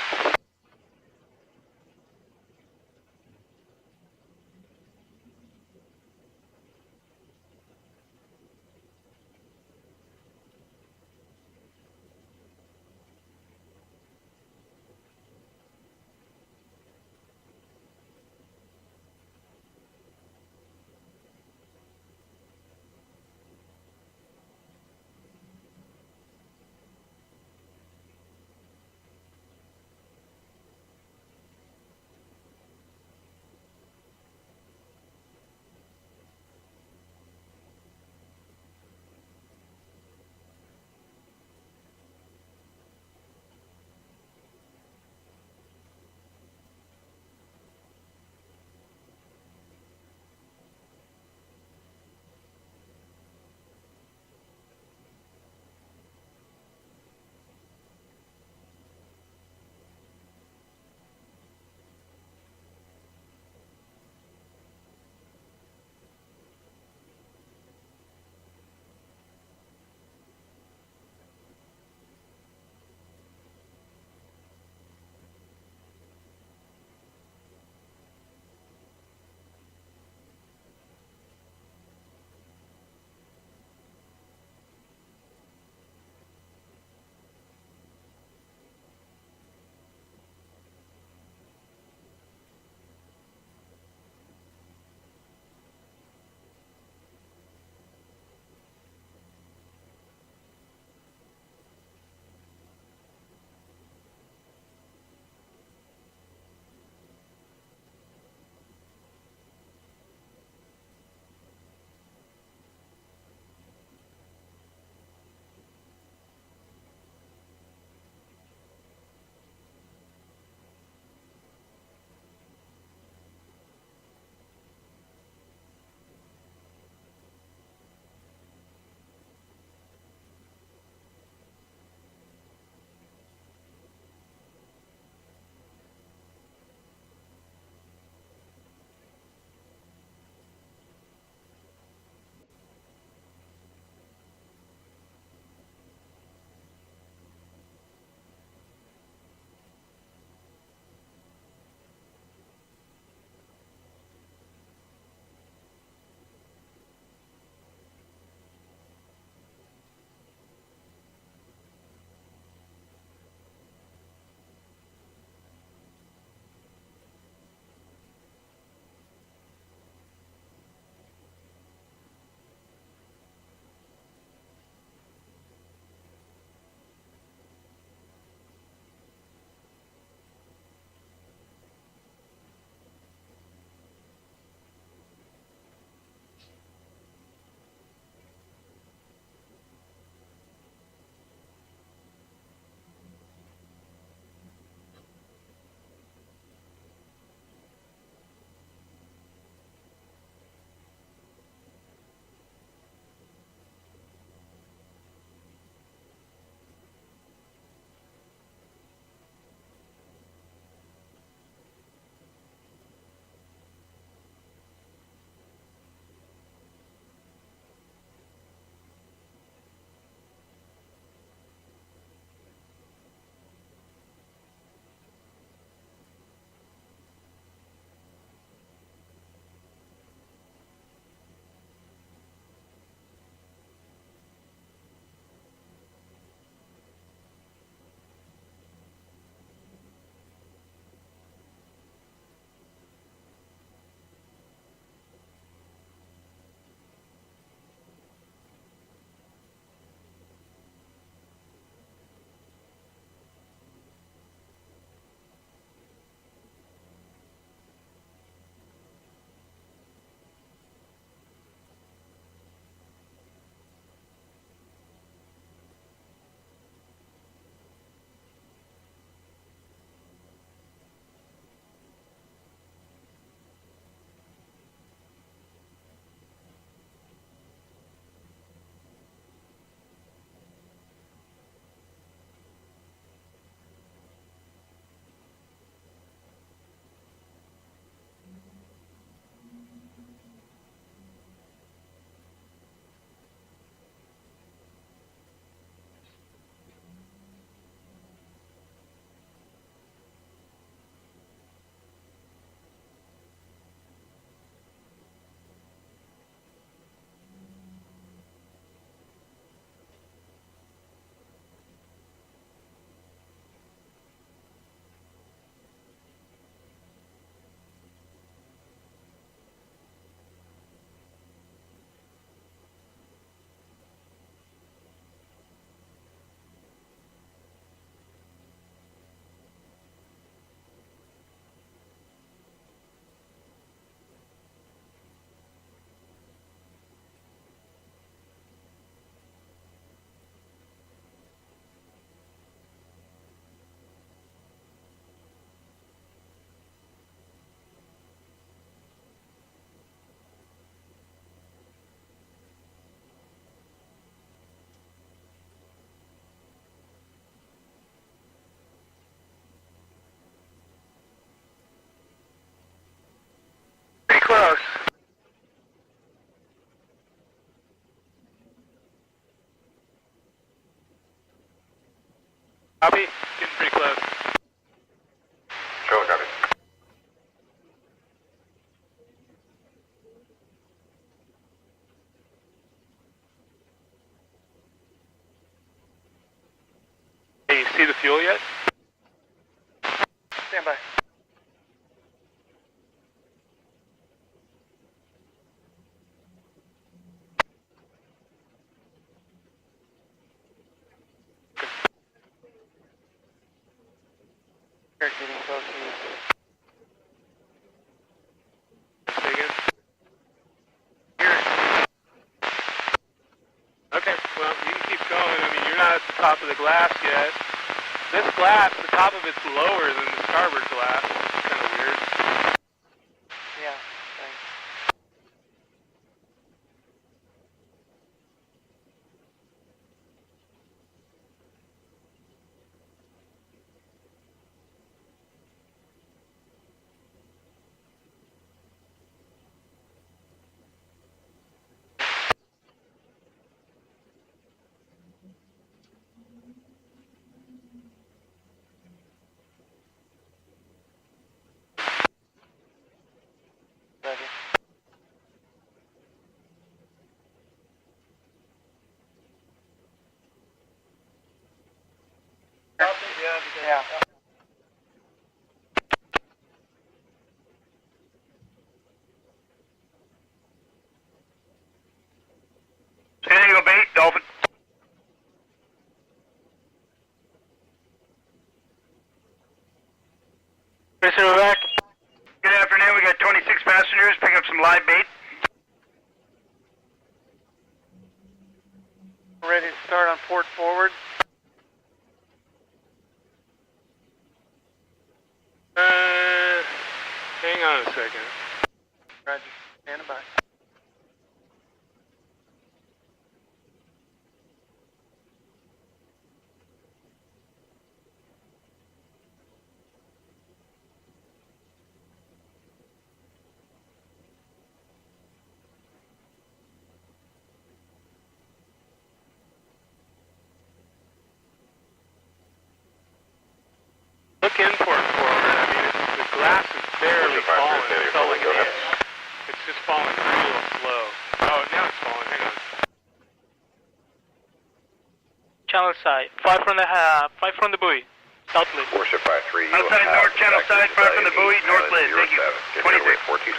Copy. Getting pretty close. Control, copy. Hey, you see the fuel yet? Stand by. Start getting close to you. Say again? Okay, well, you can keep going. I mean, you're not at the top of the glass yet. This glass, the top of it's lower than the starboard glass. It's kind of weird. Yeah, thanks. Ready. Yeah. San Diego bait, Dolphin. Listen, we're back. Good afternoon. We got 26 passengers. Pick up some live bait. Ready to start on port forward. Hang on a second. Roger. Stand by. Look in for it forward. I mean, the glass is barely falling. It's all like an inch. It's just falling real slow. Oh, now it's falling. Hang on. Channel side, 5 from the buoy, south lead. Warship 53, you Outside have north channel side, 5 from the buoy, north lid. Thank you. 26. 14.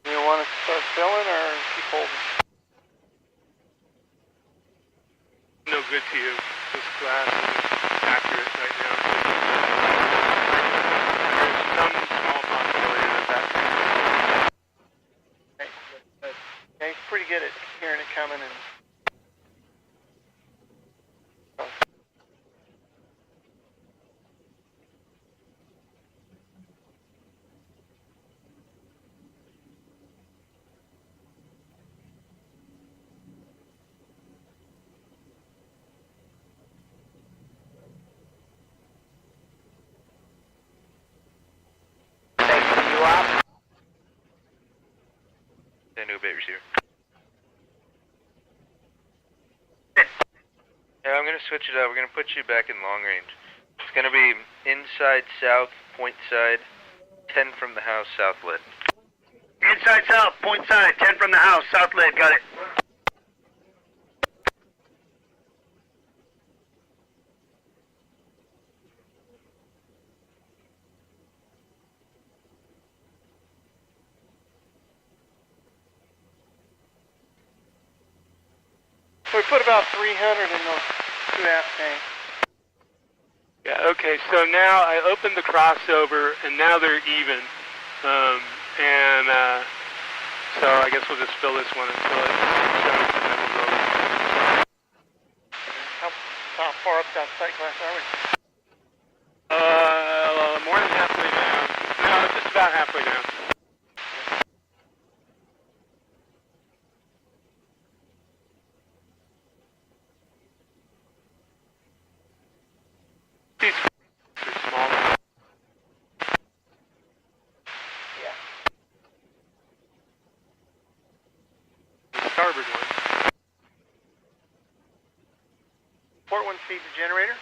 You want us to start filling or keep holding? No good to you. This glass isn't accurate right now. There's some small possibility that Yeah, he's pretty good at hearing it coming and. San Diego bait receiver. Yeah, I'm gonna switch it up. We're gonna put you back in long range. It's gonna be inside south, point side, 10 from the house, south lid. Inside south, point side, 10 from the house, south lid. Got it. We put about 300 in those 2 half tanks. Yeah, okay, so now I opened the crossover, and now they're even. So I guess we'll just fill this one until it shows, and then we'll go. How far up that sight glass are we? More than halfway down. No, just about halfway down. These are small. Yeah. starboard one. Port one, feed the generator.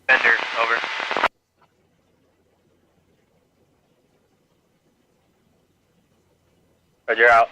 Bender, over. Roger, out.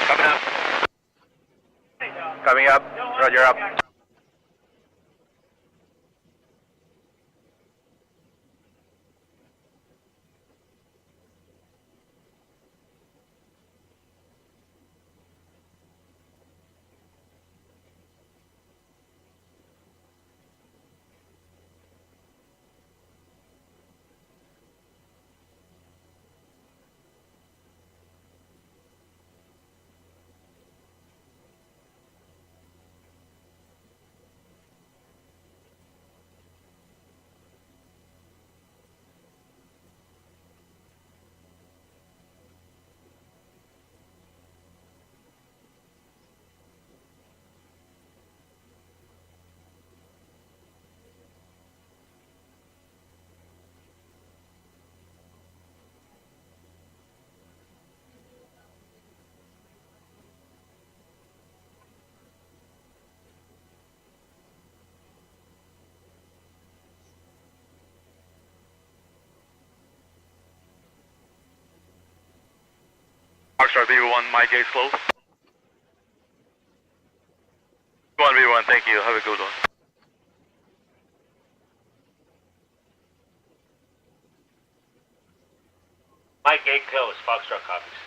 Coming up. Coming up. Roger, up. Foxtrot B1, my gate's closed. B1, thank you. Have a good one. My gate closed. Foxtrot copies.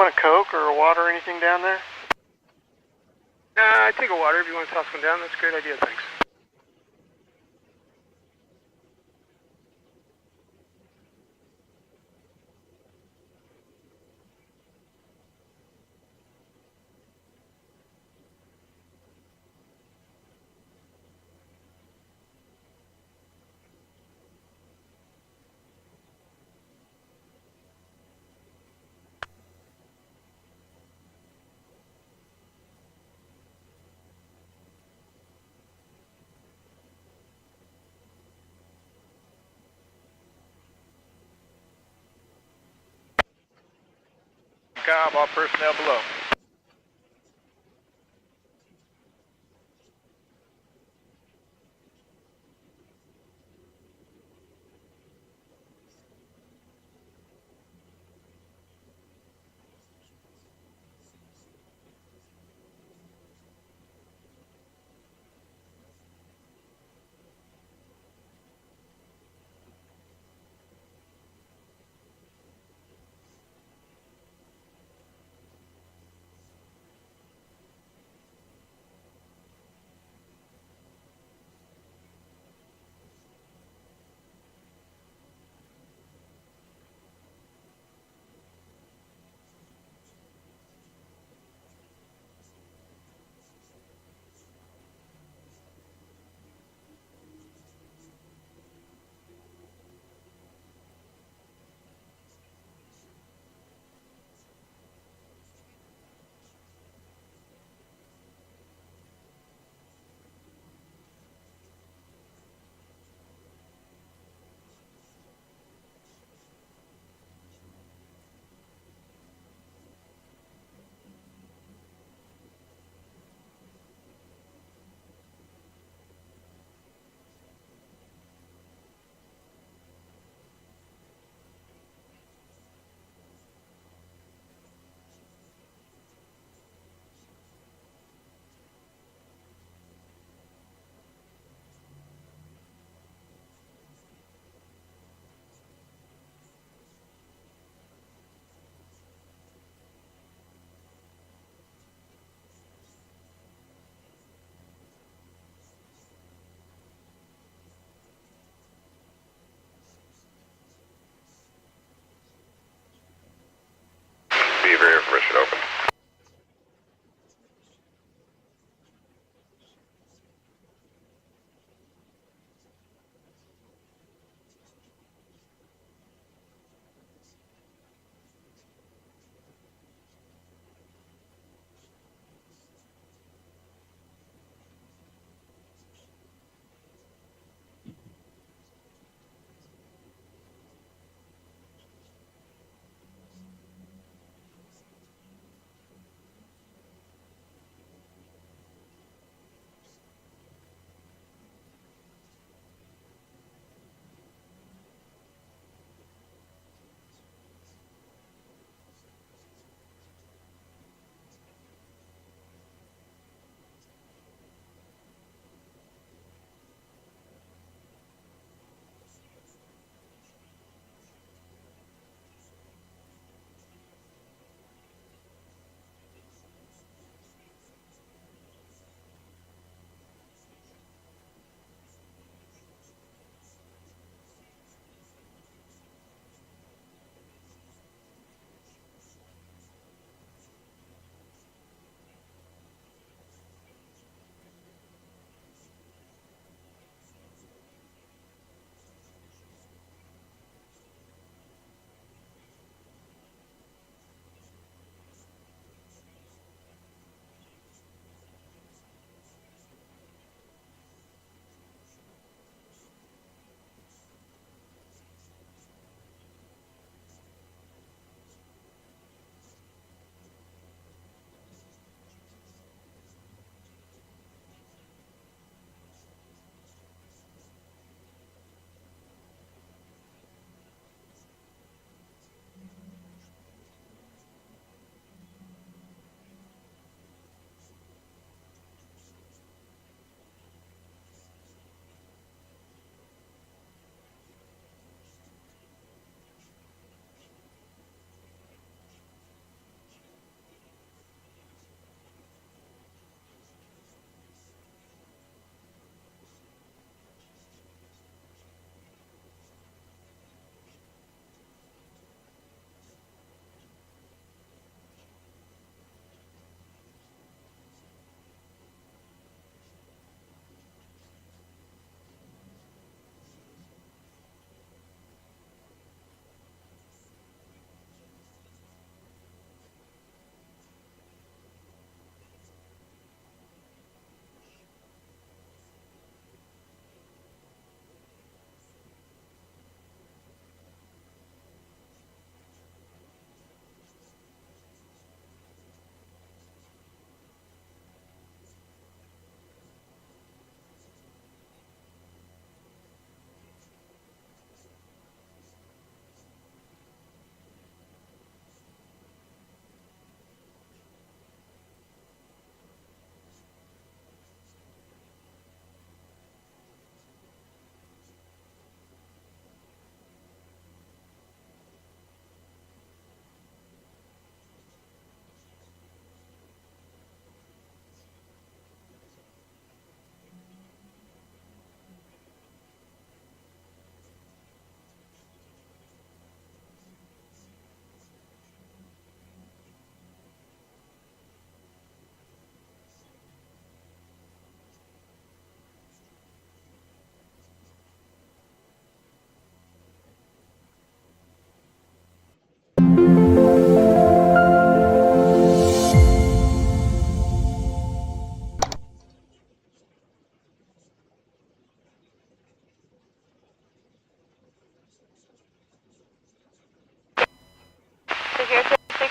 want a Coke or a water or anything down there? Nah, I take a water if you want to toss one down. That's a great idea, thanks. Comm, all personnel below.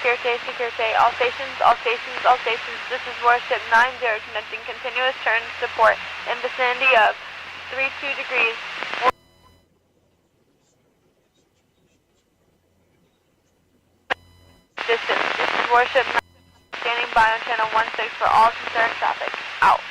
Security, Security, all stations, all stations, all stations. This is Warship 90, connecting continuous turn support in vicinity of 32 degrees. Distance. This is Warship 90, standing by on channel 16 for all concerned traffic. Out.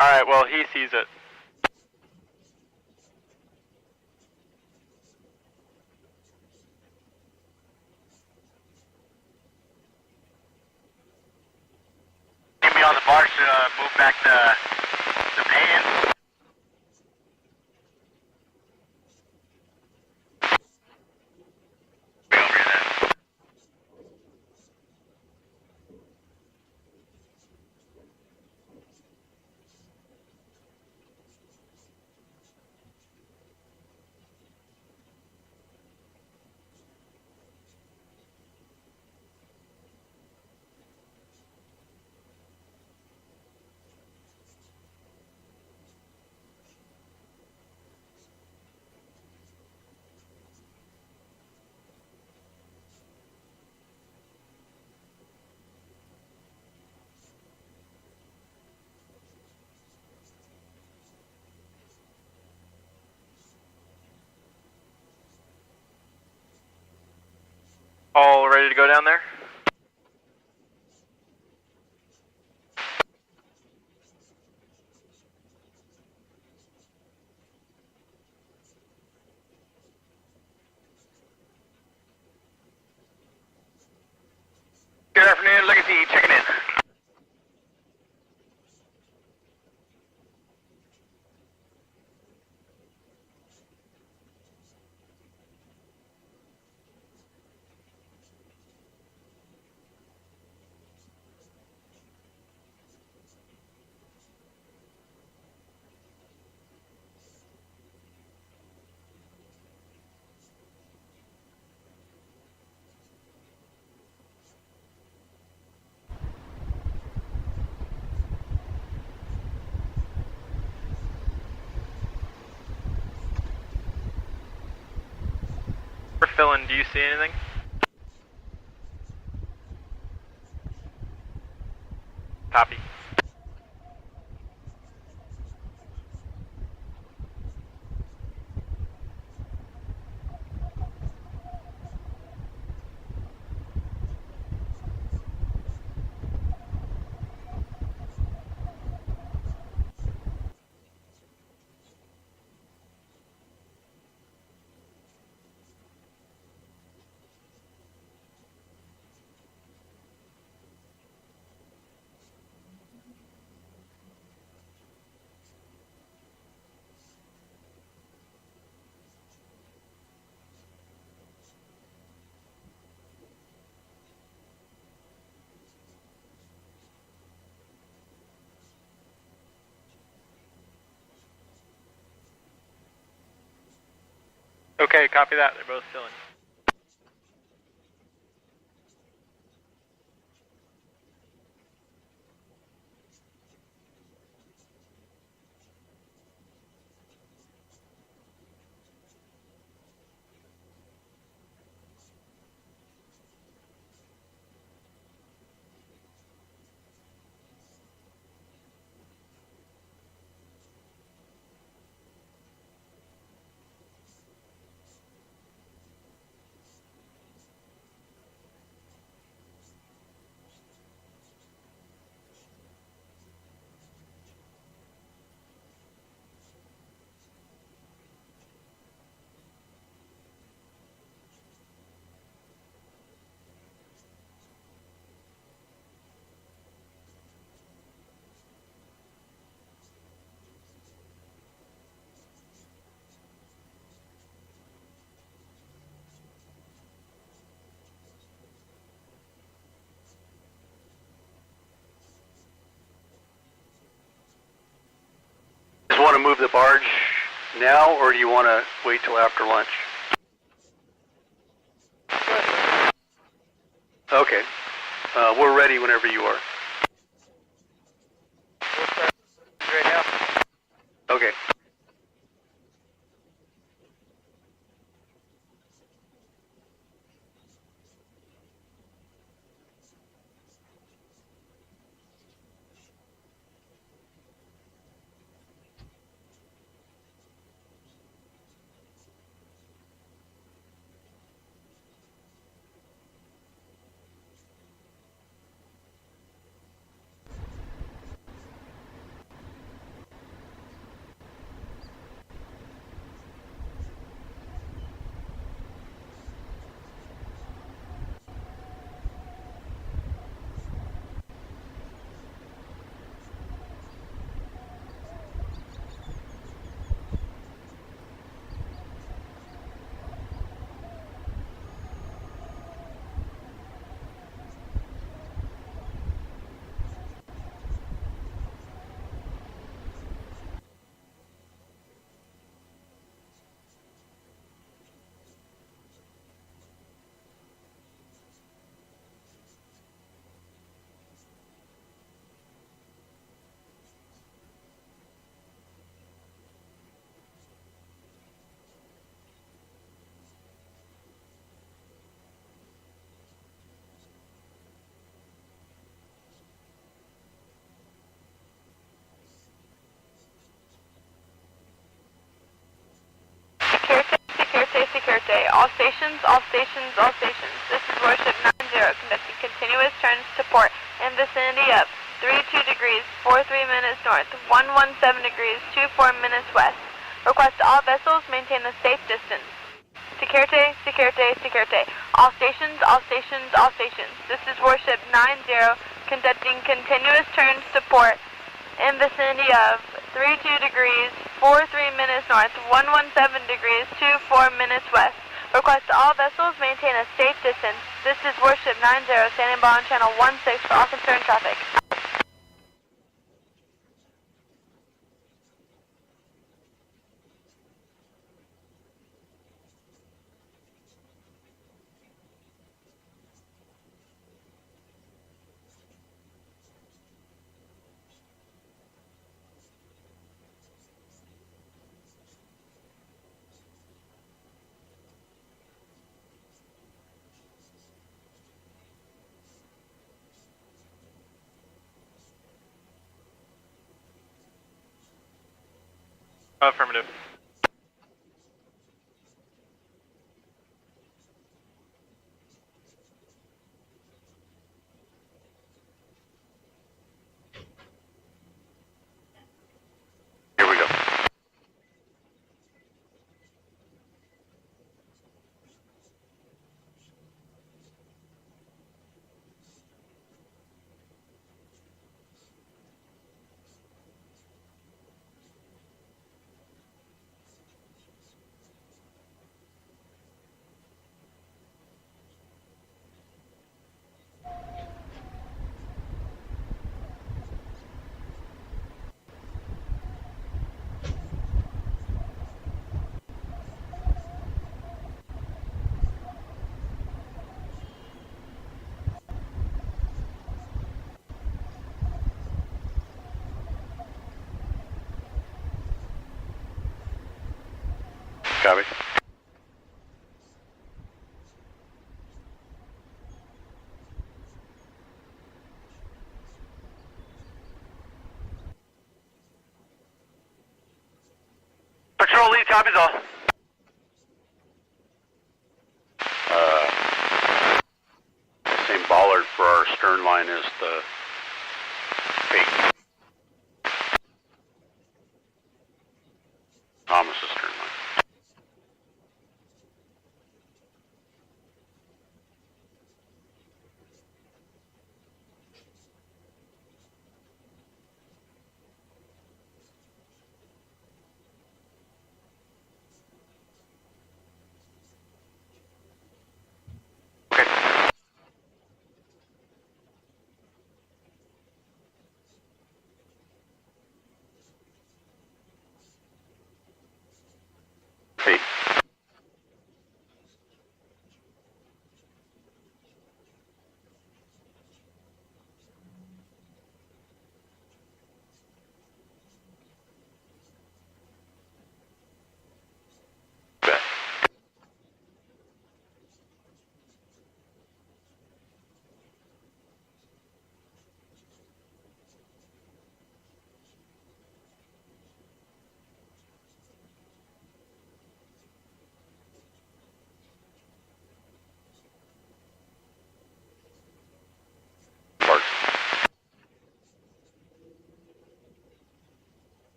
Alright, well, he sees it. Get me on the barge to move back the pan. All ready to go down there? Good afternoon, Legacy, checking in. We're filling, do you see anything? Copy. Okay, copy that. They're both filling. Just want to move the barge now, or do you want to wait till after lunch? Okay. We're ready whenever you are. Right now. Okay. Security. All stations, all stations, all stations. This is Warship 90 conducting continuous turns to port in vicinity of 32 degrees, 43 minutes north, 117 degrees, 24 minutes west. Request all vessels maintain a safe distance. Security, Security, Security. All stations, all stations, all stations. This is Warship 90 conducting continuous turns to port in vicinity of 32 degrees, 43 minutes north, 117 degrees, 24 minutes west. Request all vessels maintain a safe distance. This is Warship 90 standing by on channel 16 for all concerned traffic. Affirmative. Here we go. Copy. Patrol lead, copies all. Same bollard for our stern line as the fake Thomas's stern line.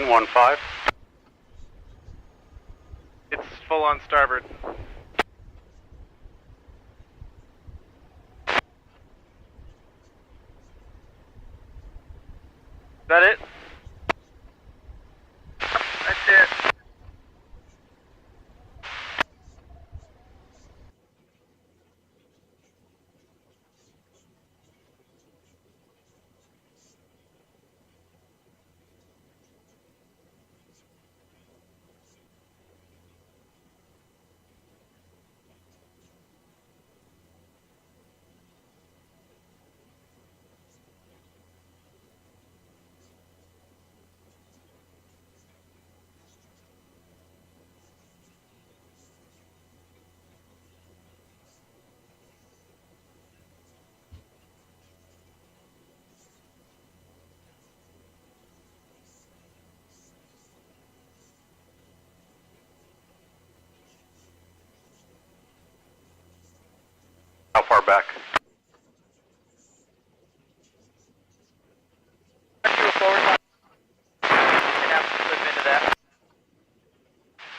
1815. It's full on starboard. Is that it? That's it. How far back?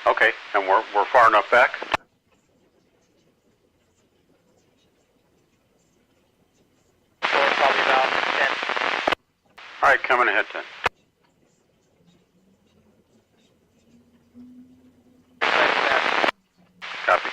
Okay, and we're far enough back? Probably about 10. Alright, coming ahead then. Copy.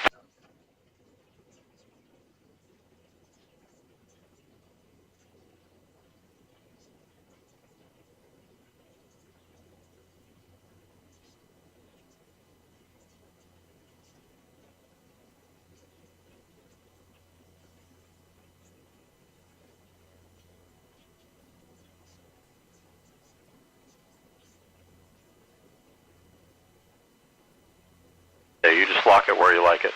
Yeah, you just lock it where you like it.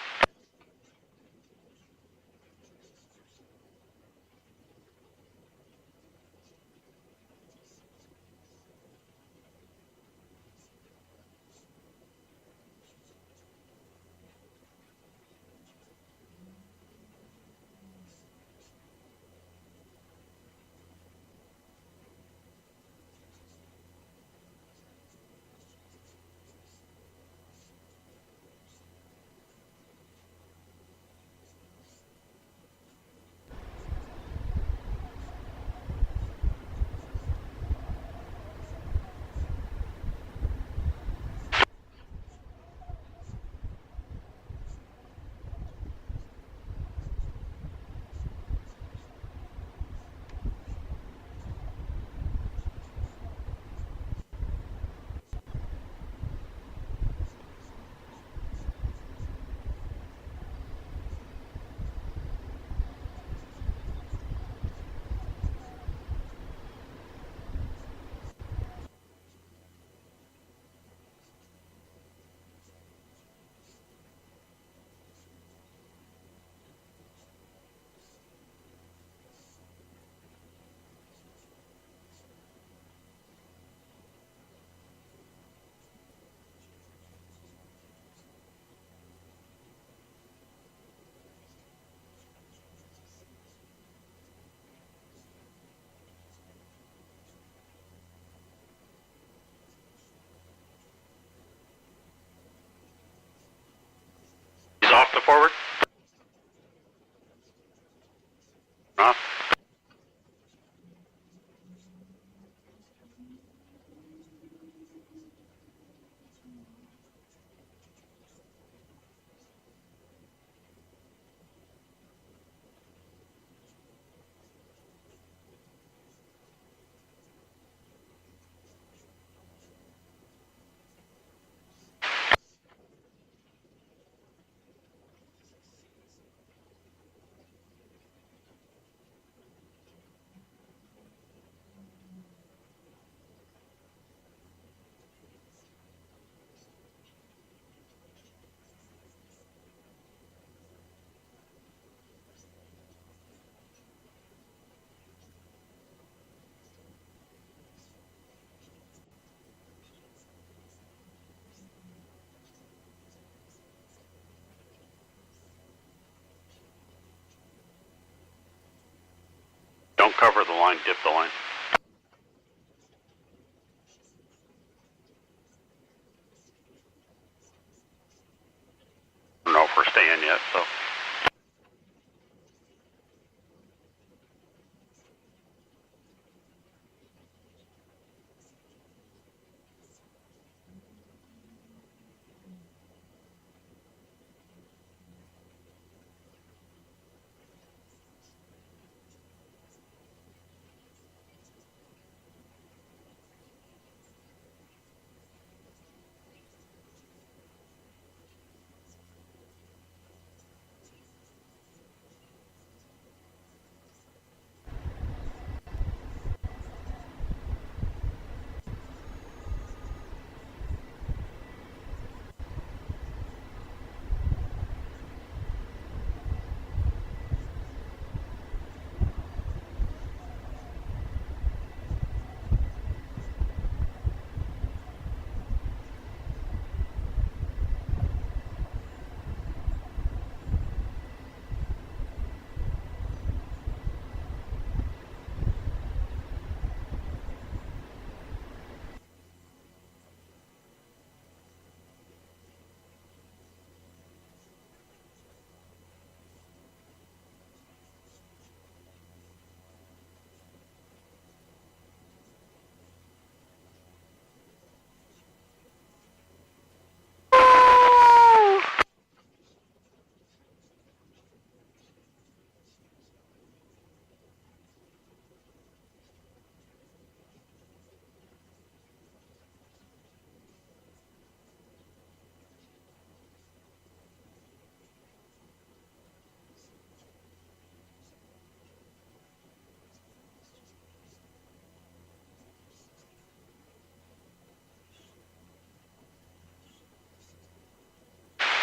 He's off the forward? Off. Don't cover the line, dip the line. in yet, so.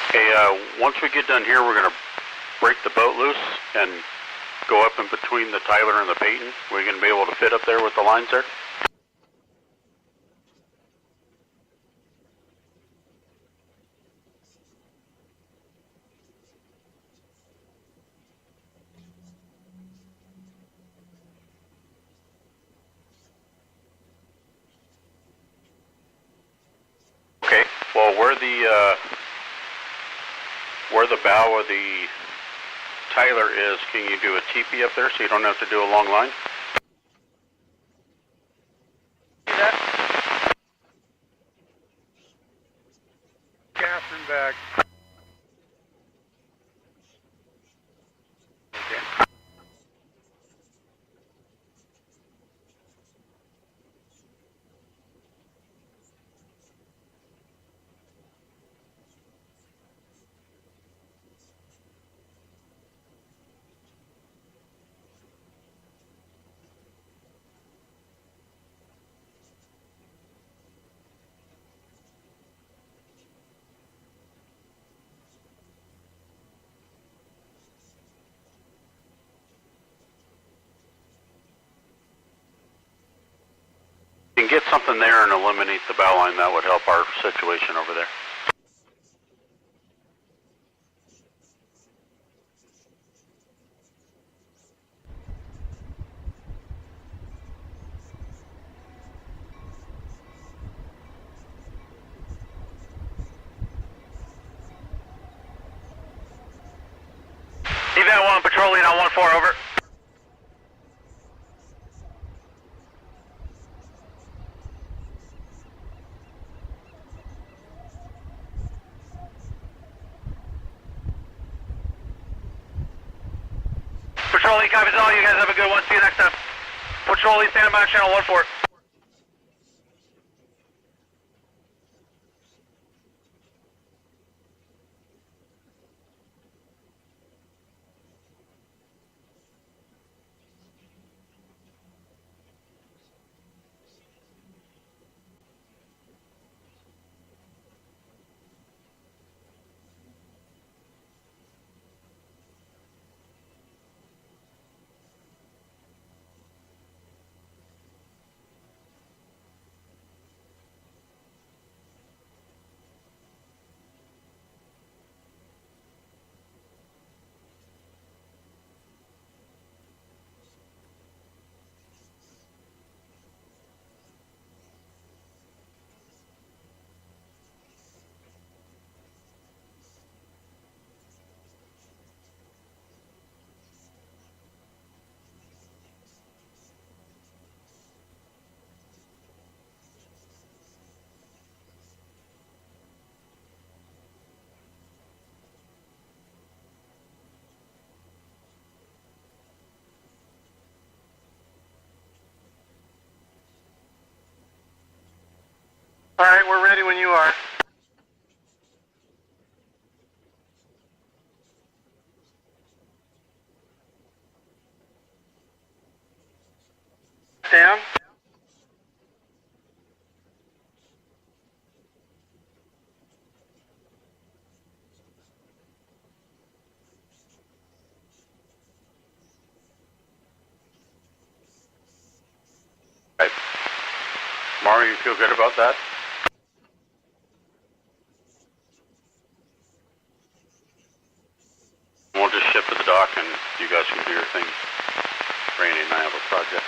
Okay, once we get done here, we're going to break the boat loose and go up in between the Tyler and the Peyton. We're going to be able to fit up there with the lines there. Okay, well, where the bow of the Tyler is, can you do a teepee up there so you don't have to do a long line? Catherine back. If you can get something there and eliminate the bow line, that would help our situation over there. Event 1, patrolling on 1-4, over. Patrolling, copies all. You guys have a good one. See you next time. Patrolling, standing by channel 1-4. All right, we're ready when you are. Down. Right. Mari, you feel good about that? We'll just ship to the dock and you guys can do your thing. Randy and I have a project.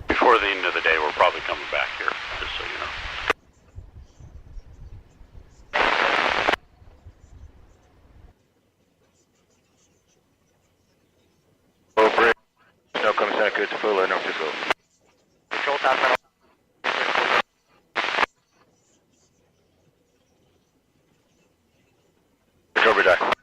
Before the end of the day, we're probably coming back here, just so you know. No commissaire que tu peux le nom Cisco. Control top. Control bridge.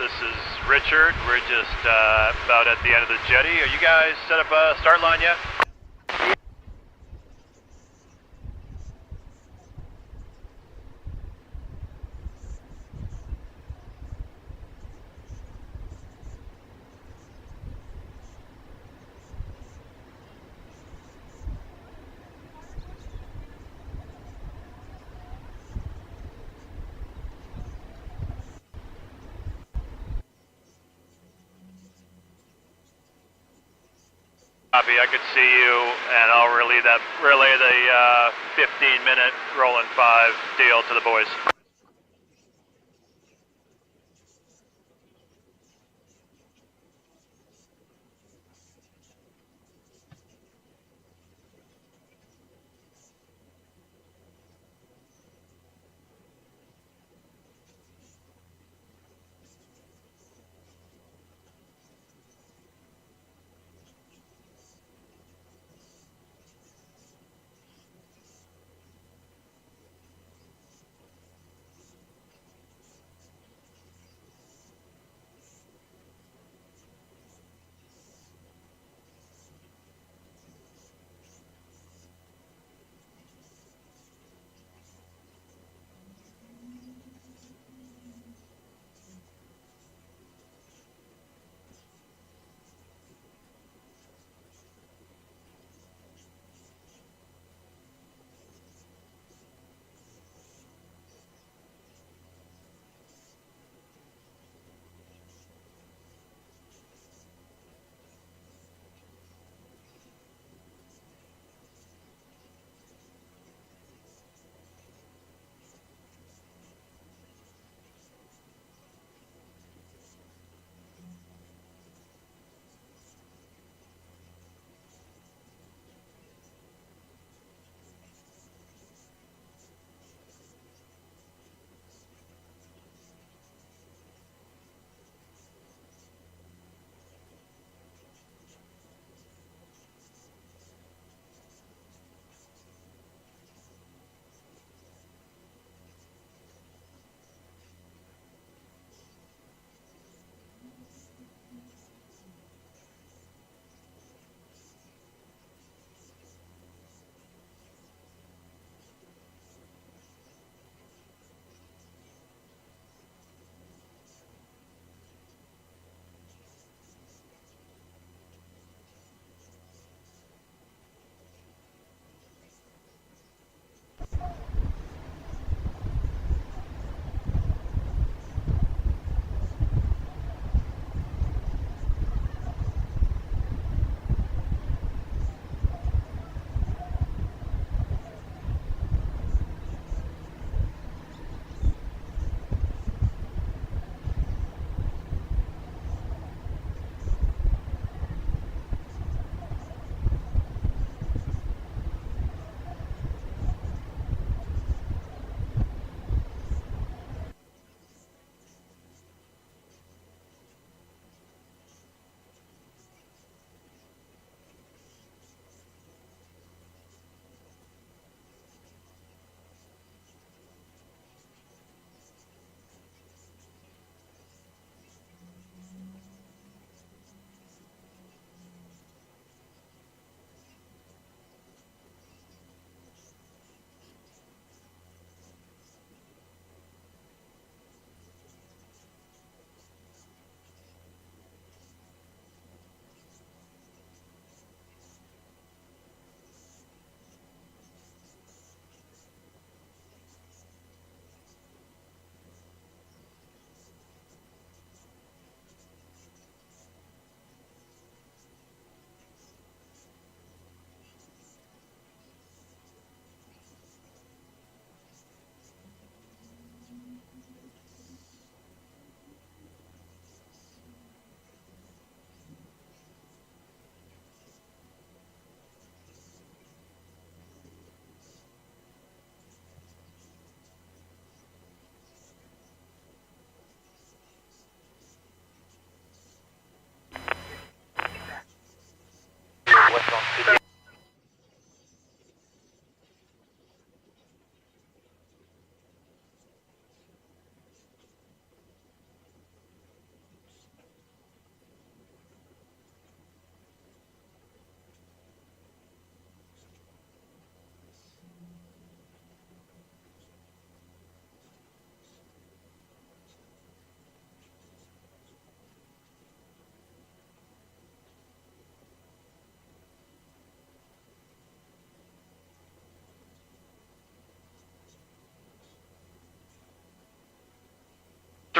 This is Richard. We're just about at the end of the jetty. Are you guys set up a start line yet? Copy, I could see you, and I'll relay the 15-minute rolling 5 deal to the boys.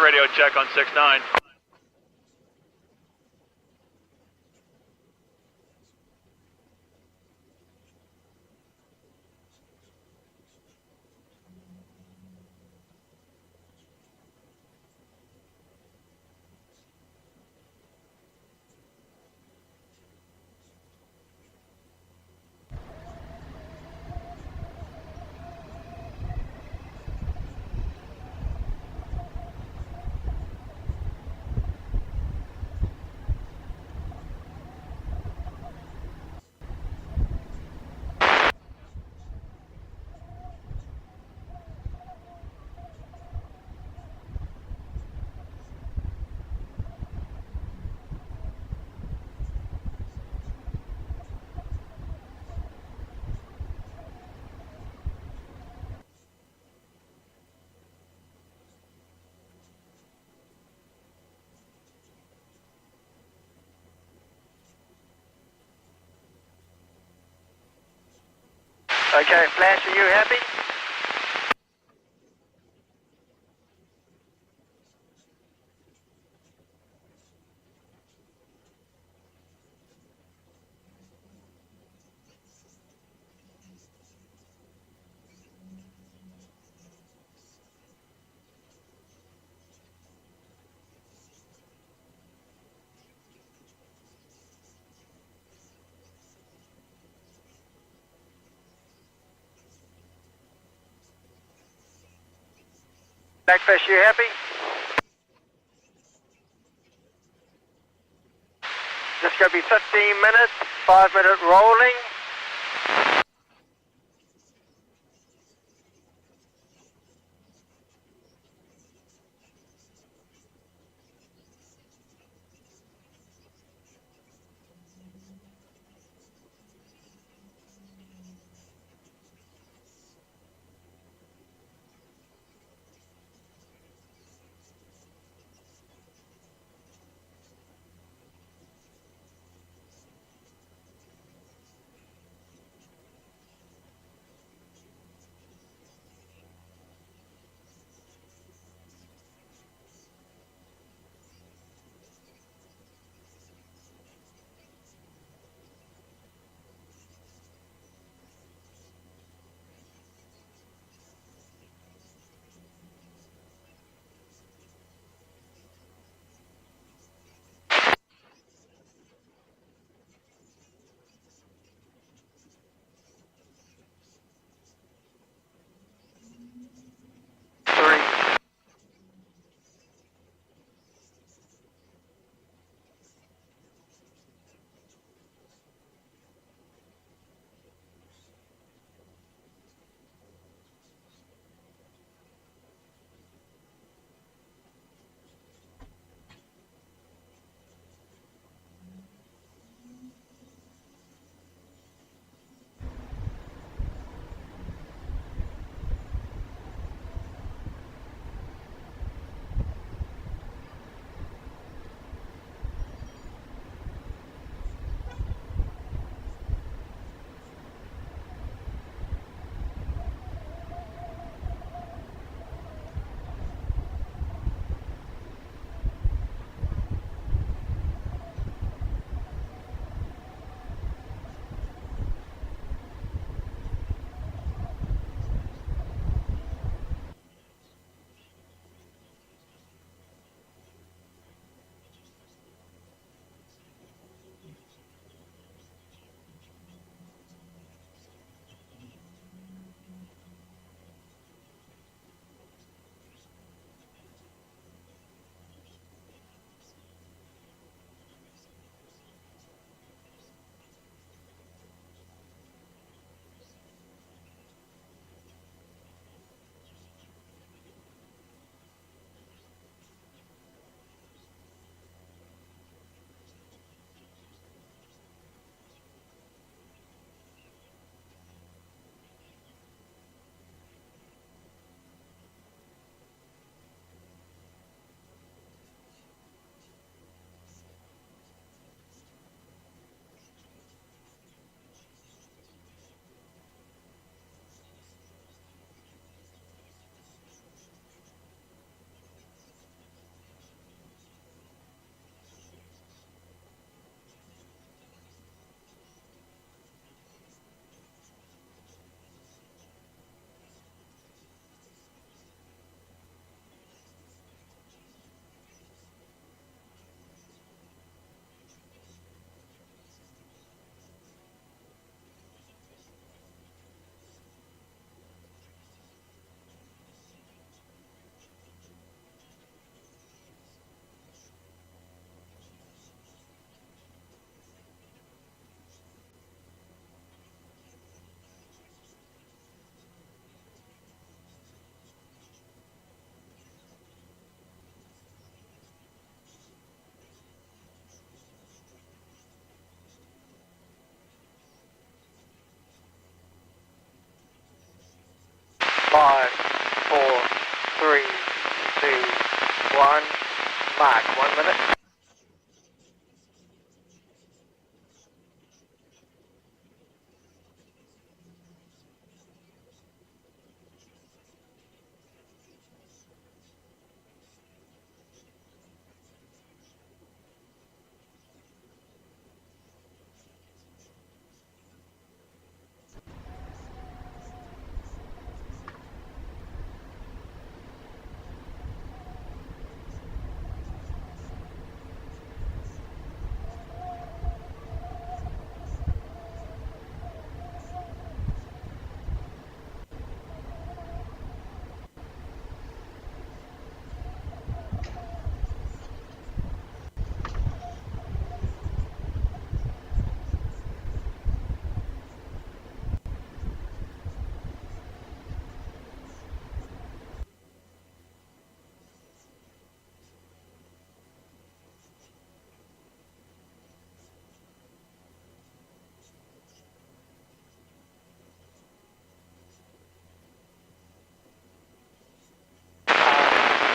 Radio check on 6-9. Okay, Flash, are you happy? Blackfish, you happy? This is going to be 15 minutes, 5-minute rolling. 5, 4, 3, 2, 1. Mark, 1 minute.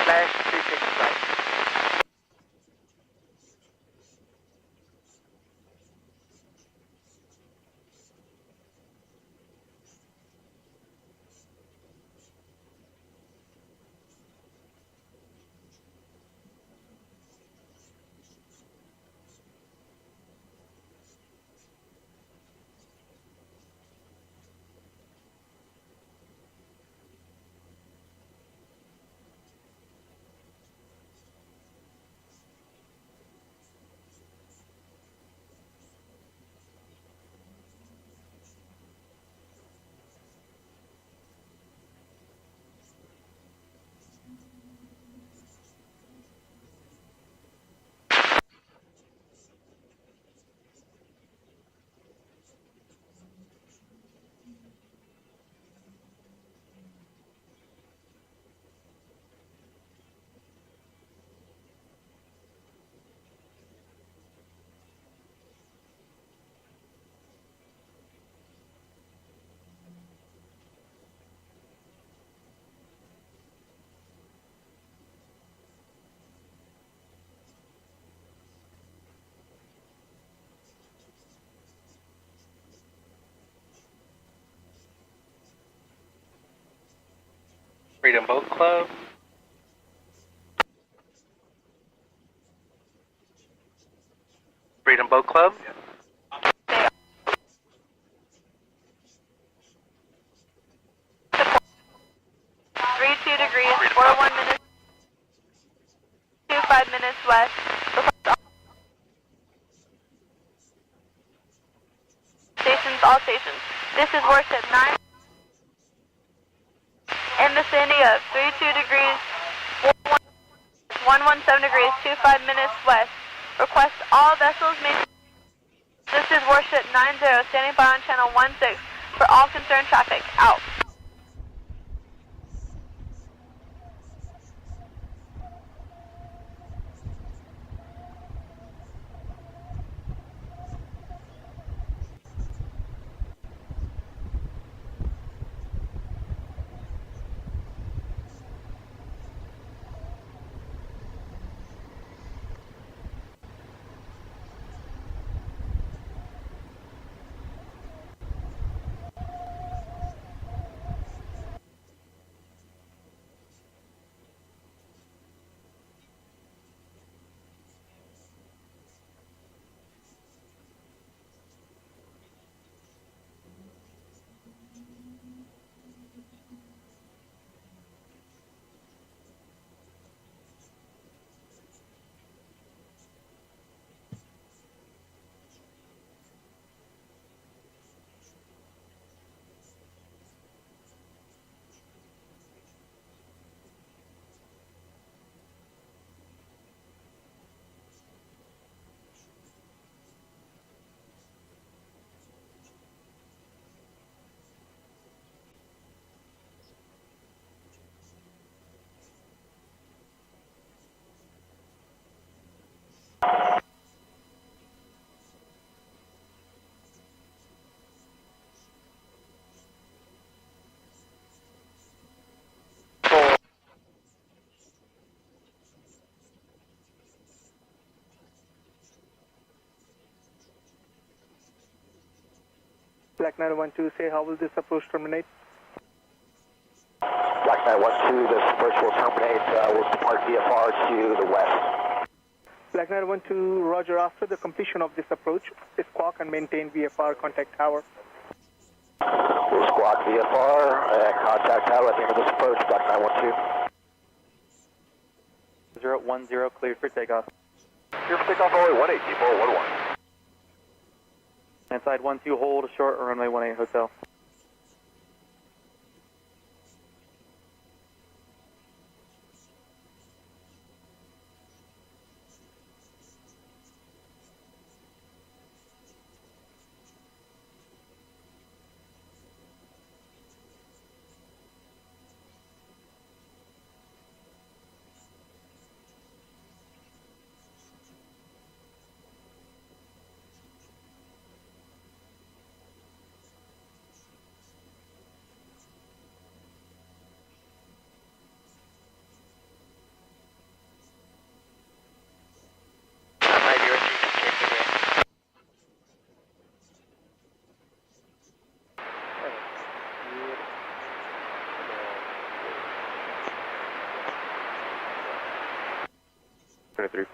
Flash 265. Freedom Boat Club. Freedom Boat Club. 32 degrees, 41 minutes, 25 minutes west. Stations, all stations. This is Warship 9. In vicinity of 32 degrees, 117 degrees, 25 minutes west. Request all vessels maintain. This is Warship 90, standing by on channel 16 for all concerned traffic. Out. Black 912, say how will this approach terminate? Black 912, this approach will terminate. We'll depart VFR to the west. Black 912, roger. After the completion of this approach, squawk and maintain VFR contact tower. We'll squawk VFR and contact tower at the end of this approach, Black 912. 010, cleared for takeoff. Clear for takeoff, only 18, 411. Inside 12, hold short, runway 18 hotel.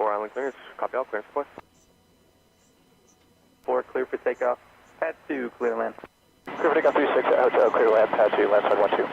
Island clearance. Copy all, clearance request. 4, clear for takeoff. Pad 2, clear land. Clear for takeoff 36 at hotel, clear land, pad 2, land side 12.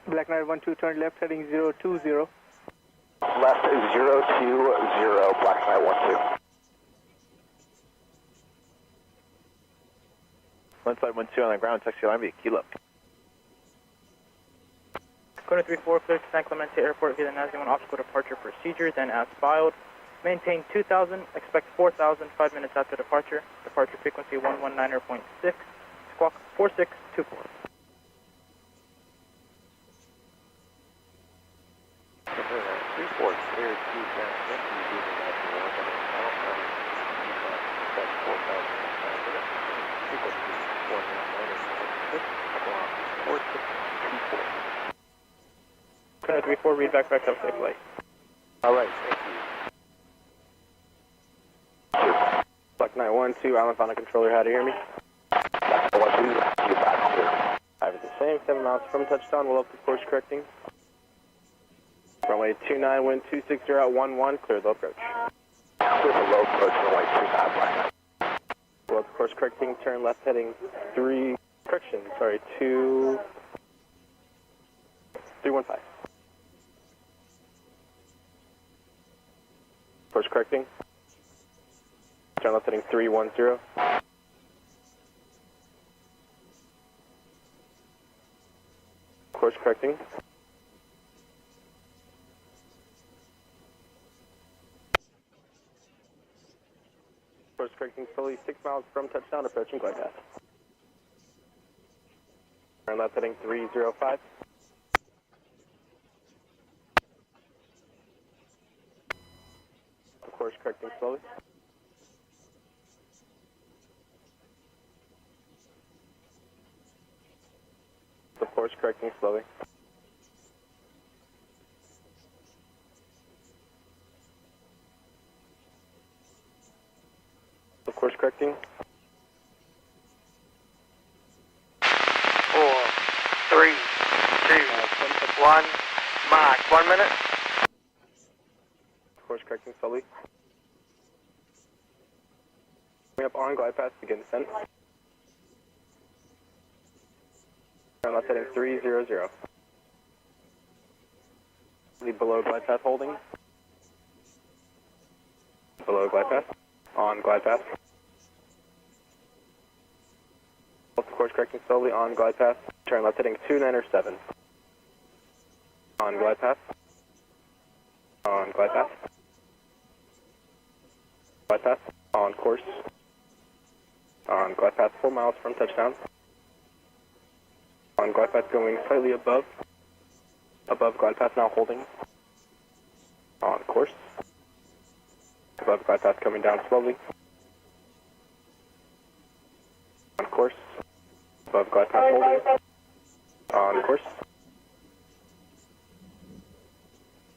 Black 912, turn left heading 020. Left 020, Black 912. One side 12 on the ground, taxi line, be kilo. Code 34, clear to San Clemente Airport via the NASD 1 obstacle departure procedures and as filed. Maintain 2000, expect 4000, 5 minutes after departure. Departure frequency 119.6, squawk 4624. Code 34, read back up safe flight. Alright, thank you. Black 912, Island Final Controller, how do you hear me? Black 912, you back clear. I have the same, 7 miles from touchdown, we'll up to course correcting. Runway 29, wind 260 at 11, clear the approach. Clear the low approach, runway 29, Black 9. We'll up to course correcting, turn left heading 315. Course correcting. Turn left heading 310. Course correcting. Course correcting slowly 6 miles from touchdown, approaching glide path. Turn left heading 305. Course correcting slowly. The course correcting slowly. The course correcting. 4, 3, 2, 1, mark, 1 minute. Course correcting slowly. On glide path, begin descent. Turn left heading 300. Lead below glide path holding. Below glide path. On glide path. Course correcting slowly on glide path. Turn left heading 297. On glide path. On glide path. Glide path. On course. On glide path 4 miles from touchdown. On glide path going slightly above. Above glide path now holding. On course. Above glide path coming down slowly. On course. Above glide path holding. On course.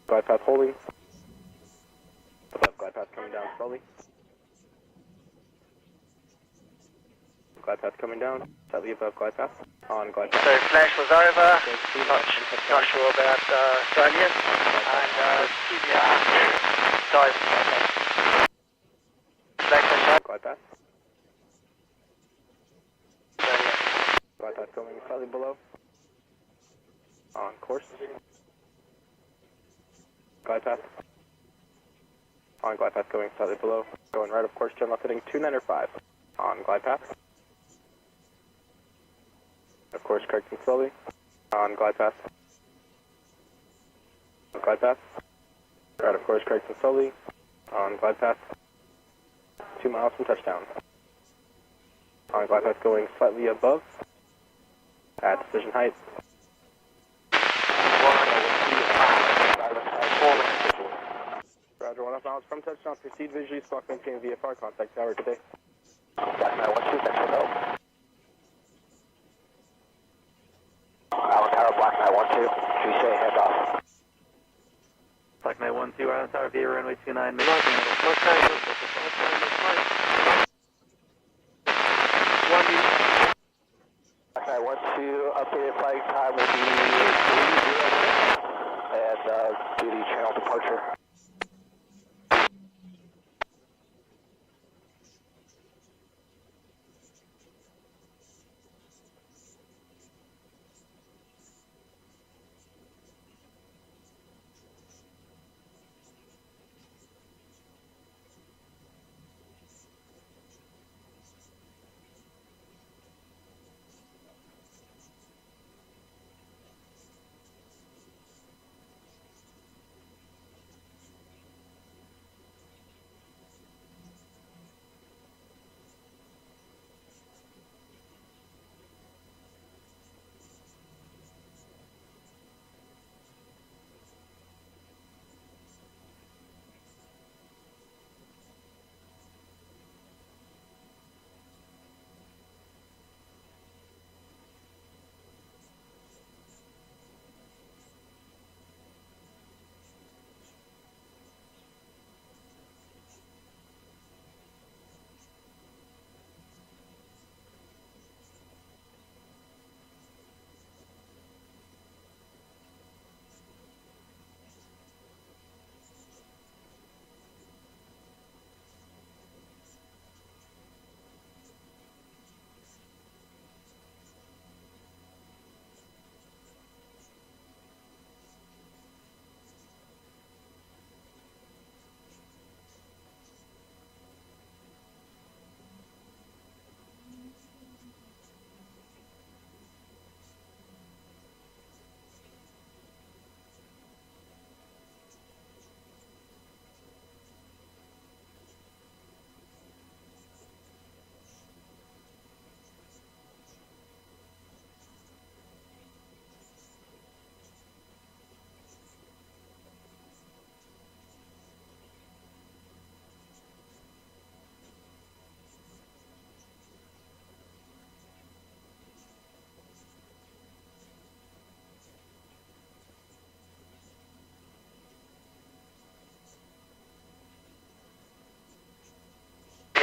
Glide path holding. Above glide path coming down slowly. Glide path coming down, slightly above glide path. On glide path. So flash was over. Not sure about Australia. And dive. Glide path. Glide path going slightly below. On course. Glide path. On glide path going slightly below. Going right of course, turn left heading 295. On glide path. Of course, correcting slowly. On glide path. On glide path. Right of course, correcting slowly. On glide path. 2 miles from touchdown. On glide path going slightly above. At decision height. Roger, 1.5 miles from touchdown. Proceed visually. Squawk maintain VFR. Contact tower today. Black 912, thanks for help. Island Tower, Black 912. Tuesday, head off. Black 912, Island Tower, via runway 29. Black 912, updated flight time will be 30 and duty channel departure.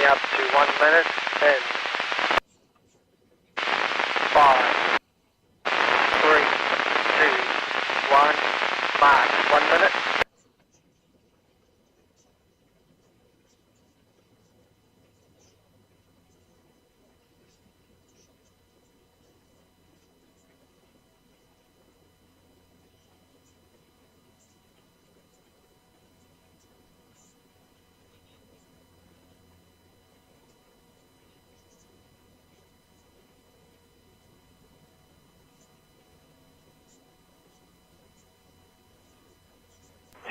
Up to 1 minute, 10, 5, 3, 2, 1, mark, 1 minute.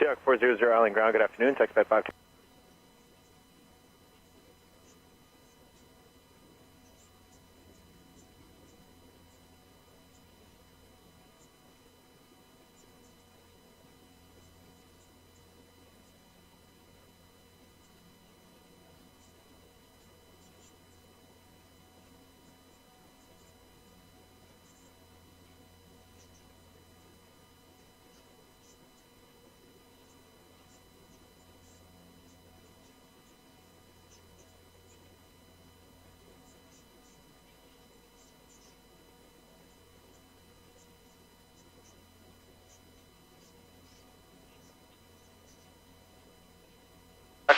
Jack 400 Island Ground, good afternoon, text bed 5.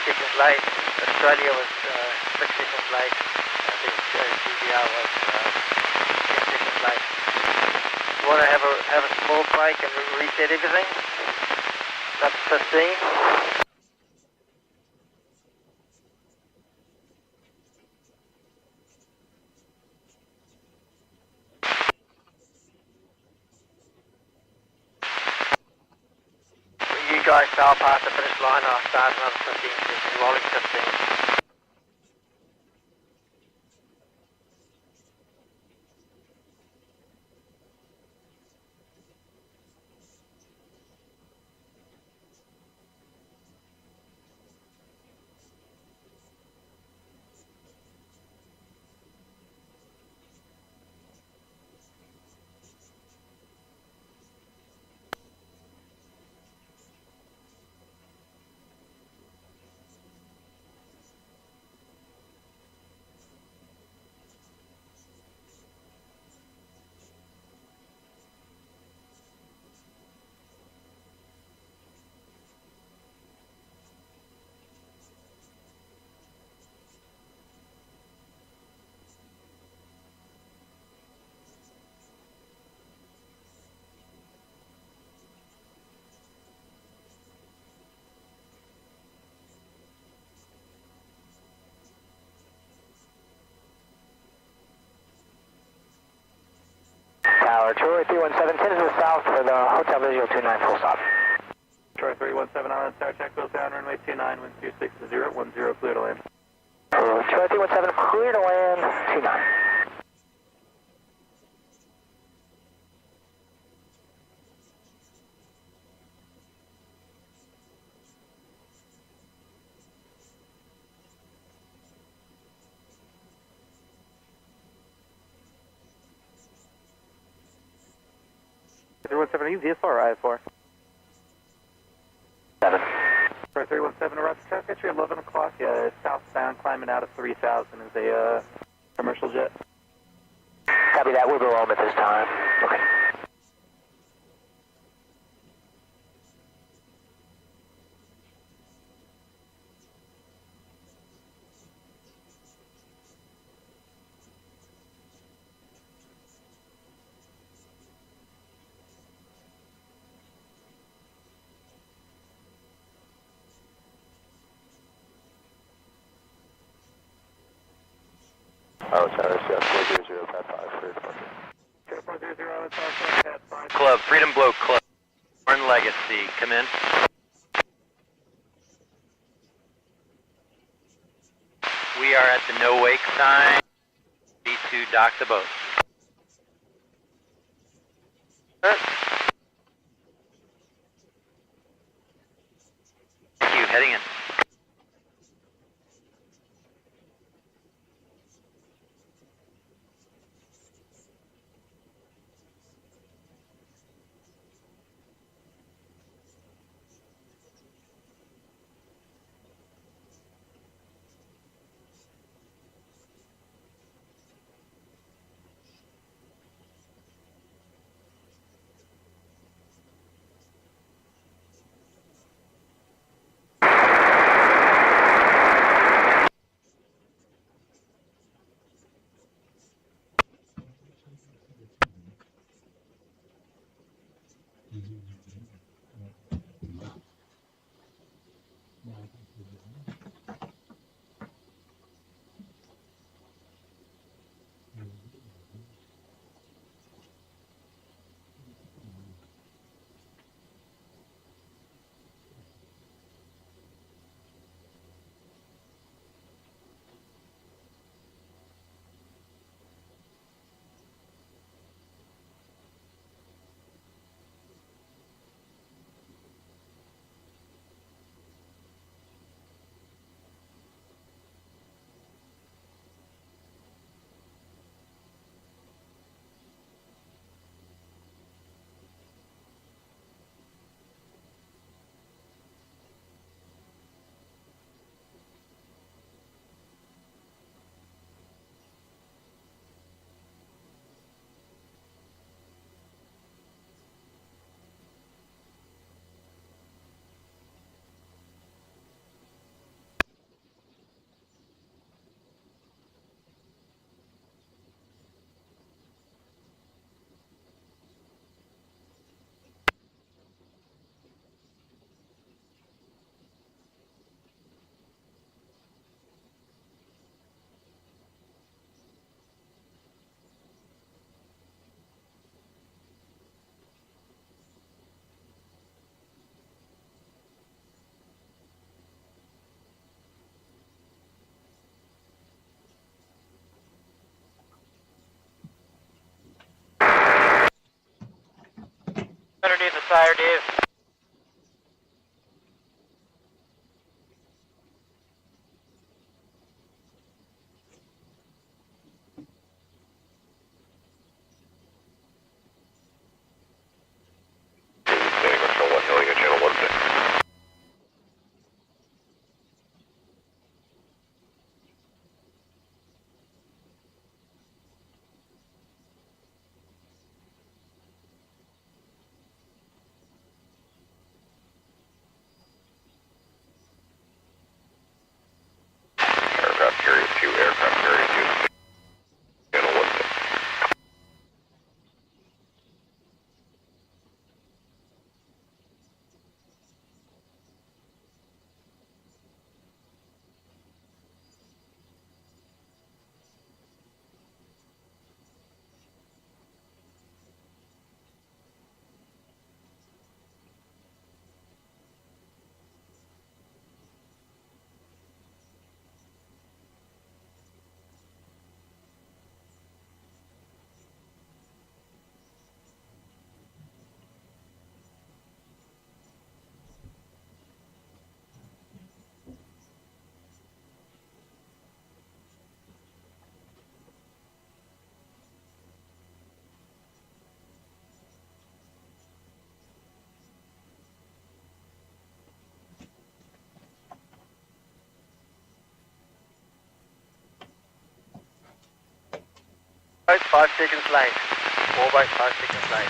Sequence light. Australia was 6 seconds light. I think GBR was 10 seconds light. You want to have a small break and reset everything? Up to 15. You guys sail past the finish line and I'll start another 15 seconds, rolling 15. Tower, Troy 317, 10 to the south for the Hotel Visual 29 full stop. Troy 317 Island Star, check goes down, runway 29, wind 260, 10, clear to land. Troy 317, clear to land, 29. Are you VFR or IFR? 7. For 317, Roger, check at your 11 o'clock, southbound, climbing out of 3000 is a commercial jet. Copy that, we're below him at this time. Okay. Oh, Tower, yeah, 400, pad 5 for departure. Club, Freedom Blow Club. Warren Legacy, come in. We are at the no wake sign. B2 dock the boat. Thank you, heading in. fire, Dave. Aircraft carrier 2, aircraft carrier 2, channel 16. Right, 5 seconds late. 4 by 5 seconds late.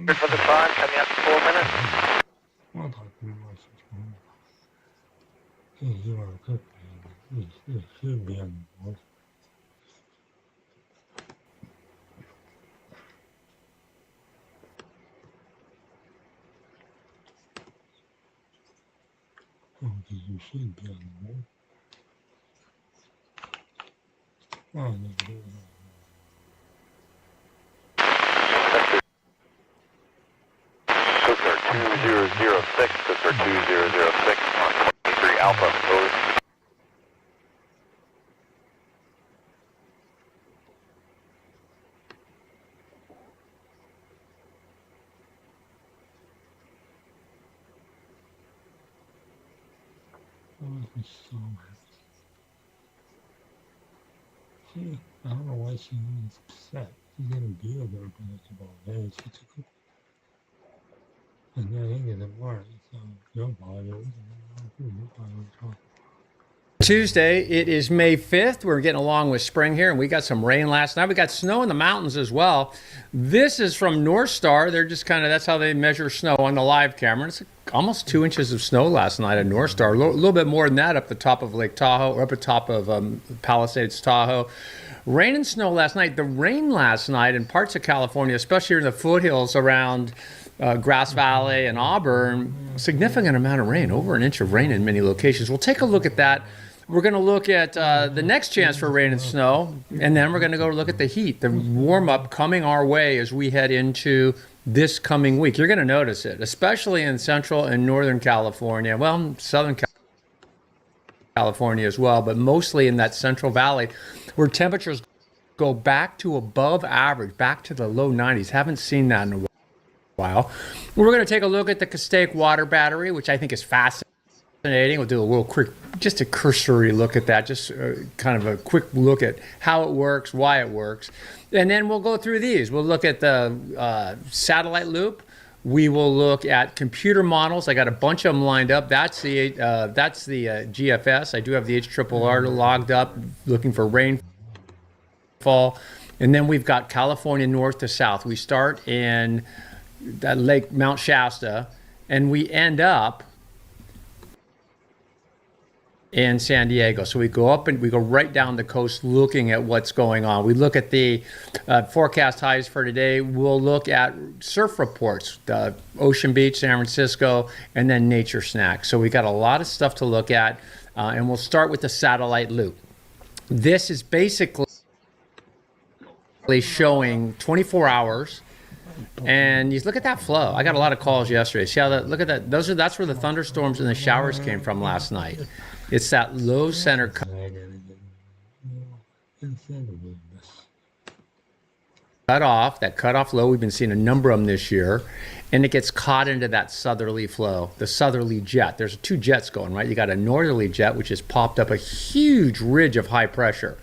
Good for the time, coming up to 4 minutes. Cooker 2006, Cooker 2006 on 23 Alpha, over. See, I don't know why she was upset. She's getting beer there, but it's about hey, she took it. And then I think it worked, so your body was Tuesday, it is May 5th. We're getting along with spring here, and we got some rain last night. We got snow in the mountains as well. This is from North Star. They're just kind of, that's how they measure snow on the live camera. It's almost 2 inches of snow last night at North Star. A little bit more than that up the top of Lake Tahoe, or up the top of Palisades, Tahoe. Rain and snow last night. The rain last night in parts of California, especially in the foothills around Grass Valley and Auburn, significant amount of rain, over an inch of rain in many locations. We'll take a look at that. We're going to look at the next chance for rain and snow, and then we're going to go look at the heat, the warm-up coming our way as we head into this coming week. You're going to notice it, especially in Central and Northern California, well, Southern California as well, but mostly in that Central Valley, where temperatures go back to above average, back to the low 90s. Haven't seen that in a while. We're going to take a look at the Castaic water battery, which I think is fascinating. We'll do a little quick, just a cursory look at that, just kind of a quick look at how it works, why it works. And then we'll go through these. We'll look at the satellite loop. We will look at computer models. I got a bunch of them lined up. That's the GFS. I do have the HRRR logged up, looking for rainfall. And then we've got California north to south. We start in that Lake Mount Shasta, and we end up in San Diego. So we go up and we go right down the coast looking at what's going on. We look at the forecast highs for today. We'll look at surf reports, Ocean Beach, San Francisco, and then nature snacks. So we got a lot of stuff to look at. and we'll start with the satellite loop. This is basically showing 24 hours. And you look at that flow. I got a lot of calls yesterday. See how that? Look at that. That's where the thunderstorms and the showers came from last night. It's that low center cut off. That cutoff low. We've been seeing a number of them this year, and it gets caught into that southerly flow, the southerly jet. There's two jets going, right? You got a northerly jet, which has popped up a huge ridge of high pressure,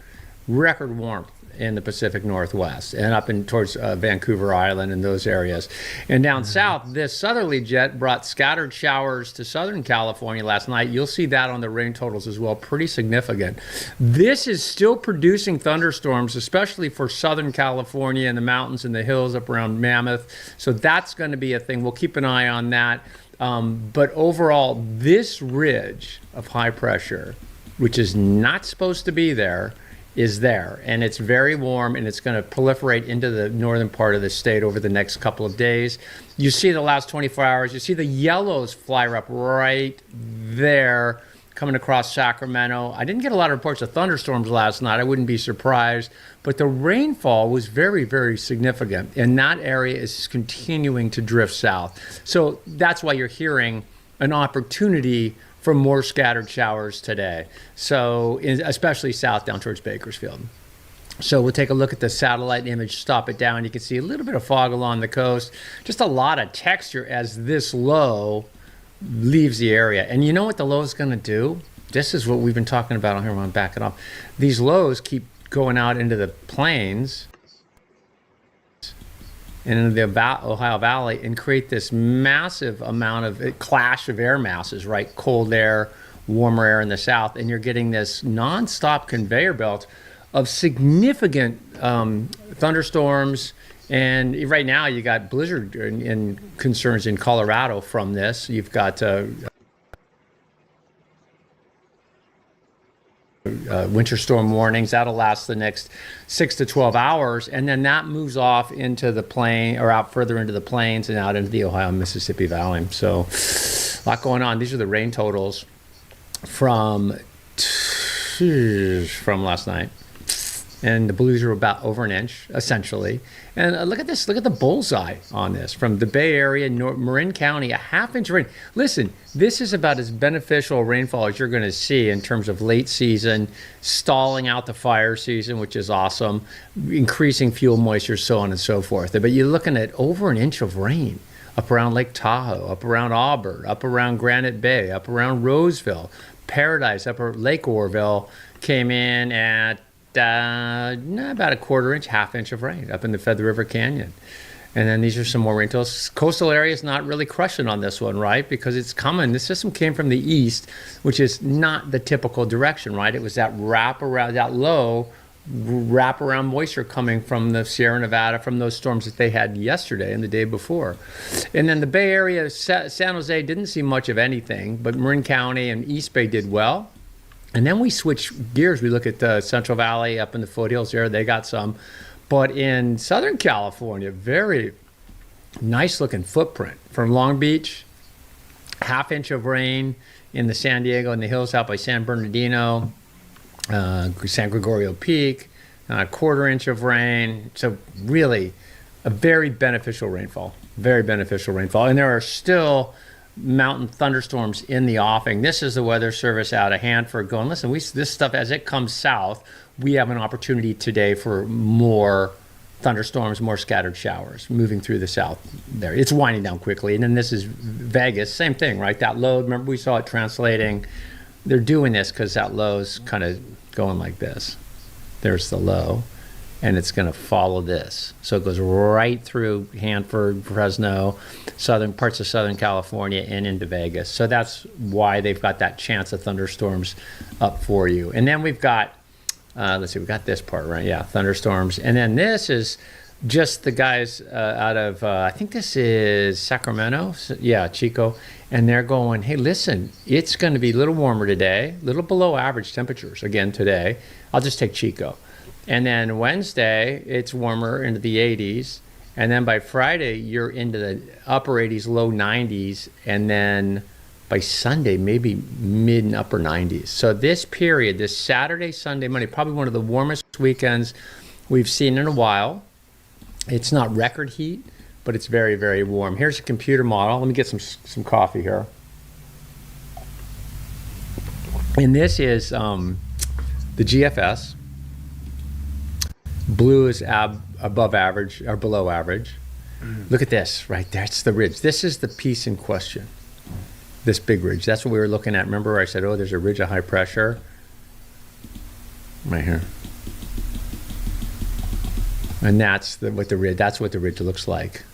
record warmth in the Pacific Northwest and up in towards Vancouver Island and those areas. And down south, this southerly jet brought scattered showers to Southern California last night. You'll see that on the rain totals as well, pretty significant. This is still producing thunderstorms, especially for Southern California and the mountains and the hills up around Mammoth. So that's going to be a thing. We'll keep an eye on that. But overall, this ridge of high pressure, which is not supposed to be there, is there, and it's very warm, and it's going to proliferate into the northern part of the state over the next couple of days. You see the last 24 hours, you see the yellows flyer up right there coming across Sacramento. I didn't get a lot of reports of thunderstorms last night. I wouldn't be surprised, but the rainfall was very, very significant, and that area is continuing to drift south. So that's why you're hearing an opportunity for more scattered showers today, so especially south down towards Bakersfield. So we'll take a look at the satellite image, stop it down. You can see a little bit of fog along the coast, just a lot of texture as this low leaves the area. And you know what the low is going to do? This is what we've been talking about on here. I'm going to back it off. These lows keep going out into the plains and into the Ohio Valley and create this massive amount of clash of air masses, right? Cold air, warmer air in the south, and you're getting this nonstop conveyor belt of significant thunderstorms. And right now you got blizzard and concerns in Colorado from this. You've got winter storm warnings. That'll last the next 6 to 12 hours, and then that moves off into the plain, or out further into the plains and out into the Ohio and Mississippi Valley. So a lot going on. These are the rain totals from last night, and the blues are about over an inch essentially. And look at this, look at the bullseye on this from the Bay Area, Marin County, a half-inch rain. Listen, this is about as beneficial rainfall as you're going to see in terms of late season, stalling out the fire season, which is awesome, increasing fuel moisture, so on and so forth. But you're looking at over an inch of rain up around Lake Tahoe, up around Auburn, up around Granite Bay, up around Roseville, Paradise, up around Lake Orville came in at about a quarter inch, half inch of rain up in the Feather River Canyon. And then these are some more rain totals. Coastal area is not really crushing on this one, right? Because it's coming. The system came from the east, which is not the typical direction, right? It was that wrap around, that low wrap around moisture coming from the Sierra Nevada from those storms that they had yesterday and the day before. And then the Bay Area, San Jose didn't see much of anything, but Marin County and East Bay did well. And then we switch gears. We look at the Central Valley up in the foothills there. They got some. But in Southern California, very nice looking footprint from Long Beach. Half inch of rain in the San Diego and the hills out by San Bernardino, San Gregorio Peak, a quarter inch of rain. So really a very beneficial rainfall. Very beneficial rainfall. And there are still mountain thunderstorms in the offing. This is the Weather Service out of Hanford going, listen, this stuff, as it comes south, we have an opportunity today for more thunderstorms, more scattered showers moving through the south there. It's winding down quickly. And then this is Vegas, same thing, right? That low, remember we saw it translating. They're doing this because that low's kind of going like this. There's the low, and it's going to follow this. So it goes right through Hanford, Fresno, southern parts of Southern California, and into Vegas. So that's why they've got that chance of thunderstorms up for you. And then we've got, let's see, we got this part, right? Yeah, thunderstorms. And then this is just the guys out of, I think this is Sacramento. Yeah, Chico. And they're going, hey, listen, it's going to be a little warmer today, a little below average temperatures again today. I'll just take Chico. And then Wednesday, it's warmer into the 80s. And then by Friday, you're into the upper 80s, low 90s. And then by Sunday, maybe mid and upper 90s. So this period, this Saturday, Sunday, Monday, probably one of the warmest weekends we've seen in a while. It's not record heat, but it's very, very warm. Here's a computer model. Let me get some coffee here. And this is the GFS. Blue is above average or below average. Look at this right there. It's the ridge. This is the piece in question. This big ridge. That's what we were looking at. Remember where I said, oh, there's a ridge of high pressure? Right here. And that's what the ridge looks like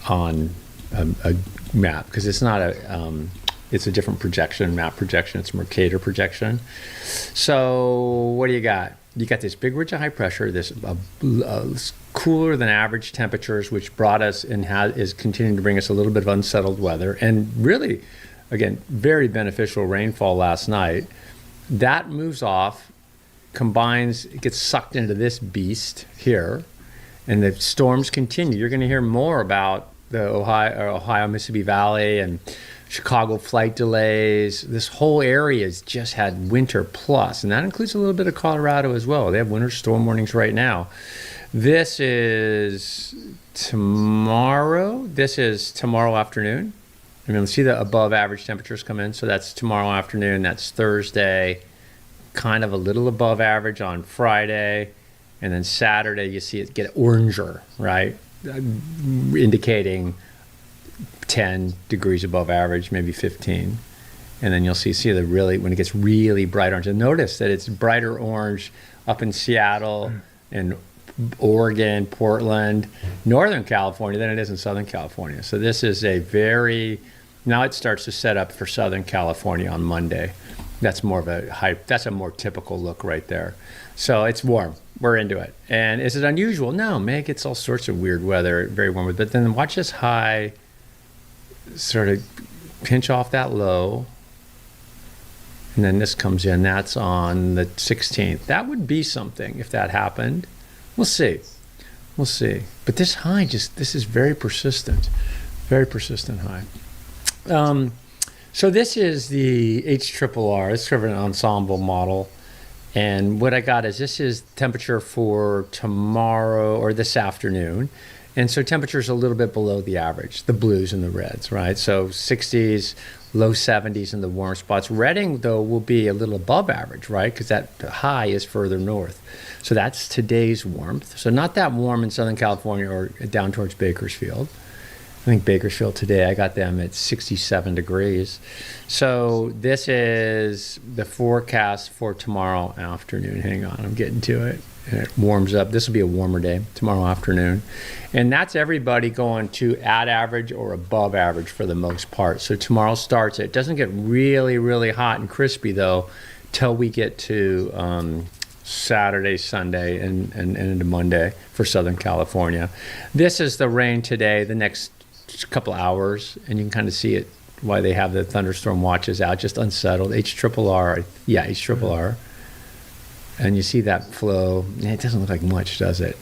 on a map, because it's not it's a different projection, map projection. It's Mercator projection. So what do you got? You got this big ridge of high pressure, this cooler than average temperatures, which brought us and is continuing to bring us a little bit of unsettled weather, and really, again, very beneficial rainfall last night. That moves off, combines, it gets sucked into this beast here, and the storms continue. You're going to hear more about the Ohio Mississippi Valley and Chicago flight delays. This whole area has just had winter plus, and that includes a little bit of Colorado as well. They have winter storm warnings right now. This is tomorrow. This is tomorrow afternoon. I mean, see the above average temperatures come in. So that's tomorrow afternoon. That's Thursday. Kind of a little above average on Friday. And then Saturday, you see it get oranger, right? Indicating 10 degrees above average, maybe 15. And then you'll see when it gets really bright orange. And notice that it's brighter orange up in Seattle and Oregon, Portland, Northern California than it is in Southern California. So this is now it starts to set up for Southern California on Monday. That's more of that's a more typical look right there. So it's warm. We're into it. And is it unusual? No, May gets all sorts of weird weather, very warm. But then watch this high sort of pinch off that low. And then this comes in. That's on the 16th. That would be something if that happened. We'll see. But this high this is very persistent. Very persistent high. So this is the HRRR. It's sort of an ensemble model. And what I got is this is temperature for tomorrow or this afternoon. And so temperature's a little bit below the average, the blues and the reds, right? So 60s, low 70s in the warm spots. Redding, though, will be a little above average, right? Because that high is further north. So that's today's warmth. So not that warm in Southern California or down towards Bakersfield. I think Bakersfield today, I got them at 67 degrees. So this is the forecast for tomorrow afternoon. Hang on, I'm getting to it. And it warms up. This will be a warmer day tomorrow afternoon. And that's everybody going to at average or above average for the most part. So tomorrow starts, it doesn't get really, really hot and crispy though, till we get to Saturday, Sunday, and into Monday for Southern California. This is the rain today, the next couple hours, and you can kind of see it, why they have the thunderstorm watches out, just unsettled. HRRR. And you see that flow. It doesn't look like much, does it?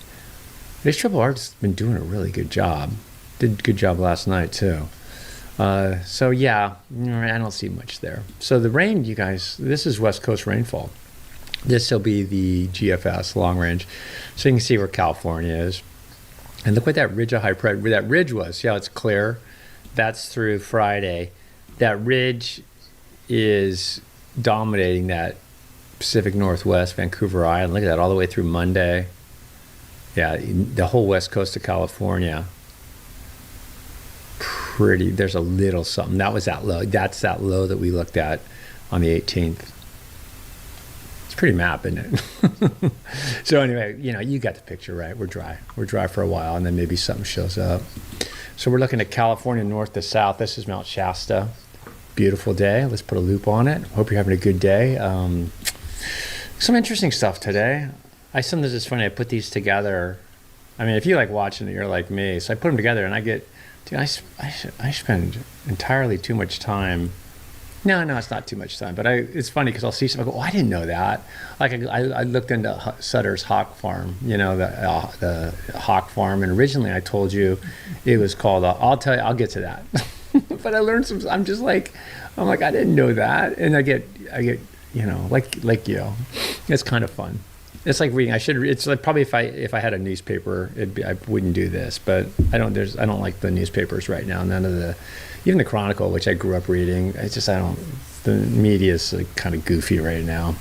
HRRR's been doing a really good job. Did a good job last night, too. So, yeah, I don't see much there. So the rain, you guys, this is West Coast rainfall. This will be the GFS, long range. So you can see where California is. And look what that ridge of high pressure, where that ridge was. See how it's clear? That's through Friday. That ridge is dominating that Pacific Northwest, Vancouver Island. Look at that, all the way through Monday. Yeah, the whole west coast of California. Pretty, there's a little something. That was that low. That's that low that we looked at on the 18th. It's pretty map, isn't it? So anyway, you got the picture, right? We're dry for a while, and then maybe something shows up. So we're looking at California north to south. This is Mount Shasta. Beautiful day. Let's put a loop on it. Hope you're having a good day. Some interesting stuff today. Sometimes it's funny, I put these together. I mean, if you like watching it, you're like me. So I put them together, and I get, I spend entirely too much time. No, it's not too much time, but it's funny because I'll see something, I go, I didn't know that. Like I looked into Sutter's Hawk Farm, the Hawk Farm, and originally I told you it was called, I'll get to that. but I learned some. I'm just like, I'm like, I didn't know that, and I get, you know, like you know, it's kind of fun. It's like reading. It's like probably if I had a newspaper, I wouldn't do this, but I don't. I don't like the newspapers right now. None of the, even the Chronicle, which I grew up reading. It's just I don't. The media is like kind of goofy right now.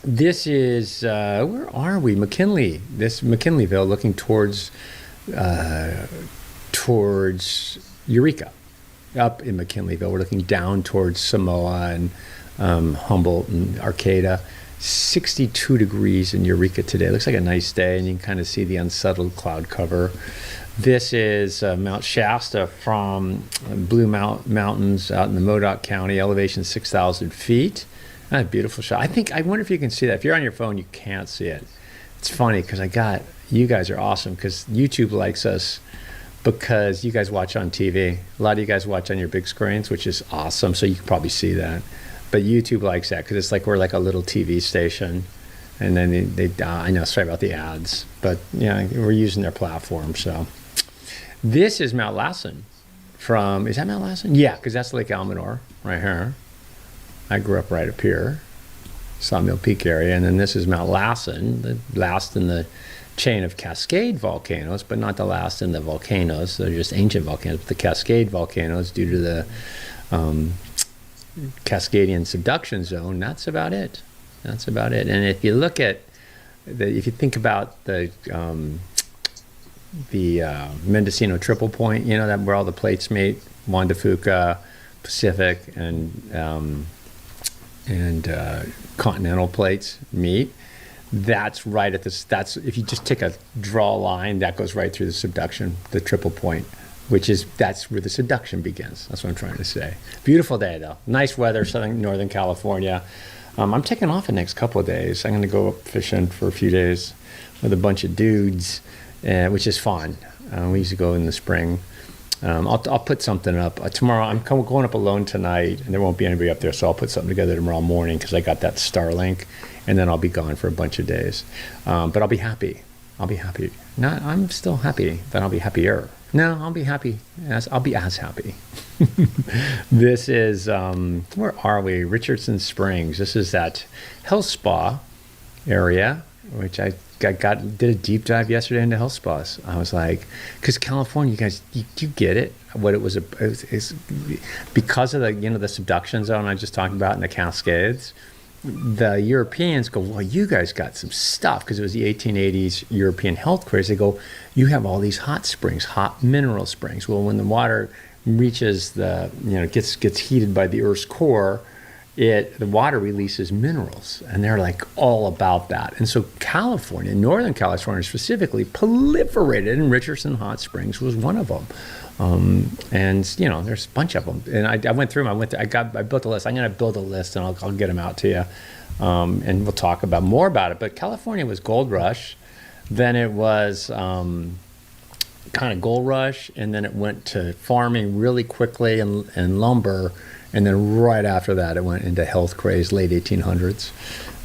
This is where are we? McKinley. This McKinleyville, looking towards Eureka. Up in McKinleyville, we're looking down towards Samoa and Humboldt and Arcata. 62 degrees in Eureka today. Looks like a nice day, and you can kind of see the unsettled cloud cover. This is Mount Shasta from Blue Mountains out in the Modoc County, elevation 6,000 feet. A beautiful shot. I wonder if you can see that. If you're on your phone, you can't see it. It's funny because you guys are awesome because YouTube likes us because you guys watch on TV. A lot of you guys watch on your big screens, which is awesome. So you can probably see that. But YouTube likes that because it's like we're like a little TV station. And then they I know, sorry about the ads. But yeah, we're using their platform. So this is Mount Lassen is that Mount Lassen? Yeah, because that's Lake Almanor right here. I grew up right up here, Sawmill Peak area, and then this is Mount Lassen, the last in the chain of Cascade volcanoes, but not the last in the volcanoes. They're just ancient volcanoes. But the Cascade volcanoes, due to the Cascadian subduction zone, that's about it. That's about it. And if you look at, if you think about the Mendocino triple point, you know, that where all the plates meet, Juan de Fuca, Pacific, and continental plates meet. That's right at this. That's if you just draw a line that goes right through the subduction, the triple point, that's where the subduction begins. That's what I'm trying to say. Beautiful day though, nice weather, Northern California. I'm taking off the next couple of days. I'm going to go up fishing for a few days with a bunch of dudes, which is fun. We used to go in the spring. I'll put something up tomorrow. I'm going up alone tonight, and there won't be anybody up there, so I'll put something together tomorrow morning because I got that Starlink, and then I'll be gone for a bunch of days. But I'll be happy. I'm still happy, but I'll be happier. No, I'll be happy. I'll be as happy. This is, where are we? Richardson Springs. This is that health spa area, which I did a deep dive yesterday into health spas. I was like, because California, you guys, you get it. What it was, is because of the subduction zone I just talked about in the Cascades. The Europeans go, well, you guys got some stuff because it was the 1880s European health craze. They go, you have all these hot springs, hot mineral springs. Well, when the water reaches gets heated by the Earth's core, the water releases minerals, and they're like all about that. And so California, Northern California specifically, proliferated, and Richardson Hot Springs was one of them. And there's a bunch of them. And I went through them. I built a list. I'm going to build a list, and I'll get them out to you. And we'll talk more about it. But California was gold rush, then it was kind of gold rush, and then it went to farming really quickly and lumber. And then right after that, it went into health craze, late 1800s.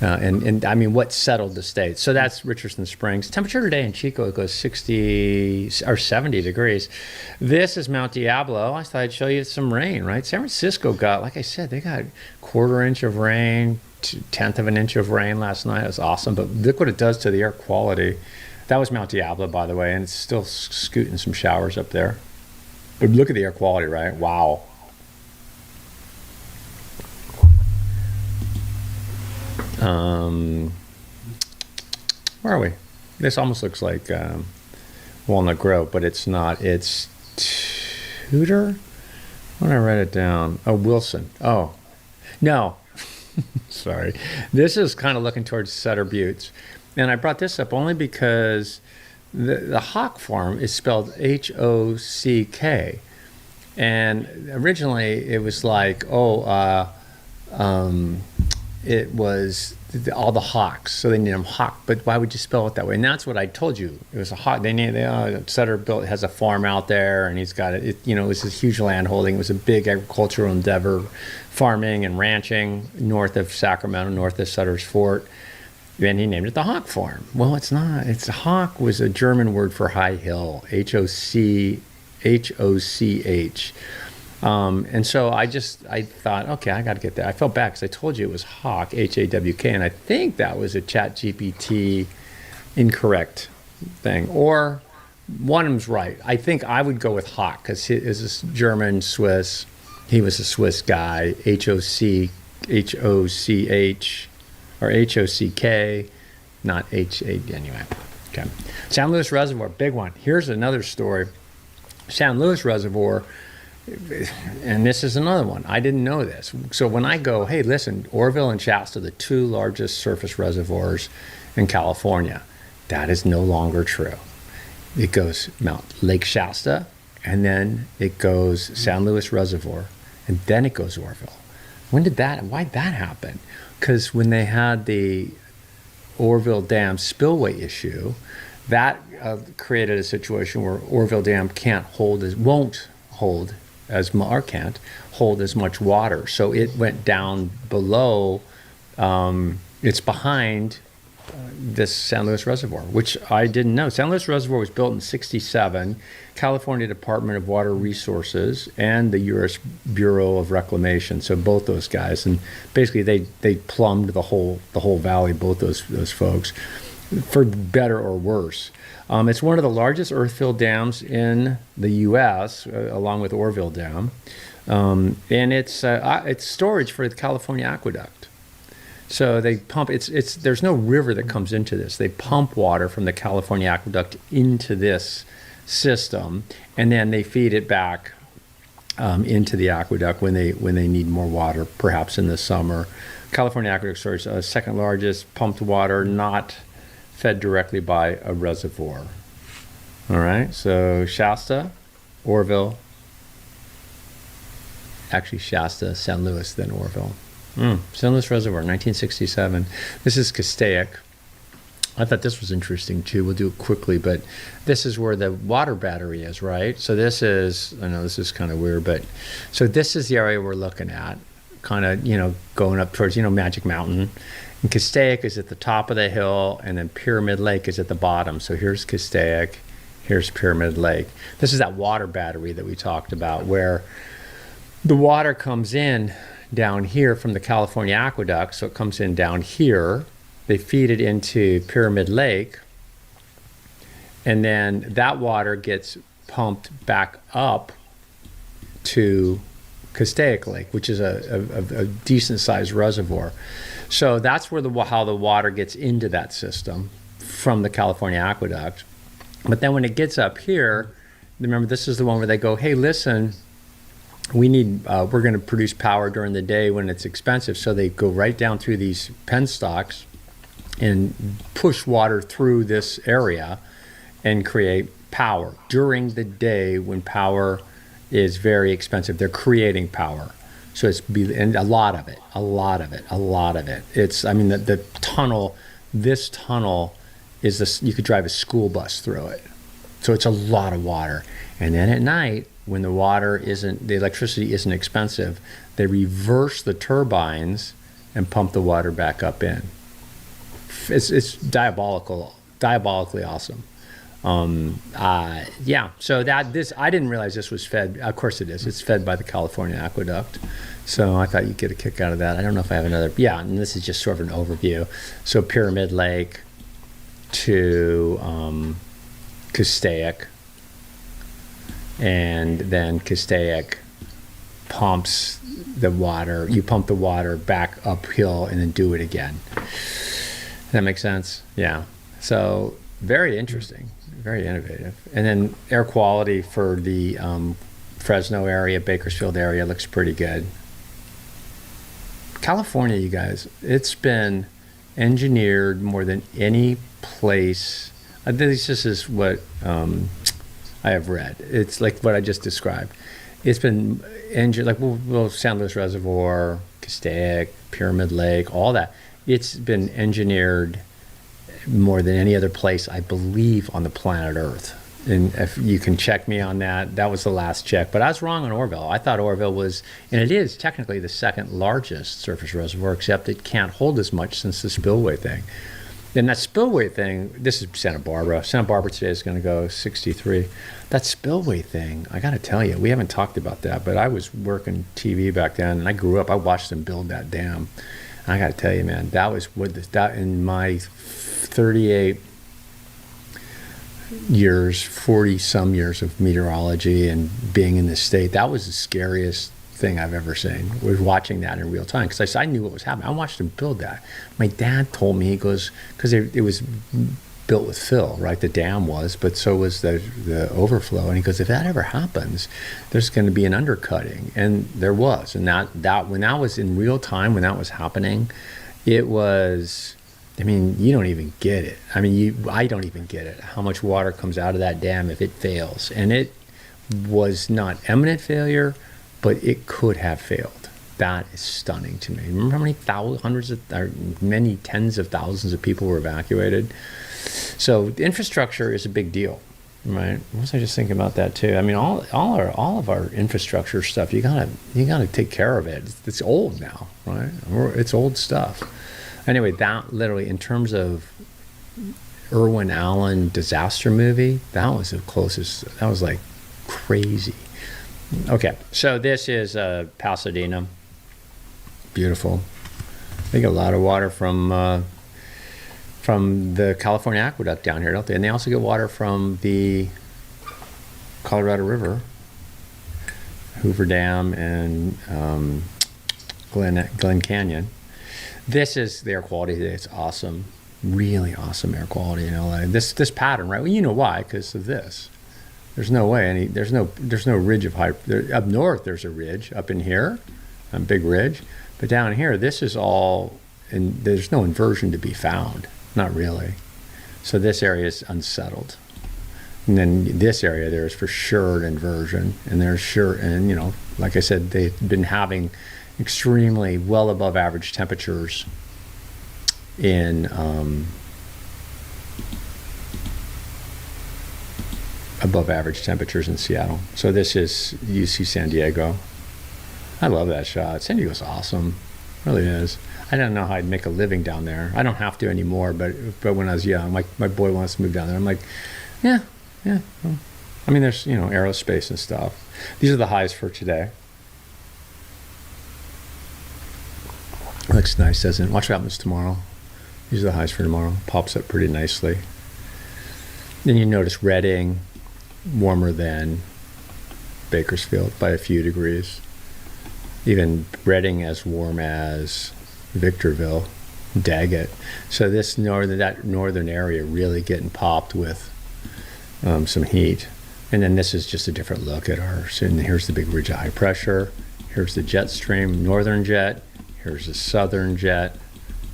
And I mean, what settled the state? So that's Richardson Springs. Temperature today in Chico, it goes 60 or 70 degrees. This is Mount Diablo. I thought I'd show you some rain, right? San Francisco got, like I said, they got 1/4 inch of rain, 1/10 of an inch of rain last night. It was awesome. But look what it does to the air quality. That was Mount Diablo, by the way, and it's still scooting some showers up there. But look at the air quality, right? Wow. Where are we? This almost looks like Walnut Grove, but it's not. It's Tudor? Why did I write it down? Oh, Wilson. Oh, no. Sorry. This is kind of looking towards Sutter Buttes. And I brought this up only because the Hawk Farm is spelled Hock. And originally it was like, it was all the Hawks, so they named him Hawk. But why would you spell it that way? And that's what I told you. It was a Hawk. Sutter has a farm out there, and he's got it. It was this huge land holding. It was a big agricultural endeavor, farming and ranching north of Sacramento, north of Sutter's Fort. And he named it the Hawk Farm. Well, it's not. Hawk was a German word for high hill. Hock. HOCH. And so I thought, okay, I got to get that. I felt bad because I told you it was Hawk, HAWK, and I think that was a ChatGPT incorrect thing. Or one of them's right. I think I would go with Hawk because he is a German Swiss. He was a Swiss guy. HOCH or HOCK, not HA. Anyway, okay. San Luis Reservoir, big one. Here's another story. San Luis Reservoir. And this is another one. I didn't know this. So when I go, hey, listen, Oroville and Shasta are the two largest surface reservoirs in California. That is no longer true. It goes Lake Shasta, and then it goes San Luis Reservoir, and then it goes Oroville. Why'd that happen? Because when they had the Oroville Dam spillway issue, that created a situation where Oroville Dam can't hold as much water. So it went down below, it's behind this San Luis Reservoir, which I didn't know. San Luis Reservoir was built in '67, California Department of Water Resources and the U.S. Bureau of Reclamation. So both those guys, and basically they plumbed the whole valley, both those folks, for better or worse. It's one of the largest earth-filled dams in the U.S., along with Oroville Dam, and it's storage for the California Aqueduct. So they pump. There's no river that comes into this. They pump water from the California Aqueduct into this system, and then they feed it back into the aqueduct when they need more water, perhaps in the summer. California Aqueduct storage, second largest pumped water, not fed directly by a reservoir. All right, so Shasta, Oroville, actually Shasta, San Luis, then Oroville. San Luis Reservoir, 1967. This is Castaic. I thought this was interesting too. We'll do it quickly, but this is where the water battery is, right? So this is, I know this is kind of weird, but so this is the area we're looking at, kind of, going up towards, Magic Mountain. And Castaic is at the top of the hill, and then Pyramid Lake is at the bottom. So here's Castaic, here's Pyramid Lake. This is that water battery that we talked about, where the water comes in down here from the California Aqueduct. So it comes in down here. They feed it into Pyramid Lake, and then that water gets pumped back up to Castaic Lake, which is a decent-sized reservoir. So that's where how the water gets into that system from the California Aqueduct. But then when it gets up here, remember, this is the one where they go, hey, listen, we're going to produce power during the day when it's expensive. So they go right down through these penstocks and push water through this area and create power during the day when power is very expensive. They're creating power. So and a lot of it. It's, the tunnel, this tunnel is this, you could drive a school bus through it. So it's a lot of water. And then at night, when the electricity isn't expensive, they reverse the turbines and pump the water back up in. It's diabolically awesome. So I didn't realize this was fed. Of course it is. It's fed by the California Aqueduct. So I thought you'd get a kick out of that. I don't know if I have another. Yeah, and this is just sort of an overview. So Pyramid Lake to Castaic, and then Castaic pumps the water. You pump the water back uphill and then do it again. Does that make sense? Yeah. So very interesting, very innovative. And then air quality for the Fresno area, Bakersfield area looks pretty good. California, you guys, it's been engineered more than any place. At least this is what I have read. It's like what I just described. It's been engineered, like San Luis Reservoir, Castaic, Pyramid Lake, all that. It's been engineered more than any other place, I believe, on the planet Earth. And if you can check me on that, that was the last check. But I was wrong on Oroville. I thought Oroville was, and it is technically the second largest surface reservoir, except it can't hold as much since the spillway thing. And that spillway thing, this is Santa Barbara. Santa Barbara today is going to go 63. That spillway thing, I got to tell you, we haven't talked about that, but I was working TV back then, and I grew up, I watched them build that dam. And I got to tell you, man, that was that in my 38 years, 40 some years of meteorology and being in this state, that was the scariest thing I've ever seen, was watching that in real time, because I knew what was happening. I watched him build that. My dad told me, he goes, because it was built with fill, right? The dam was, but so was the overflow. And he goes, if that ever happens, there's going to be an undercutting. And there was. And that when that was in real time, when that was happening, it was, I mean, you don't even get it. I mean, I don't even get it, how much water comes out of that dam if it fails. And it was not imminent failure, but it could have failed. That is stunning to me. Remember how many many tens of thousands of people were evacuated? So infrastructure is a big deal, right? What was I just thinking about that too? I mean, all of our infrastructure stuff, you gotta take care of it. It's old now, right? It's old stuff. Anyway, that literally, in terms of Irwin Allen disaster movie, that was the closest. That was like crazy. Okay, so this is Pasadena. Beautiful. They get a lot of water from the California Aqueduct down here, don't they? And they also get water from the Colorado River, Hoover Dam, and Glen Canyon. This is the air quality today. It's awesome, really awesome air quality in LA. This pattern, right? Well, you know why? Because of this. There's no way there's no ridge of high. Up north, there's a ridge up in here, a big ridge, but down here, this is all, and there's no inversion to be found, not really. So this area is unsettled, and then this area there is for sure an inversion, and there's sure, and you know, like I said, they've been having extremely well above average temperatures in. Above average temperatures in Seattle. So this is UC San Diego. I love that shot. San Diego's awesome, really is. I don't know how I'd make a living down there. I don't have to anymore, but when I was young, my boy wants to move down there. I'm like, yeah. Well, I mean, there's aerospace and stuff. These are the highs for today. Looks nice, doesn't it? Watch what happens tomorrow. These are the highs for tomorrow. Pops up pretty nicely. Then you notice Redding, warmer than Bakersfield by a few degrees. Even Redding as warm as Victorville, Daggett. So that northern area really getting popped with some heat. And then this is just a different look at ours. And here's the big ridge of high pressure. Here's the jet stream, northern jet. Here's the southern jet.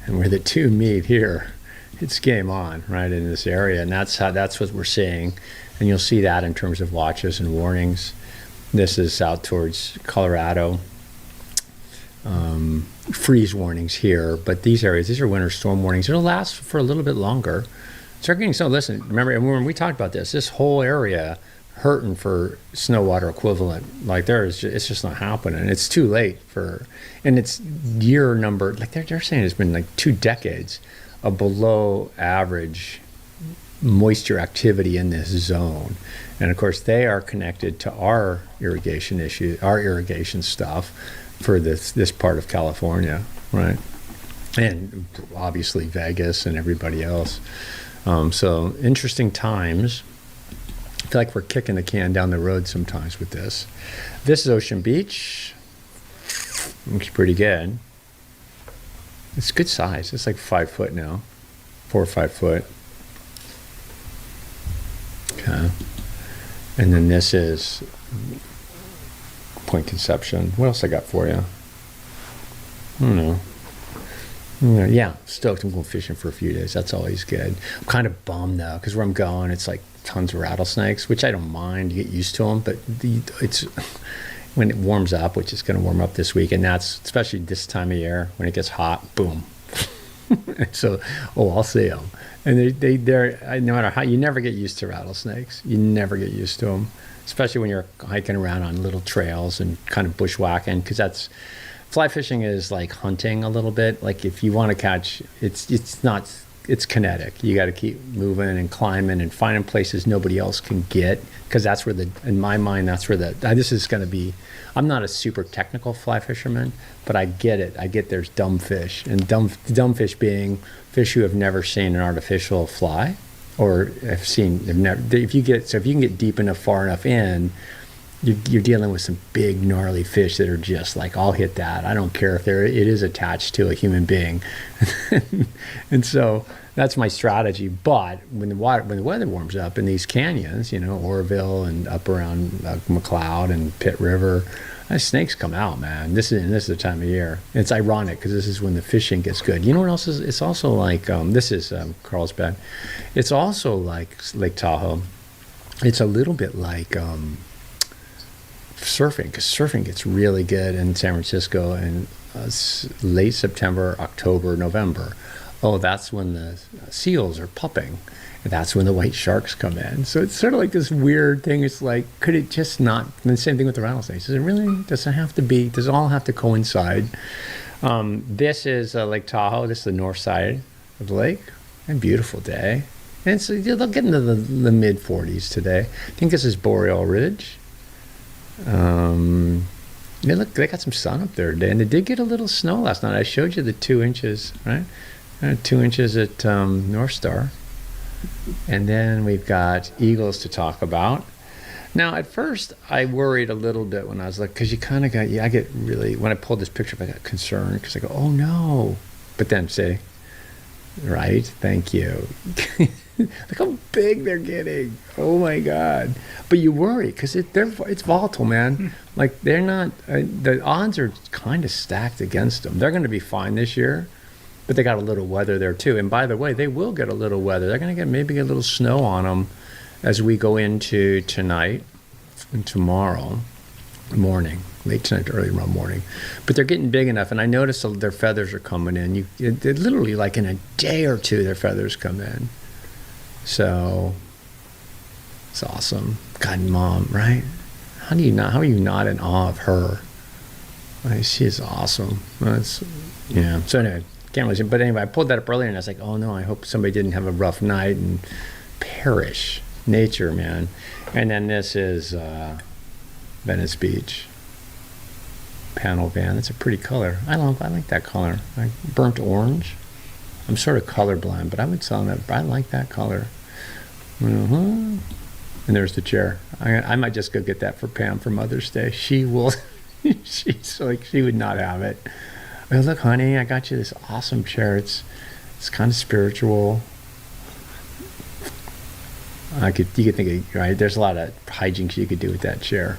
And where the two meet here, it's game on, right, in this area. And that's what we're seeing. And you'll see that in terms of watches and warnings. This is out towards Colorado. Freeze warnings here, but these are winter storm warnings. It'll last for a little bit longer. Start getting listen, remember when we talked about this whole area hurting for snow water equivalent. Like it's just not happening. It's too late and it's year number, like they're saying it's been like 2 decades of below average moisture activity in this zone. And of course they are connected to our irrigation stuff for this part of California, right? And obviously Vegas and everybody else. So interesting times. I feel like we're kicking the can down the road sometimes with this. This is Ocean Beach. Looks pretty good. It's good size. It's like 5 foot now, 4 or 5 foot. Okay. And then this is Point Conception. What else I got for you? I don't know. Yeah, stoked. I'm going fishing for a few days. That's always good. I'm kind of bummed though, because where I'm going, it's like tons of rattlesnakes, which I don't mind. You get used to them, but it's when it warms up, which is going to warm up this week, and that's especially this time of year when it gets hot. Boom. So, I'll see them, and they're no matter how, you never get used to rattlesnakes. You never get used to them, especially when you're hiking around on little trails and kind of bushwhacking, because fly fishing is like hunting a little bit. Like if you want to catch, it's not it's kinetic. You got to keep moving and climbing and finding places nobody else can get, because that's where in my mind, that's where this is going to be. I'm not a super technical fly fisherman, but I get it. I get there's dumb fish, and dumb fish being fish who have never seen an artificial fly, or have never. If you can get deep enough, far enough in, you're dealing with some big gnarly fish that are just like, I'll hit that. I don't care if it is attached to a human being. And so that's my strategy. But when the weather warms up in these canyons, Oroville and up around McLeod and Pitt River, snakes come out, man. This is the time of year. It's ironic because this is when the fishing gets good. You know what else is? It's also like this is Carlsbad. It's also like Lake Tahoe. It's a little bit like surfing, because surfing gets really good in San Francisco in late September, October, November. Oh, that's when the seals are pupping, and that's when the white sharks come in. So it's sort of like this weird thing. It's like, could it just not? And the same thing with the rattlesnakes. Does it all have to coincide? This is Lake Tahoe. This is the north side of the lake. A beautiful day. And so they'll get into the mid 40s today. I think this is Boreal Ridge. They got some sun up there today, and they did get a little snow last night. I showed you the 2 inches, right? 2 inches at North Star. And then we've got eagles to talk about. Now, at first, I worried a little bit when I was like, because you kind of got, I get really, when I pulled this picture up, I got concerned, because I go, oh no. But then say, right, thank you. Look how big they're getting. Oh my God. But you worry because it's volatile, man. Like they're not, the odds are kind of stacked against them. They're going to be fine this year, but they got a little weather there too. And by the way, they will get a little weather. They're going to maybe get a little snow on them as we go into tonight and tomorrow morning, late tonight, early tomorrow morning. But they're getting big enough, and I noticed their feathers are coming in. They're literally like in a day or two, their feathers come in. So it's awesome. God, Mom, right? How are you not in awe of her? Like, she is awesome. So anyway, can't really. But anyway, I pulled that up earlier, and I was like, oh no, I hope somebody didn't have a rough night and perish. Nature, man. And then this is Venice Beach. Panel van. That's a pretty color. I like that color. Like burnt orange. I'm sort of colorblind, but I would tell them that I like that color. And there's the chair. I might just go get that for Pam for Mother's Day. She will. She's like, she would not have it. Oh, look, honey, I got you this awesome chair. It's kind of spiritual. You could think of, right? There's a lot of hijinks you could do with that chair.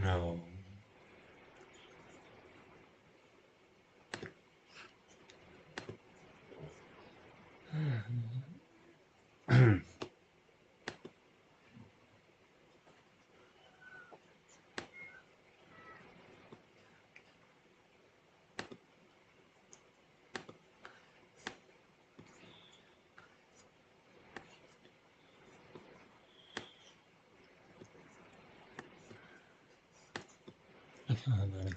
No. That's not good.